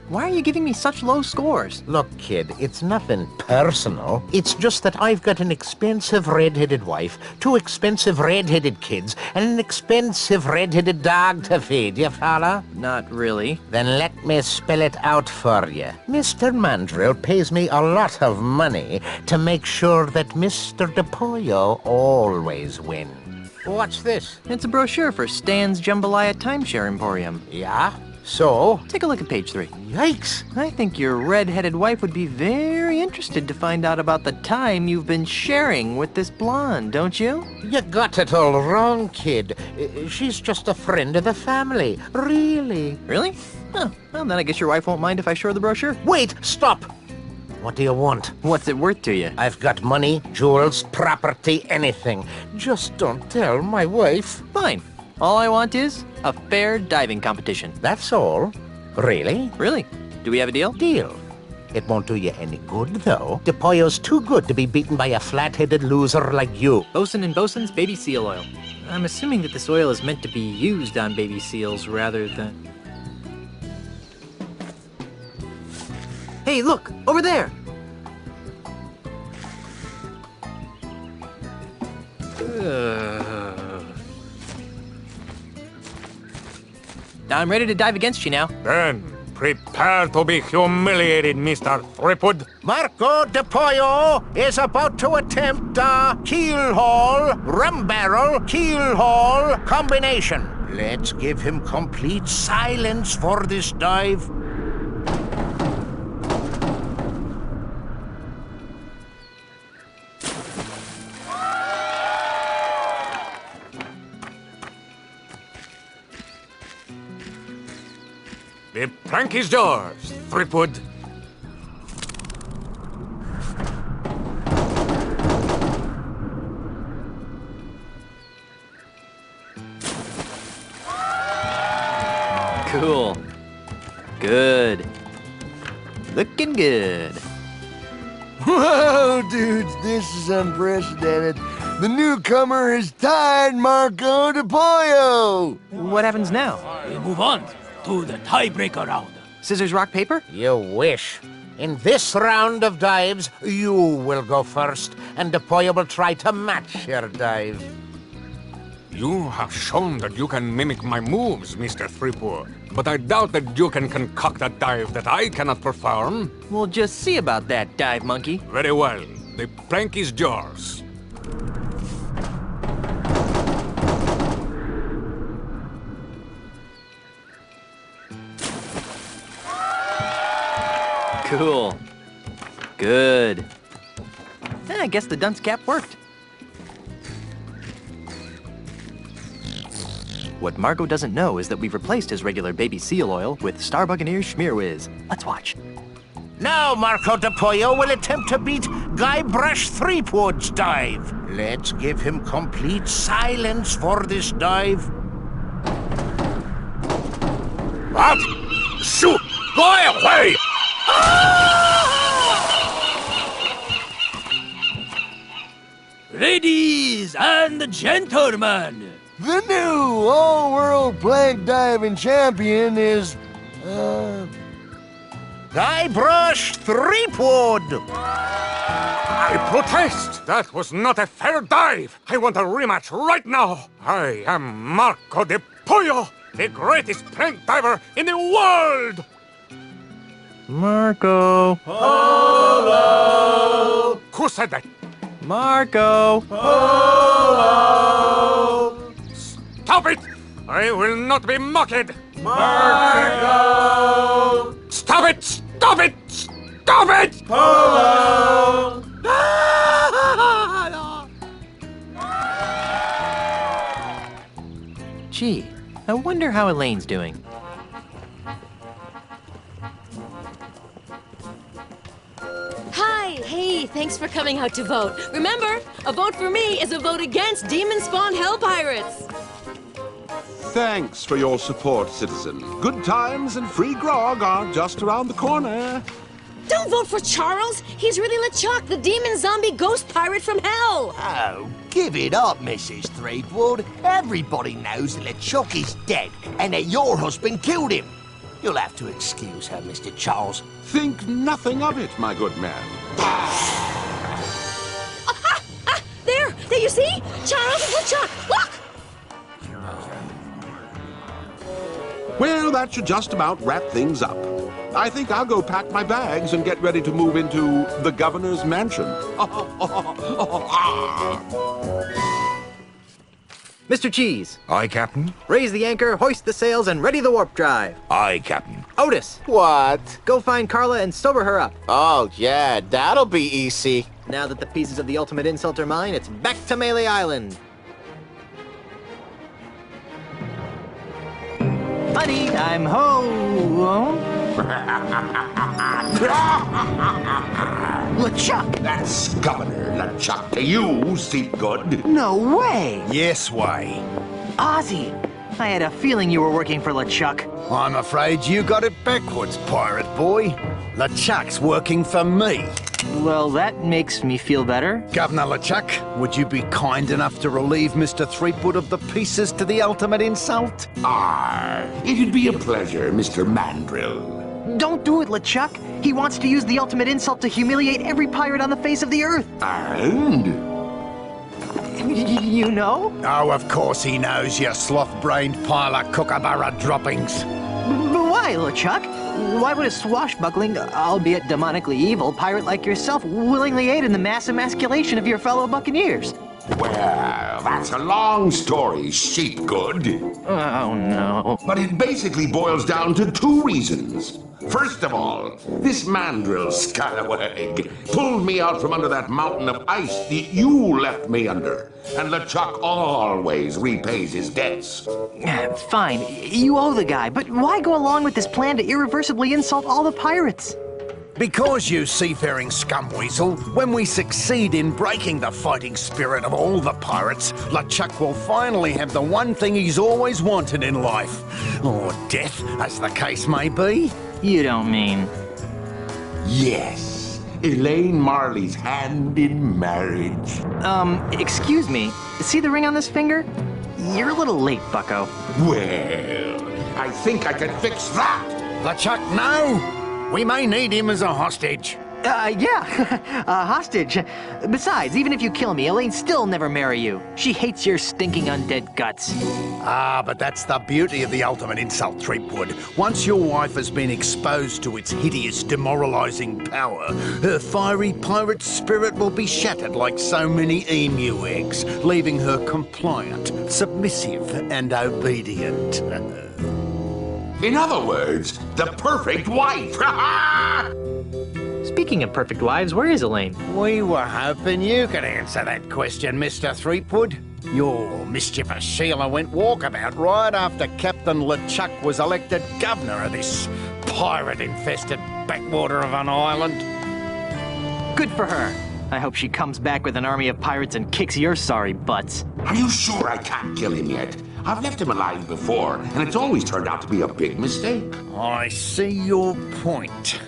Why are you giving me such low scores? Look, kid, it's nothing personal. It's just that I've got an expensive red-headed wife, 2 expensive red-headed kids, and an expensive red-headed dog to feed, you follow? Not really. Then let me spell it out for you. Mr. Mandrill pays me a lot of money to make sure that Mr. DePollo always wins. What's this? It's a brochure for Stan's Jambalaya Timeshare Emporium. Yeah? So? Take a look at page 3. Yikes! I think your red-headed wife would be very interested to find out about the time you've been sharing with this blonde, don't you? You got it all wrong, kid. She's just a friend of the family. Really. Really? Oh, well, then I guess your wife won't mind if I share the brochure. Wait! Stop! What do you want? What's it worth to you? I've got money, jewels, property, anything. Just don't tell my wife. Fine. All I want is a fair diving competition. That's all? Really? Really? Do we have a deal? Deal. It won't do you any good, though. DePollo's too good to be beaten by a flat-headed loser like you. Bosun and Bosun's baby seal oil. I'm assuming that this oil is meant to be used on baby seals rather than... Hey, look! Over there! I'm ready to dive against you now. Then, prepare to be humiliated, Mr. Threepwood. Marco DePollo is about to attempt a keel haul, rum barrel, keel haul combination. Let's give him complete silence for this dive. The plank is yours, Threepwood. Cool. Good. Looking good. Whoa, dudes, this is unprecedented. The newcomer has tied Marco DePollo. What happens now? We move on to the tiebreaker round. Scissors, rock, paper? You wish. In this round of dives, you will go first, and DePollo will try to match your dive. You have shown that you can mimic my moves, Mr. Threepwood. But I doubt that you can concoct a dive that I cannot perform. We'll just see about that, dive monkey. Very well. The plank is yours. Cool. Good. I guess the dunce cap worked. What Marco doesn't know is that we've replaced his regular baby seal oil with Star Buccaneer Schmear Whiz. Let's watch. Now Marco de Pollo will attempt to beat Guybrush Threepwood's dive. Let's give him complete silence for this dive. What? Shoot! Go away! Ladies and gentlemen, The new all-world plank diving champion is, Guybrush Threepwood! I protest! That was not a fair dive! I want a rematch right now! I am Marco de Pollo, the greatest plank diver in the world! Marco. Hello! Who said that? Marco. Hello! Stop it! I will not be mocked! Marco! Stop it! Stop it! Stop it! Hello! Gee, I wonder how Elaine's doing. Hi, hey, thanks for coming out to vote. Remember, a vote for me is a vote against demon spawn hell pirates. Thanks for your support, citizen. Good times and free grog are just around the corner. Don't vote for Charles. He's really LeChuck, the demon zombie ghost pirate from hell. Oh, give it up, Mrs. Threepwood. Everybody knows that LeChuck is dead and that your husband killed him. You'll have to excuse her, Mr. Charles. Think nothing of it, my good man. There, you see? Charles is LeChuck. Look! Well, that should just about wrap things up. I think I'll go pack my bags and get ready to move into the governor's mansion. Mr. Cheese. Aye, Captain. Raise the anchor, hoist the sails, and ready the warp drive. Aye, Captain. Otis. What? Go find Carla and sober her up. Oh, yeah, that'll be easy. Now that the pieces of the ultimate insult are mine, it's back to Melee Island. Funny, I'm home. LeChuck! That's Governor LeChuck to you, Seatgood. No way! Yes way. Ozzy, I had a feeling you were working for LeChuck. I'm afraid you got it backwards, pirate boy. LeChuck's working for me. Well, that makes me feel better. Governor LeChuck, would you be kind enough to relieve Mr. Threepwood of the pieces to the ultimate insult? It'd be a pleasure, Mr. Mandrill. Don't do it, LeChuck. He wants to use the ultimate insult to humiliate every pirate on the face of the earth. And? You know? Oh, of course he knows, you sloth-brained pile of kookaburra droppings. But why, LeChuck? Why would a swashbuckling, albeit demonically evil, pirate like yourself willingly aid in the mass emasculation of your fellow buccaneers? Well, that's a long story, Sheepgood. Oh, no. But it basically boils down to two reasons. First of all, this mandrill scalawag pulled me out from under that mountain of ice that you left me under. And LeChuck always repays his debts. Fine, you owe the guy, but why go along with this plan to irreversibly insult all the pirates? Because, you seafaring scumweasel, when we succeed in breaking the fighting spirit of all the pirates, LeChuck will finally have the one thing he's always wanted in life. Or death, as the case may be. You don't mean... Yes, Elaine Marley's hand in marriage. Excuse me. See the ring on this finger? You're a little late, bucko. Well, I think I can fix that. LeChuck, no! We may need him as a hostage. Yeah, a hostage. Besides, even if you kill me, Elaine's still never marry you. She hates your stinking undead guts. Ah, but that's the beauty of the ultimate insult, Threepwood. Once your wife has been exposed to its hideous, demoralizing power, her fiery pirate spirit will be shattered like so many emu eggs, leaving her compliant, submissive, and obedient. In other words, the perfect wife. Speaking of perfect wives, where is Elaine? We were hoping you could answer that question, Mr. Threepwood. Your mischievous Sheila went walkabout right after Captain LeChuck was elected governor of this pirate-infested backwater of an island. Good for her. I hope she comes back with an army of pirates and kicks your sorry butts. Are you sure I can't kill him yet? I've left him alive before, and it's always turned out to be a big mistake. I see your point.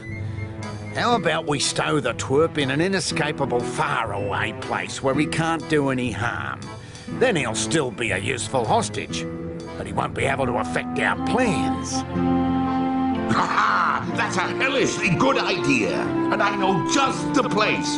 How about we stow the twerp in an inescapable faraway place where he can't do any harm? Then he'll still be a useful hostage, but he won't be able to affect our plans. Ha ha! That's a hellishly good idea, and I know just the place.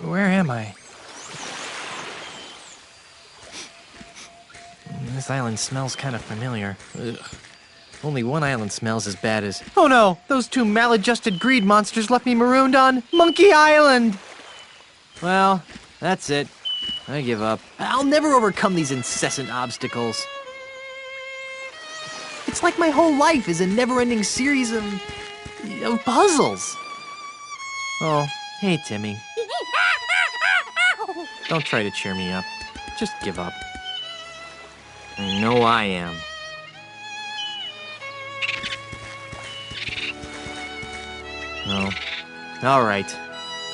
Where am I? This island smells kind of familiar. Ugh. Only one island smells as bad as... Oh no! Those two maladjusted greed monsters left me marooned on Monkey Island! Well, that's it. I give up. I'll never overcome these incessant obstacles. It's like my whole life is a never-ending series of puzzles. Oh, hey, Timmy. Don't try to cheer me up. Just give up. I know I am. Oh. All right.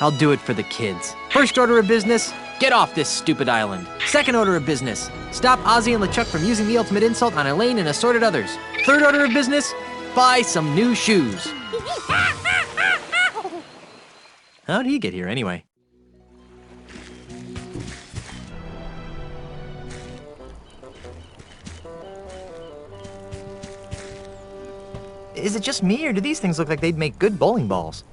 I'll do it for the kids. First order of business, get off this stupid island. Second order of business, stop Ozzy and LeChuck from using the ultimate insult on Elaine and assorted others. Third order of business, buy some new shoes. How'd he get here anyway? Is it just me, or do these things look like they'd make good bowling balls?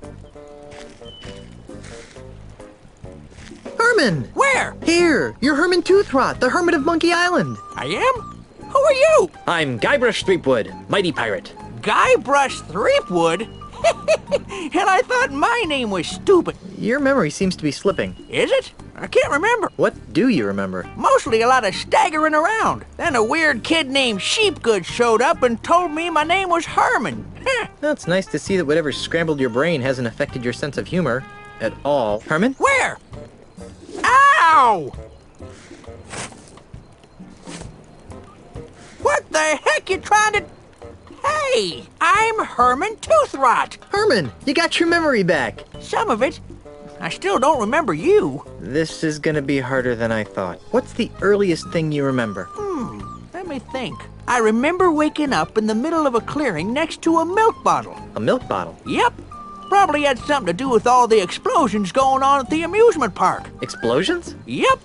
Herman! Where? Here! You're Herman Toothrot, the Hermit of Monkey Island. I am? Who are you? I'm Guybrush Threepwood, mighty pirate. Guybrush Threepwood? And I thought my name was stupid. Your memory seems to be slipping. Is it? I can't remember. What do you remember? Mostly a lot of staggering around. Then a weird kid named Sheepgood showed up and told me my name was Herman. Well, it's nice to see that whatever scrambled your brain hasn't affected your sense of humor at all. Herman? Where? Ow! What the heck you trying to... Hey, I'm Herman Toothrot. Herman, you got your memory back. Some of it. I still don't remember you. This is gonna be harder than I thought. What's the earliest thing you remember? Let me think. I remember waking up in the middle of a clearing next to a milk bottle. A milk bottle? Yep. Probably had something to do with all the explosions going on at the amusement park. Explosions? Yep.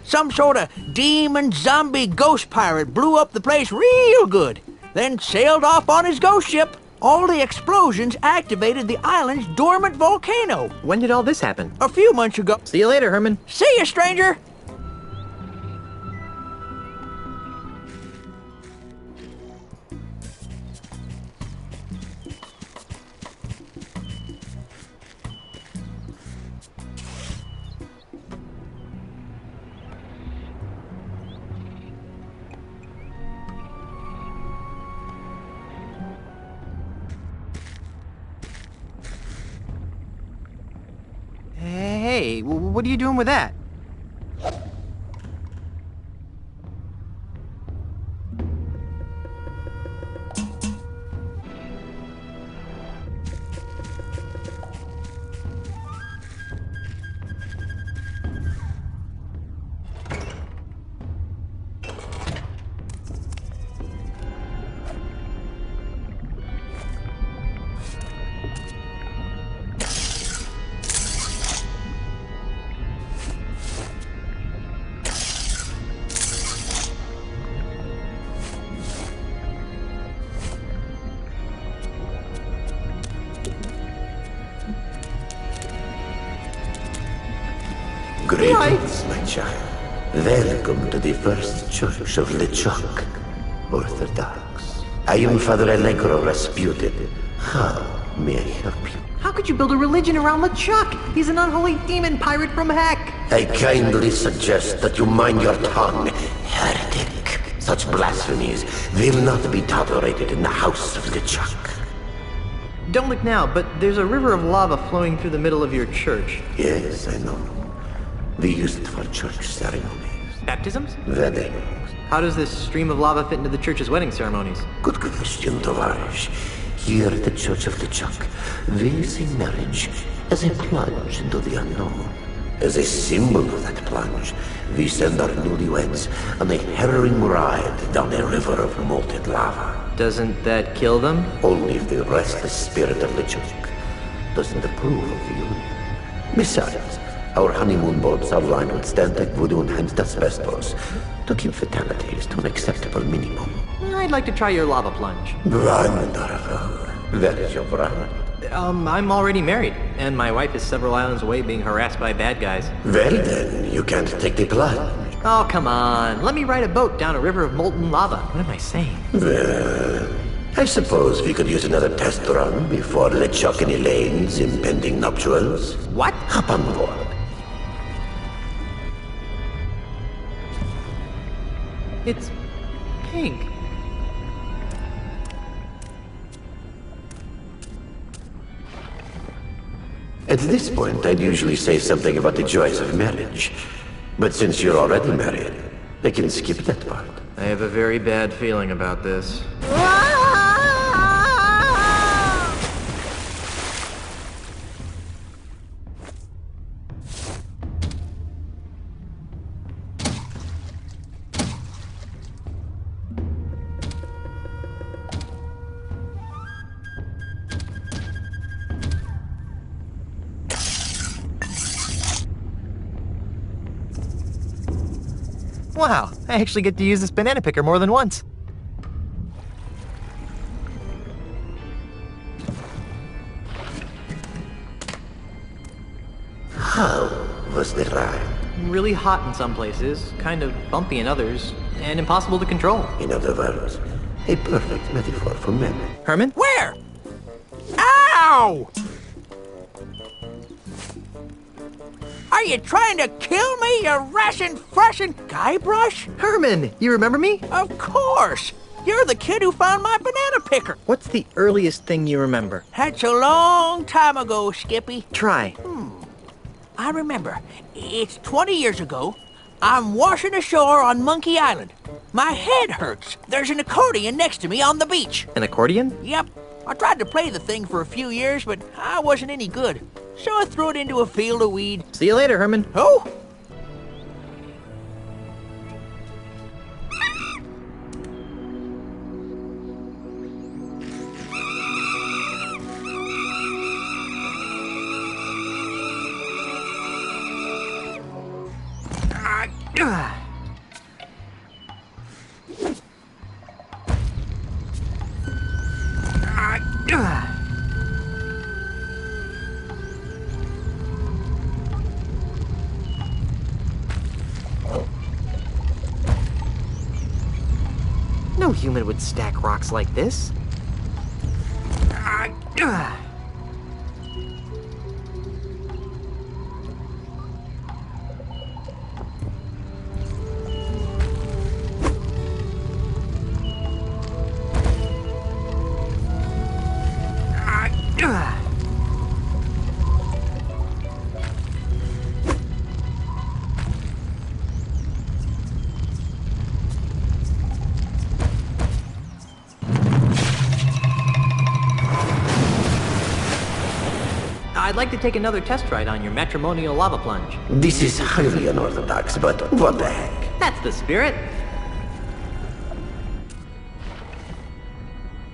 Some sort of demon zombie ghost pirate blew up the place real good, then sailed off on his ghost ship. All the explosions activated the island's dormant volcano. When did all this happen? A few months ago. See you later, Herman. See you, stranger. Hey, what are you doing with that? Greetings, my child. Welcome to the First Church of LeChuck, Orthodox. I am Father Allegro Rasputin. How may I help you? How could you build a religion around LeChuck? He's an unholy demon pirate from heck. I kindly suggest that you mind your tongue, heretic. Such blasphemies will not be tolerated in the house of LeChuck. Don't look now, but there's a river of lava flowing through the middle of your church. Yes, I know. We use it for church ceremonies. Baptisms? Weddings. How does this stream of lava fit into the church's wedding ceremonies? Good question, Tovarish. Here at the Church of LeChuck, we see marriage as a plunge into the unknown. As a symbol of that plunge, we send our newlyweds on a harrowing ride down a river of molten lava. Doesn't that kill them? Only if the restless spirit of LeChuck doesn't approve of the union. Besides, our honeymoon bulbs are lined with Stantec voodoo enhanced asbestos to keep fatalities to an acceptable minimum. I'd like to try your lava plunge. Wonderful. That is your bride. I'm already married, and my wife is several islands away being harassed by bad guys. Well then, you can't take the plunge. Oh, come on. Let me ride a boat down a river of molten lava. What am I saying? Well, I suppose we could use another test run before LeChuck and Elaine's impending nuptials. What? Hop on board. It's pink. At this point, I'd usually say something about the joys of marriage. But since you're already married, I can skip that part. I have a very bad feeling about this. Wow, I actually get to use this banana picker more than once. How was the ride? Really hot in some places, kind of bumpy in others, and impossible to control. In other words, a perfect metaphor for memory. Herman? Where? Ow! Are you trying to kill me, you rashin' freshin' Guybrush? Herman, you remember me? Of course! You're the kid who found my banana picker. What's the earliest thing you remember? That's a long time ago, Skippy. Try. I remember. It's 20 years ago. I'm washing ashore on Monkey Island. My head hurts. There's an accordion next to me on the beach. An accordion? Yep. I tried to play the thing for a few years, but I wasn't any good. So I threw it into a field of weed. See you later, Herman. Oh! No human would stack rocks like this. I'd like to take another test ride on your matrimonial lava plunge. This is highly unorthodox, but what the heck? That's the spirit.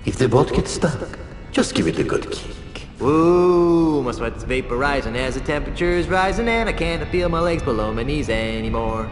If the boat gets stuck, just give it a good kick. Ooh, my sweat's vaporizing as the temperature's rising, and I can't feel my legs below my knees anymore.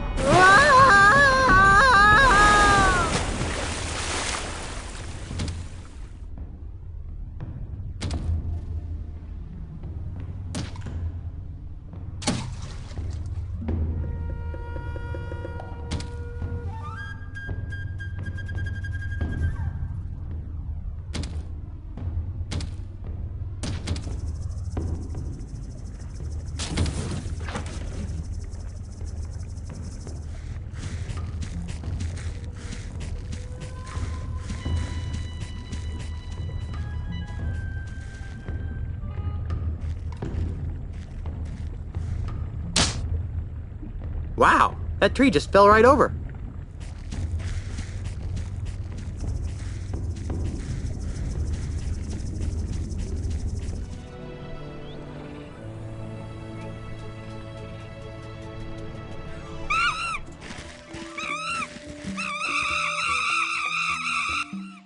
Wow, that tree just fell right over.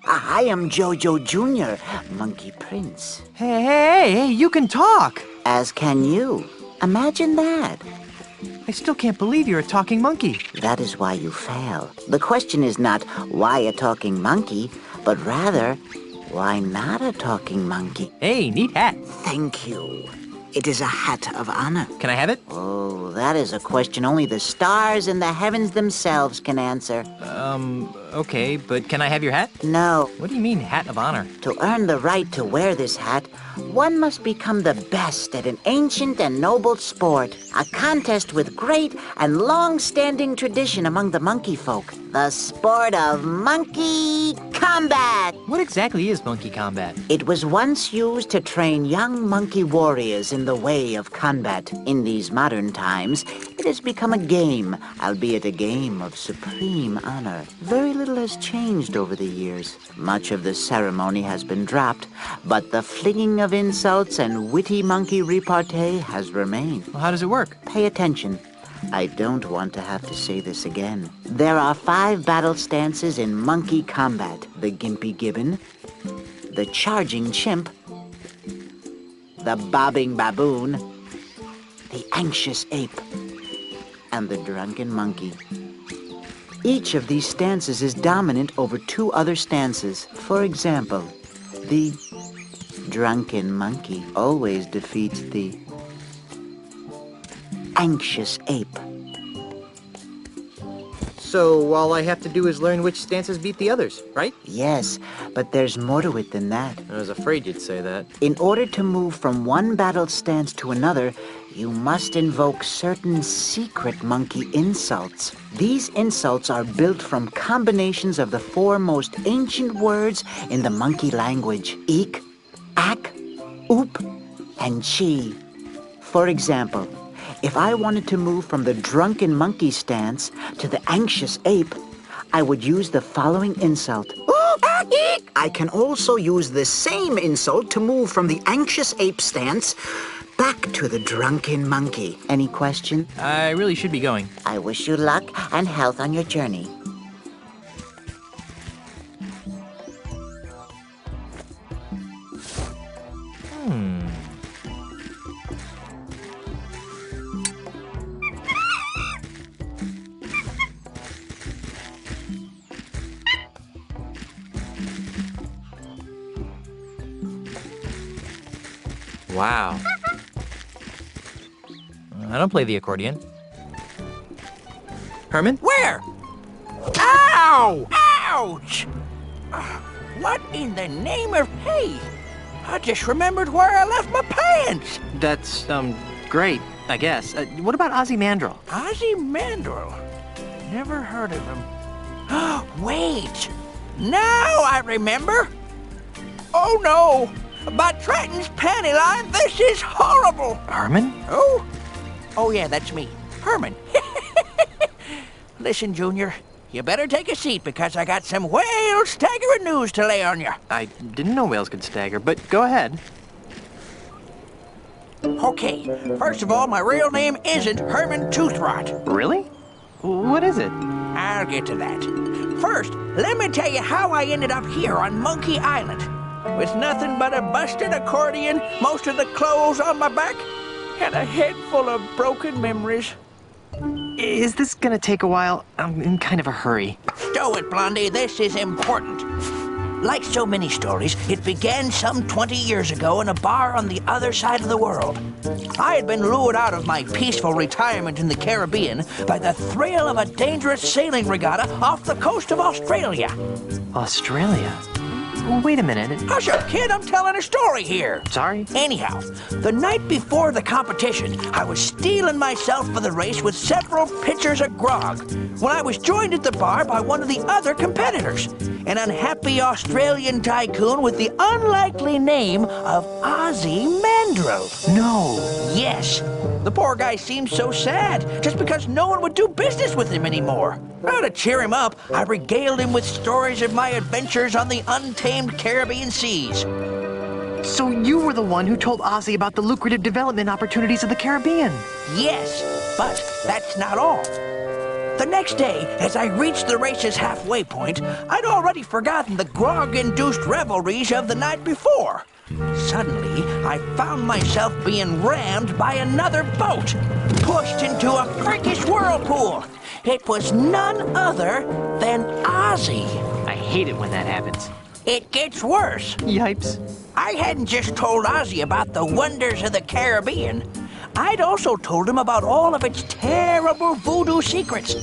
I am Jojo Jr., Monkey Prince. Hey, you can talk! As can you. Imagine that. I still can't believe you're a talking monkey. That is why you fail. The question is not why a talking monkey, but rather, why not a talking monkey? Hey, neat hat. Thank you. It is a hat of honor. Can I have it? Oh, that is a question only the stars and the heavens themselves can answer. Okay, but can I have your hat? No. What do you mean, hat of honor? To earn the right to wear this hat, one must become the best at an ancient and noble sport, a contest with great and long-standing tradition among the monkey folk, the sport of monkey combat. What exactly is monkey combat? It was once used to train young monkey warriors in the way of combat. In these modern times, it has become a game, albeit a game of supreme honor. Very little has changed over the years. Much of the ceremony has been dropped, but the flinging of insults and witty monkey repartee has remained. Well, how does it work? Pay attention. I don't want to have to say this again. There are 5 battle stances in monkey combat. The gimpy gibbon, the charging chimp, the bobbing baboon, the anxious ape, and the drunken monkey. Each of these stances is dominant over 2 other stances. For example, the drunken monkey always defeats the anxious ape. So all I have to do is learn which stances beat the others, right? Yes, but there's more to it than that. I was afraid you'd say that. In order to move from one battle stance to another, you must invoke certain secret monkey insults. These insults are built from combinations of the 4 most ancient words in the monkey language: eek, ack, oop, and chi. For example, if I wanted to move from the drunken monkey stance to the anxious ape, I would use the following insult. I can also use the same insult to move from the anxious ape stance back to the drunken monkey. Any question? I really should be going. I wish you luck and health on your journey. Wow. I don't play the accordion. Herman? Where? Ow! Ouch! What in the name of... Hey, I just remembered where I left my pants. That's, great, I guess. What about Ozymandias? Ozymandias? Never heard of him. Wait! Now I remember! Oh no! By Triton's panty line, this is horrible! Herman? Oh yeah, that's me. Herman. Listen, Junior, you better take a seat because I got some whale staggering news to lay on you. I didn't know whales could stagger, but go ahead. Okay, first of all, my real name isn't Herman Toothrot. Really? What is it? I'll get to that. First, let me tell you how I ended up here on Monkey Island. With nothing but a busted accordion, most of the clothes on my back, and a head full of broken memories. Is this gonna take a while? I'm in kind of a hurry. Stow it, Blondie. This is important. Like so many stories, it began some 20 years ago in a bar on the other side of the world. I had been lured out of my peaceful retirement in the Caribbean by the thrill of a dangerous sailing regatta off the coast of Australia. Australia? Wait a minute. Hush up, kid. I'm telling a story here. Sorry? Anyhow, the night before the competition, I was steeling myself for the race with several pitchers of grog when I was joined at the bar by one of the other competitors, an unhappy Australian tycoon with the unlikely name of Ozymandias. No. Yes. The poor guy seemed so sad, just because no one would do business with him anymore. Well, to cheer him up, I regaled him with stories of my adventures on the untamed Caribbean seas. So you were the one who told Ozzy about the lucrative development opportunities of the Caribbean. Yes, but that's not all. The next day, as I reached the race's halfway point, I'd already forgotten the grog-induced revelries of the night before. Suddenly, I found myself being rammed by another boat, pushed into a freakish whirlpool. It was none other than Ozzy. I hate it when that happens. It gets worse. Yipes. I hadn't just told Ozzy about the wonders of the Caribbean. I'd also told him about all of its terrible voodoo secrets.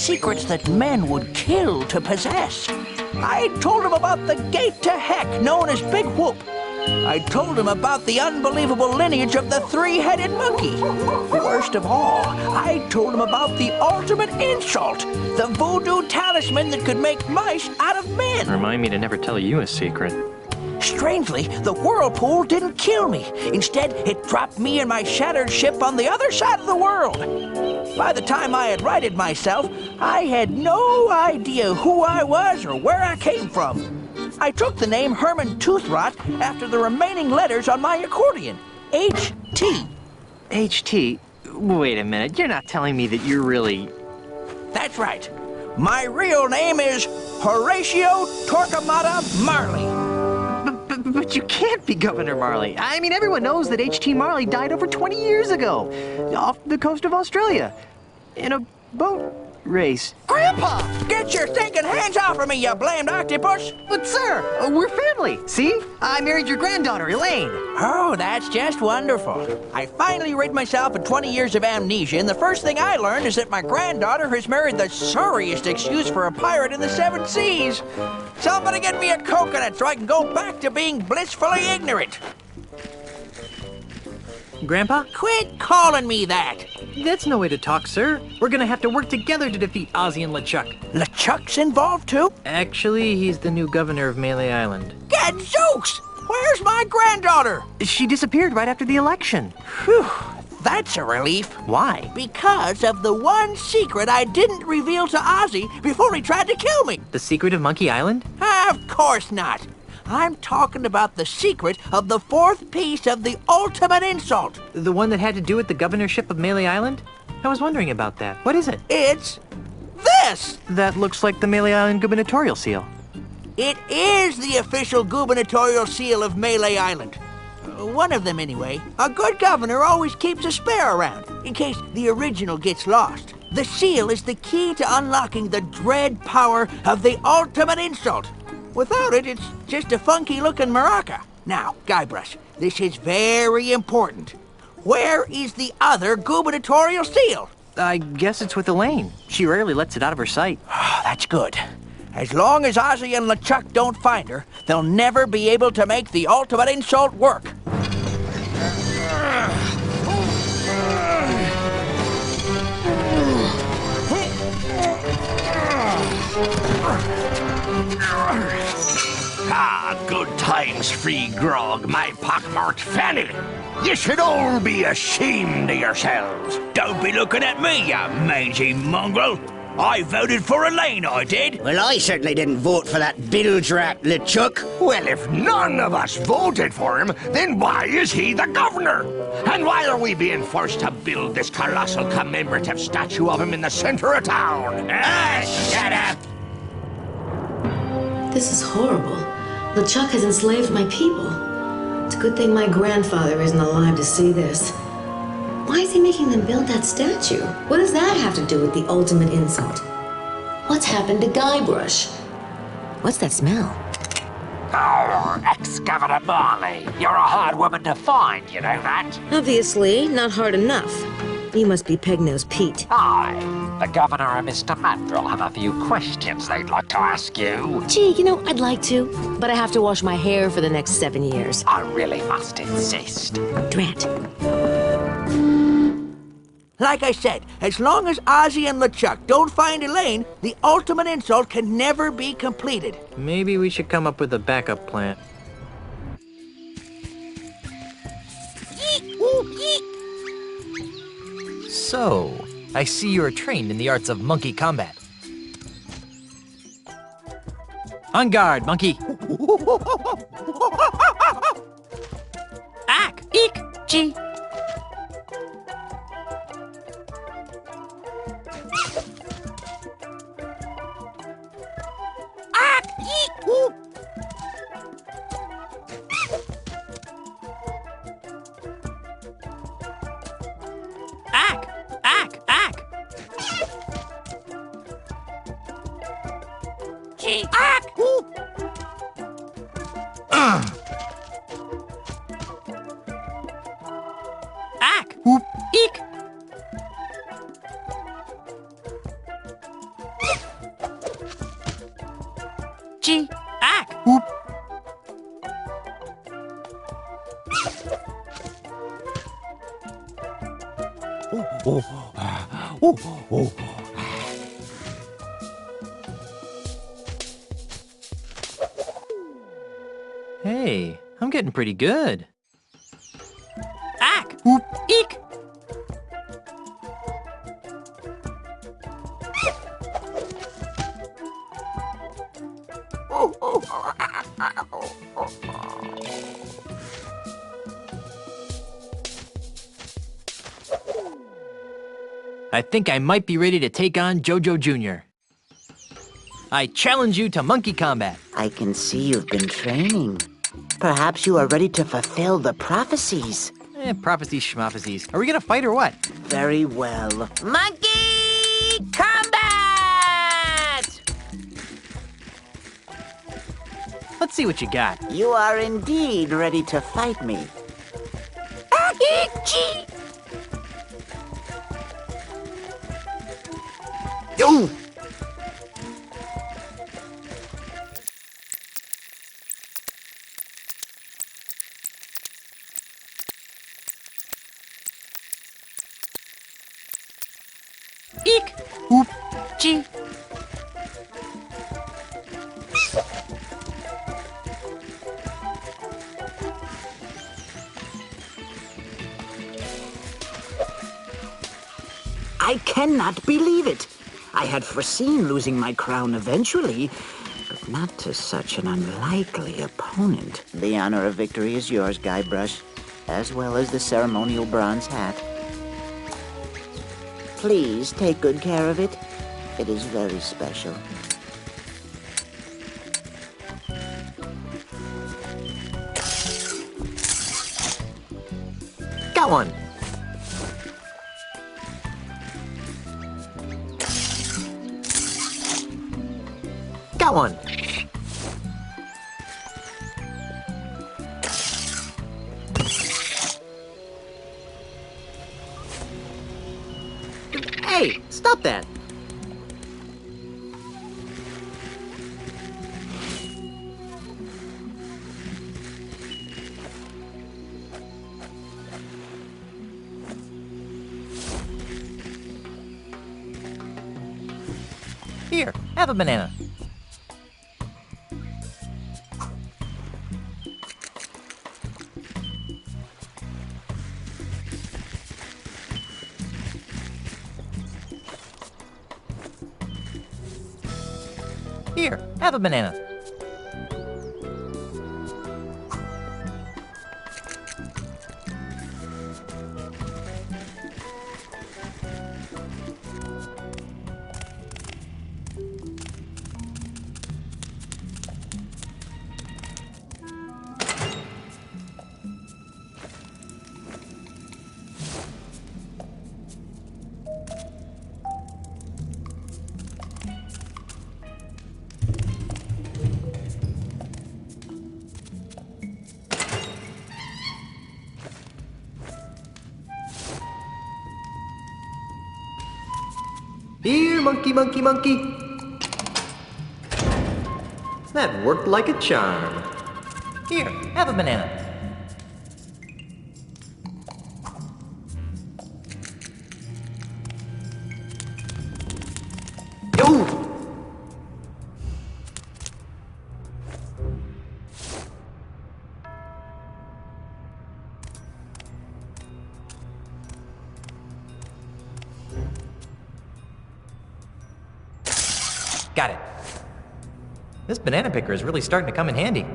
Secrets that men would kill to possess. I'd told him about the gate to heck known as Big Whoop. I told him about the unbelievable lineage of the three-headed monkey. Worst of all, I told him about the ultimate insult, the voodoo talisman that could make mice out of men. Remind me to never tell you a secret. Strangely, the whirlpool didn't kill me. Instead, it dropped me and my shattered ship on the other side of the world. By the time I had righted myself, I had no idea who I was or where I came from. I took the name Herman Toothrot after the remaining letters on my accordion, H.T. H.T.? Wait a minute, you're not telling me that you're really... That's right. My real name is Horatio Torquemada Marley. But you can't be Governor Marley. I mean, everyone knows that H.T. Marley died over 20 years ago, off the coast of Australia, in a boat race. Grandpa! Get your stinking hands off of me, you blamed octopus! But sir, we're family. See? I married your granddaughter, Elaine. Oh, that's just wonderful. I finally rid myself of 20 years of amnesia, and the first thing I learned is that my granddaughter has married the sorriest excuse for a pirate in the seven seas. Somebody get me a coconut so I can go back to being blissfully ignorant. Grandpa? Quit calling me that! That's no way to talk, sir. We're gonna have to work together to defeat Ozzy and LeChuck. LeChuck's involved too? Actually, he's the new governor of Melee Island. Gadzooks! Where's my granddaughter? She disappeared right after the election. Whew, that's a relief. Why? Because of the one secret I didn't reveal to Ozzy before he tried to kill me. The secret of Monkey Island? Of course not. I'm talking about the secret of the fourth piece of the ultimate insult. The one that had to do with the governorship of Melee Island? I was wondering about that. What is it? It's this! That looks like the Melee Island gubernatorial seal. It is the official gubernatorial seal of Melee Island. One of them, anyway. A good governor always keeps a spare around, in case the original gets lost. The seal is the key to unlocking the dread power of the ultimate insult. Without it, it's just a funky-looking maraca. Now, Guybrush, this is very important. Where is the other gubernatorial seal? I guess it's with Elaine. She rarely lets it out of her sight. Oh, that's good. As long as Ozzy and LeChuck don't find her, they'll never be able to make the ultimate insult work. Ah, good times, free grog, my pockmarked fanny. You should all be ashamed of yourselves. Don't be looking at me, you mangy mongrel. I voted for Elaine, I did. Well, I certainly didn't vote for that bilge-rat LeChuck. Well, if none of us voted for him, then why is he the governor? And why are we being forced to build this colossal commemorative statue of him in the center of town? Ah, shut up! This is horrible. LeChuck has enslaved my people. It's a good thing my grandfather isn't alive to see this. Why is he making them build that statue? What does that have to do with the ultimate insult? What's happened to Guybrush? What's that smell? Oh, ex-Governor Marley. You're a hard woman to find, you know that? Obviously, not hard enough. You must be Peg-Nosed Pete. Aye. The Governor and Mr. Mandrill have a few questions they'd like to ask you. Gee, you know, I'd like to, but I have to wash my hair for the next 7 years. I really must insist. Drat. Like I said, as long as Ozzy and LeChuck don't find Elaine, the ultimate insult can never be completed. Maybe we should come up with a backup plan. So, I see you are trained in the arts of monkey combat. On guard, monkey. Ack, eek, gee. Ack, eek, oop. Ack, ack, ack. Gee, ack, oop. Ack, oop, eek. Gee, ack, oop. Hey, I'm getting pretty good. Ack, oop, eek. I think I might be ready to take on Jojo Jr. I challenge you to monkey combat. I can see you've been training. Perhaps you are ready to fulfill the prophecies. Prophecies, schmophecies. Are we gonna fight or what? Very well. Monkey combat! Let's see what you got. You are indeed ready to fight me. Ack, eek, gee. Yo! Eek, oop, gee. I cannot believe it. I had foreseen losing my crown eventually, but not to such an unlikely opponent. The honor of victory is yours, Guybrush, as well as the ceremonial bronze hat. Please take good care of it. It is very special. Got one. Got one. Hey, stop that. Here, have a banana. Here, have a banana. Here, monkey, monkey, monkey. That worked like a charm. Here, have a banana. Yo! Got it. This banana picker is really starting to come in handy.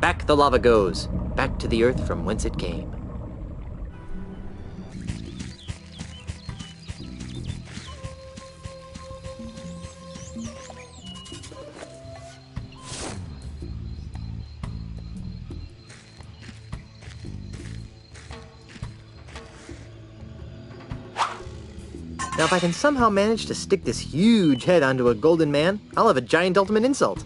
Back the lava goes, back to the earth from whence it came. Now if I can somehow manage to stick this huge head onto a golden man, I'll have a giant ultimate insult.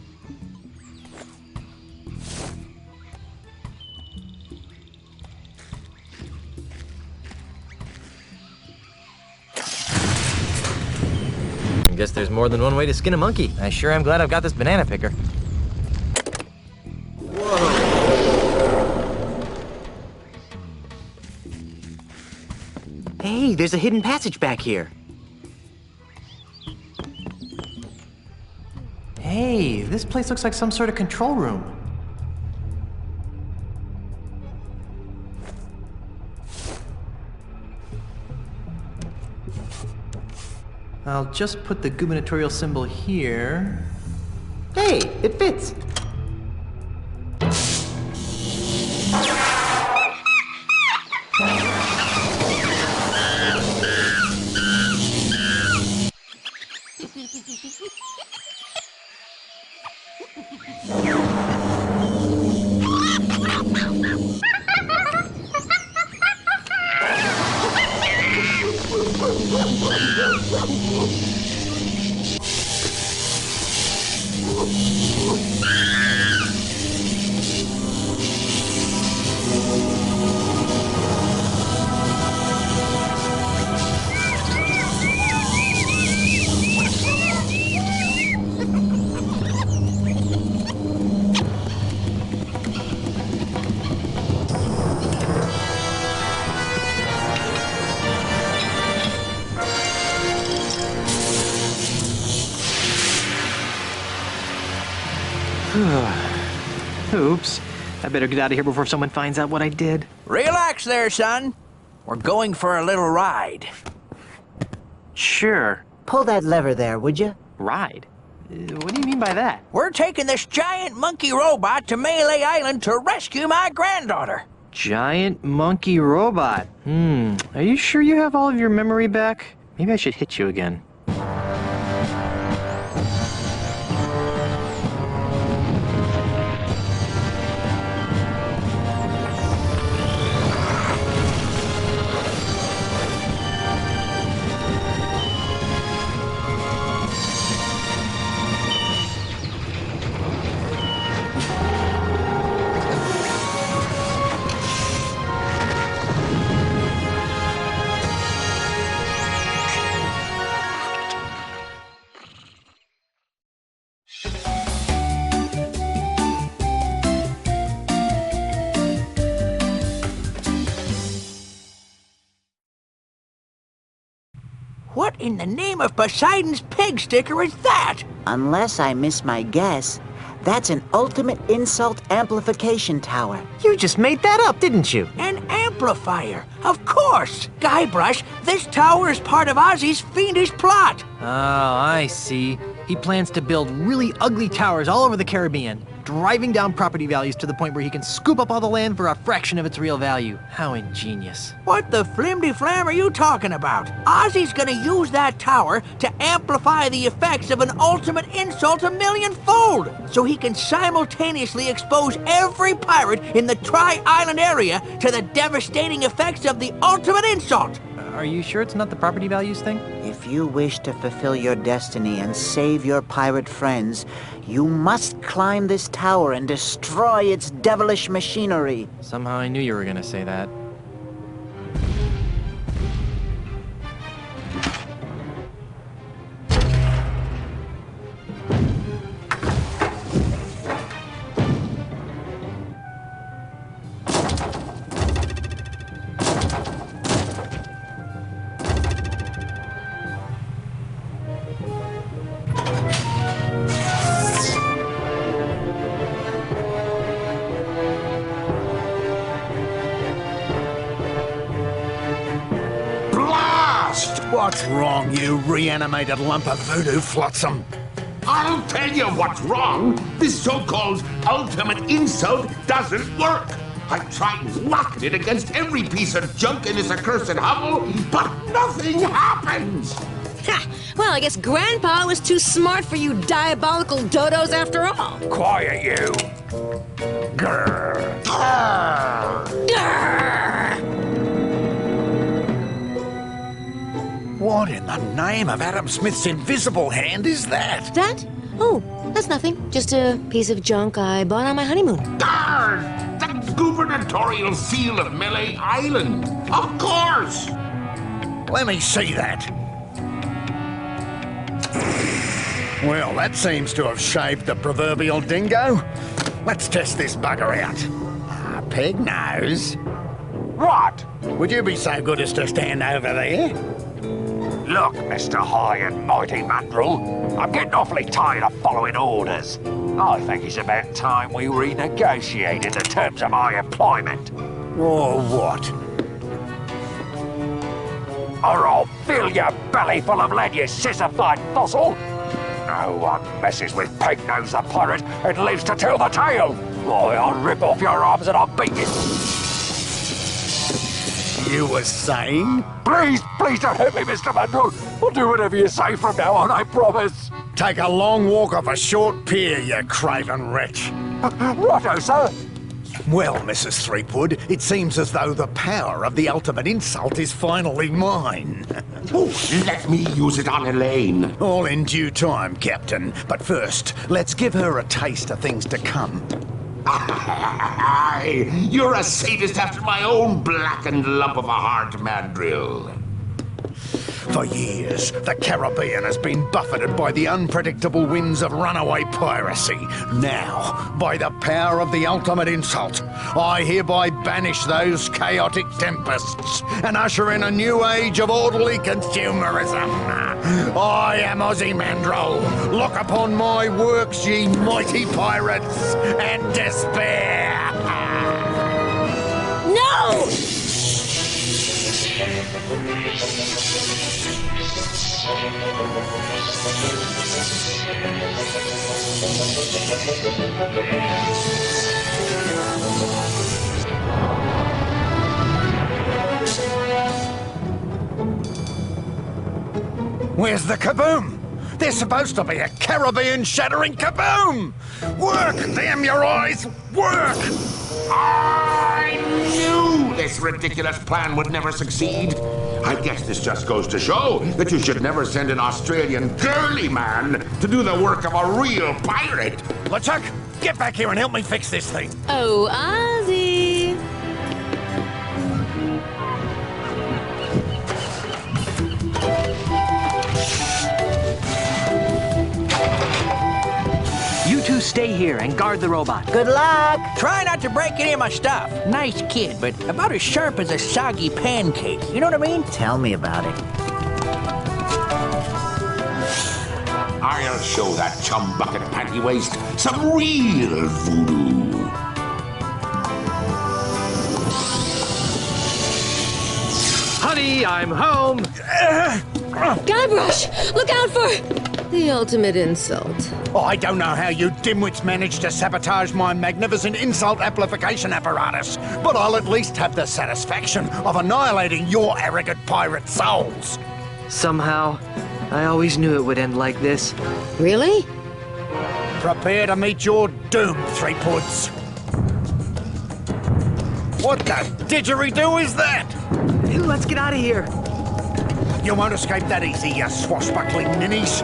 I guess there's more than one way to skin a monkey. I sure am glad I've got this banana picker. Hey, there's a hidden passage back here. Hey, this place looks like some sort of control room. I'll just put the gubernatorial symbol here. Hey, it fits! Oops. I better get out of here before someone finds out what I did. Relax there, son. We're going for a little ride. Sure. Pull that lever there, would you? Ride? What do you mean by that? We're taking this giant monkey robot to Melee Island to rescue my granddaughter. Giant monkey robot. Are you sure you have all of your memory back? Maybe I should hit you again. What in the name of Poseidon's pig sticker is that? Unless I miss my guess, that's an ultimate insult amplification tower. You just made that up, didn't you? An amplifier, of course! Guybrush, this tower is part of Ozzy's fiendish plot. Oh, I see. He plans to build really ugly towers all over the Caribbean. driving down property values to the point where he can scoop up all the land for a fraction of its real value. How ingenious. What the flimdy-flam are you talking about? Ozzy's gonna use that tower to amplify the effects of an ultimate insult a millionfold, so he can simultaneously expose every pirate in the Tri-Island area to the devastating effects of the ultimate insult. Are you sure it's not the property values thing? If you wish to fulfill your destiny and save your pirate friends, you must climb this tower and destroy its devilish machinery. Somehow I knew you were gonna say that. What's wrong, you reanimated lump of voodoo flotsam? I'll tell you what's wrong. This so-called ultimate insult doesn't work. I've tried knocking it against every piece of junk in this accursed hovel, but nothing happens. Ha! Well, I guess Grandpa was too smart for you diabolical dodos after all. Quiet, you. Grrr. Grrr. What in the name of Adam Smith's invisible hand is that? That? Oh, that's nothing. Just a piece of junk I bought on my honeymoon. Darn! The gubernatorial seal of Melee Island. Of course! Let me see that. Well, that seems to have shaved the proverbial dingo. Let's test this bugger out. Peg nose. What? Would you be so good as to stand over there? Look, Mr. High and Mighty Mandrill, I'm getting awfully tired of following orders. I think it's about time we renegotiated the terms of my employment. Or what? Or I'll fill your belly full of lead, you sissified fossil! No one messes with Peg-Nose the pirate and lives to tell the tale! Why, I'll rip off your arms and I'll beat you! You were saying? Please don't hurt me, Mr. Mandrill. I'll do whatever you say from now on, I promise. Take a long walk off a short pier, you craven wretch. Righto, sir. Well, Mrs. Threepwood, it seems as though the power of the ultimate insult is finally mine. Oh, let me use it on Elaine. All in due time, Captain. But first, let's give her a taste of things to come. You're a sadist after my own blackened lump of a heart, Mandrill. For years, the Caribbean has been buffeted by the unpredictable winds of runaway piracy. Now, by the power of the ultimate insult, I hereby banish those chaotic tempests and usher in a new age of orderly consumerism. I am Ozymandias. Look upon my works, ye mighty pirates, and despair. No! Where's the kaboom? There's supposed to be a Caribbean-shattering kaboom! Work, damn your eyes! Work! I knew this ridiculous plan would never succeed. I guess this just goes to show that you should never send an Australian girly man to do the work of a real pirate. LeChuck, get back here and help me fix this thing. Oh, Ozzy. You two stay here and guard the robot. Good luck! Try not to break any of my stuff. Nice kid, but about as sharp as a soggy pancake. You know what I mean? Tell me about it. I'll show that chum bucket panty waist some real voodoo. Honey, I'm home! Guybrush, look out for The ultimate insult. Oh, I don't know how you dimwits managed to sabotage my magnificent insult amplification apparatus, but I'll at least have the satisfaction of annihilating your arrogant pirate souls. Somehow, I always knew it would end like this. Really? Prepare to meet your doom, Threepwoods. What the didgeridoo is that? Let's get out of here. You won't escape that easy, you swashbuckling ninnies.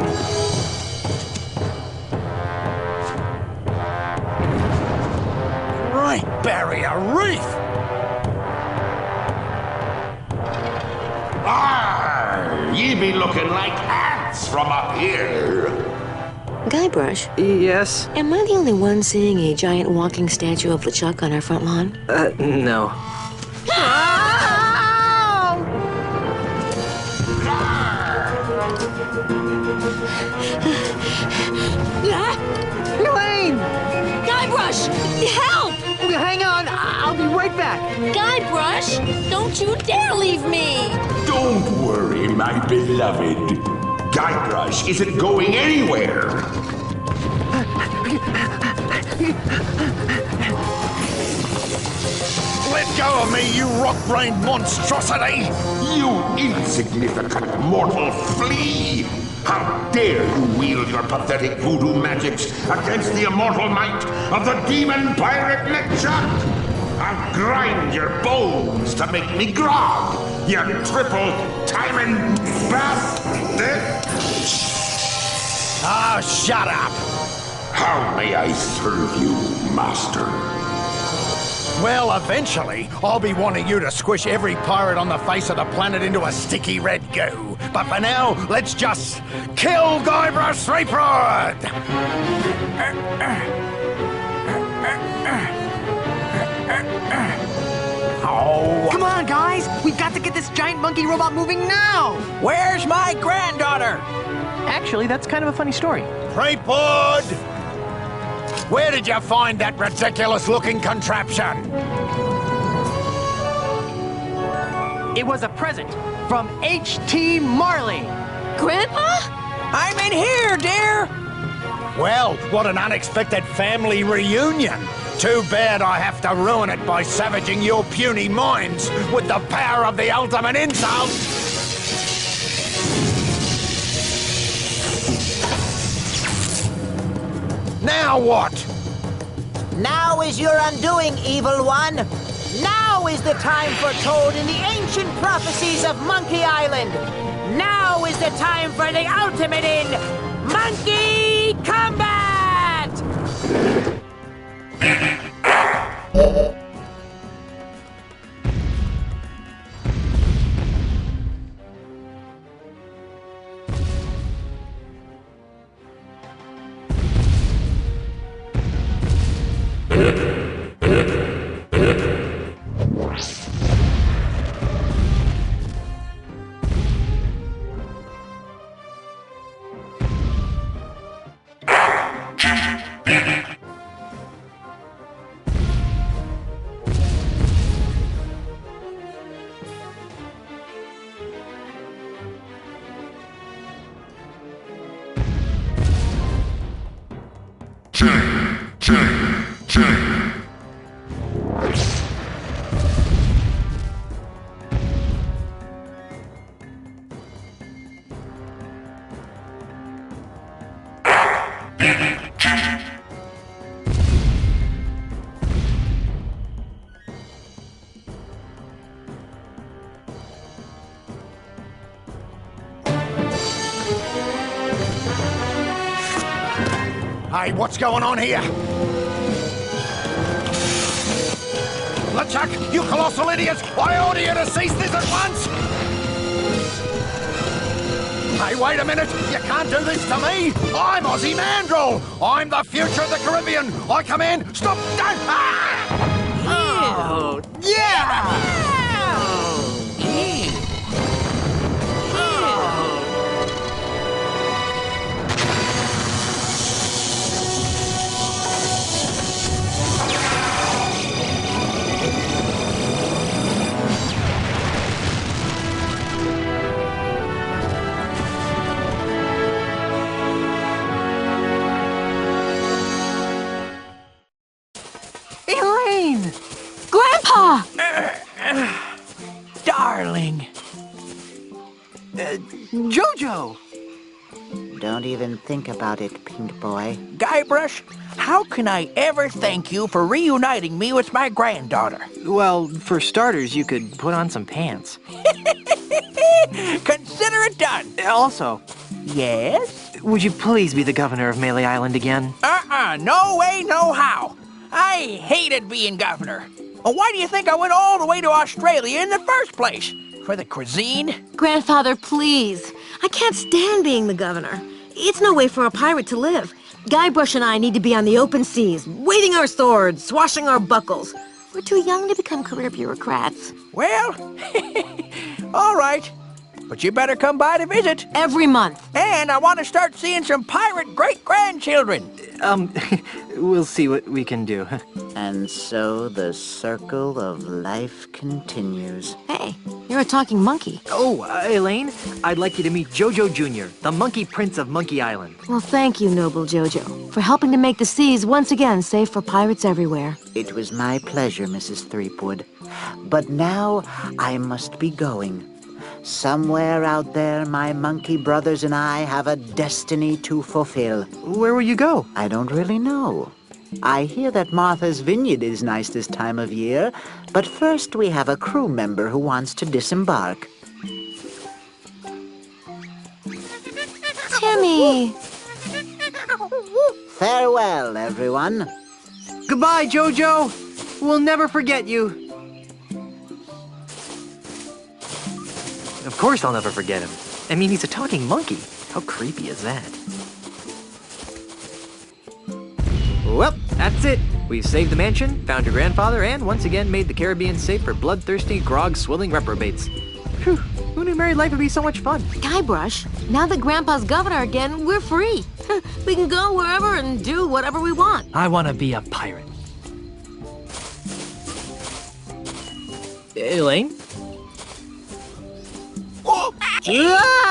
Great Barrier Reef! Arr! Ye be looking like ants from up here. Guybrush? Yes? Am I the only one seeing a giant walking statue of LeChuck on our front lawn? No. Elaine! Guybrush! Help! Hang on, I'll be right back. Guybrush! Don't you dare leave me! Don't worry, my beloved. Guybrush isn't going anywhere. Let go of me, you rock-brained monstrosity! You insignificant mortal flea! How dare you wield your pathetic voodoo magics against the immortal might of the demon pirate LeChuck! I'll grind your bones to make me grog, you triple-timing bastard! Ah, shut up! How may I serve you, master? Well, eventually, I'll be wanting you to squish every pirate on the face of the planet into a sticky red goo. But for now, let's just kill Guybrush Threepwood! Oh. Come on, guys! We've got to get this giant monkey robot moving now! Where's my granddaughter? Actually, that's kind of a funny story. Threepwood! Where did you find that ridiculous-looking contraption? It was a present from H.T. Marley. Grandpa? I'm in here, dear! Well, what an unexpected family reunion. Too bad I have to ruin it by savaging your puny minds with the power of the ultimate insult. Now what? Now is your undoing, evil one. Now is the time foretold in the ancient prophecies of Monkey Island. Now is the time for the ultimate in monkey combat! Hey, what's going on here? LeChuck, you colossal idiots! I order you to cease this at once! Hey, wait a minute! You can't do this to me! I'm Ozzy Mandrill! I'm the future of the Caribbean! I command, stop! Don't! Ah! Oh, yeah! Elaine! Grandpa! Darling. Jojo! Don't even think about it, Pink Boy. Guybrush, how can I ever thank you for reuniting me with my granddaughter? Well, for starters, you could put on some pants. Consider it done. Also, Yes? would you please be the governor of Melee Island again? No way, no how. I hated being governor. Well, why do you think I went all the way to Australia in the first place? For the cuisine? Grandfather, please. I can't stand being the governor. It's no way for a pirate to live. Guybrush and I need to be on the open seas, waving our swords, swashing our buckles. We're too young to become career bureaucrats. Well, all right. But you better come by to visit. Every month. And I want to start seeing some pirate great-grandchildren. We'll see what we can do. And so the circle of life continues. Hey, you're a talking monkey. Oh, Elaine, I'd like you to meet Jojo Jr., the Monkey Prince of Monkey Island. Well, thank you, noble Jojo, for helping to make the seas once again safe for pirates everywhere. It was my pleasure, Mrs. Threepwood. But now I must be going. Somewhere out there, my monkey brothers and I have a destiny to fulfill. Where will you go? I don't really know. I hear that Martha's Vineyard is nice this time of year, but first we have a crew member who wants to disembark. Timmy! Farewell, everyone. Goodbye, Jojo! We'll never forget you. Of course I'll never forget him. I mean, he's a talking monkey. How creepy is that? Well, that's it. We've saved the mansion, found your grandfather, and once again made the Caribbean safe for bloodthirsty, grog-swilling reprobates. Phew, who knew married life would be so much fun? Guybrush, now that Grandpa's governor again, we're free. We can go wherever and do whatever we want. I want to be a pirate. Elaine? Whoa!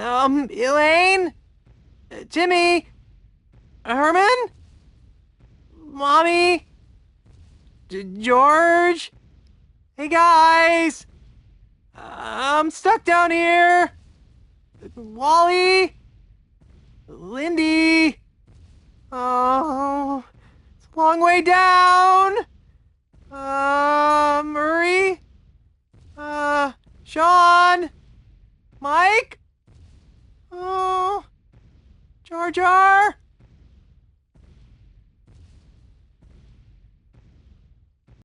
Elaine? Timmy? Herman? Mommy? George? Hey guys! I'm stuck down here! Wally? Lindy? Oh, it's a long way down! Murray? Sean? Mike? Oh, Jar Jar?